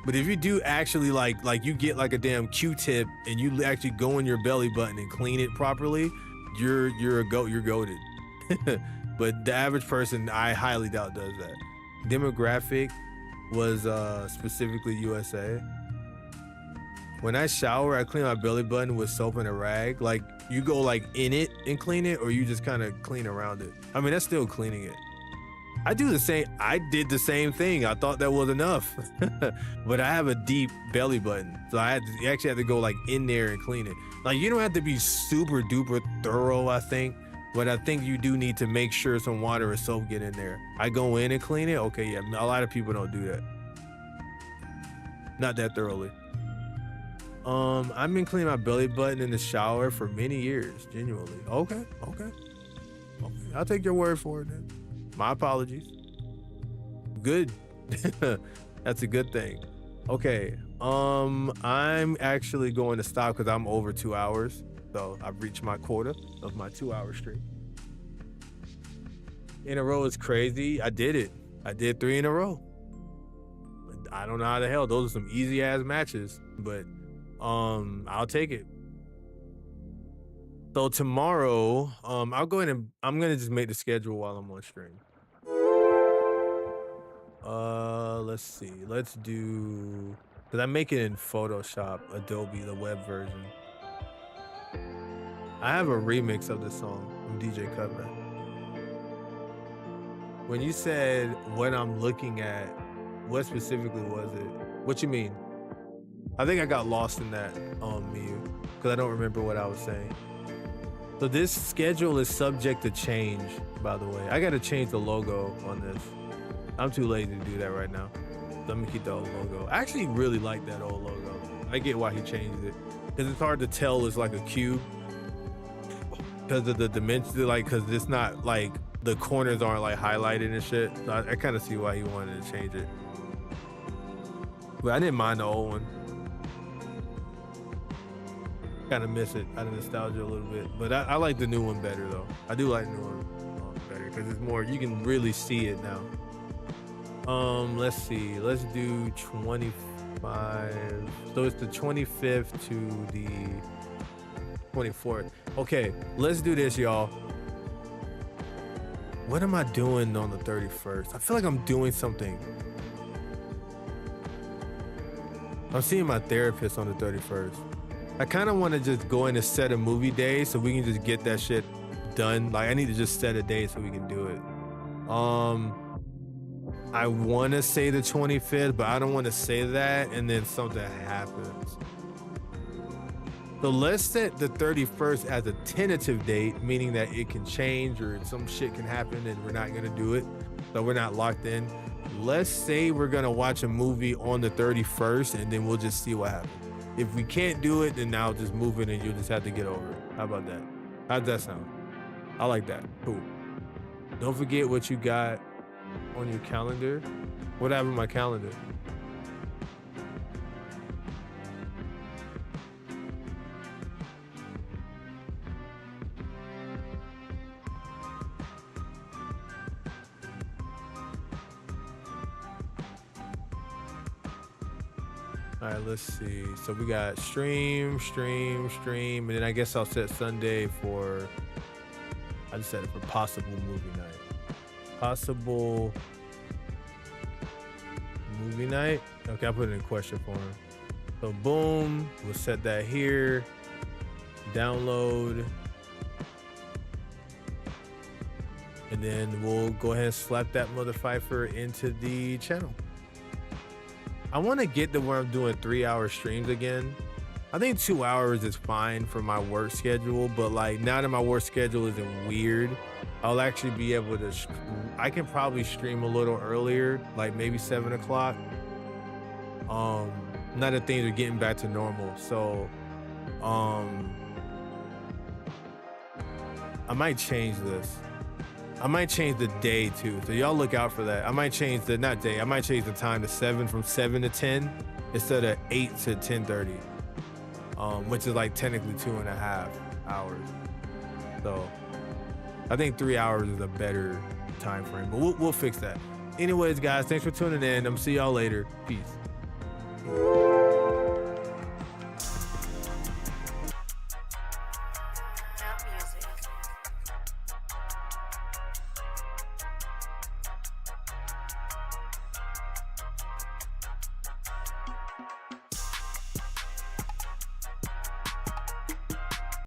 But if you do actually like you get like a damn Q-tip and you actually go in your belly button and clean it properly, you're goated. But the average person, I highly doubt does that. Demographic was specifically USA. When I shower, I clean my belly button with soap and a rag. Like you go like in it and clean it, or you just kind of clean around it. I mean, that's still cleaning it. I did the same thing. I thought that was enough, but I have a deep belly button. So you actually have to go like in there and clean it. Like you don't have to be super duper thorough, I think, but I think you do need to make sure some water or soap get in there. I go in and clean it. Okay. Yeah. A lot of people don't do that. Not that thoroughly. I've been cleaning my belly button in the shower for many years, genuinely. Okay. I'll take your word for it then. My apologies. Good. That's a good thing. Okay. I'm actually going to stop because I'm over 2 hours. So I've reached my quota of my 2 hour streak. In a row is crazy. I did it. I did 3 in a row. I don't know how the hell. Those are some easy ass matches, but I'll take it. So tomorrow, I'll go ahead and I'm gonna just make the schedule while I'm on stream. Let's see. Let's do, because I'm making it in Photoshop, Adobe, the web version. I have a remix of this song from DJ Cutler. When you said what I'm looking at, what specifically was it? What you mean? I think I got lost in that mute because I don't remember what I was saying. So this schedule is subject to change, by the way. I got to change the logo on this. I'm too lazy to do that right now. So I'm gonna keep the old logo. I actually really like that old logo. I get why he changed it. Because it's hard to tell it's like a cube. Because of the dimension, like, because it's not like the corners aren't like highlighted and shit. So I kind of see why he wanted to change it. But I didn't mind the old one. Kind of miss it out of nostalgia a little bit. But I like the new one better though. I do like the new one better because it's more, you can really see it now. Let's see. Let's do 25. So it's the 25th to the 24th. Okay, let's do this, y'all. What am I doing on the 31st? I feel like I'm doing something. I'm seeing my therapist on the 31st. I kind of want to just go in and set a movie day so we can just get that shit done. Like, I need to just set a day so we can do it. I want to say the 25th, but I don't want to say that and then something happens. So let's set the 31st as a tentative date, meaning that it can change or some shit can happen and we're not going to do it. So we're not locked in. Let's say we're going to watch a movie on the 31st and then we'll just see what happens. If we can't do it, then I'll just move it and you'll just have to get over it. How about that? How's that sound? I like that. Cool. Don't forget what you got on your calendar. What happened to my calendar? All right, let's see. So we got stream, and then I guess I'll set Sunday for, I just set it for possible movie night. Possible movie night? Okay, I'll put it in question form. So boom, we'll set that here. Download. And then we'll go ahead and slap that motherfucker into the channel. I want to get to where I'm doing 3-hour streams again. I think 2 hours is fine for my work schedule, but like now that my work schedule isn't weird, I'll actually be able to, I can probably stream a little earlier, like maybe 7 o'clock. Now that things are getting back to normal. So, I might change this. I might change the day too, so y'all look out for that. I might change the, not day, I might change the time to 7, from 7 to 10 instead of 8 to 10:30, which is like technically 2.5 hours. So I think 3 hours is a better time frame, but we'll fix that. Anyways, guys, thanks for tuning in. I'm see y'all later. Peace.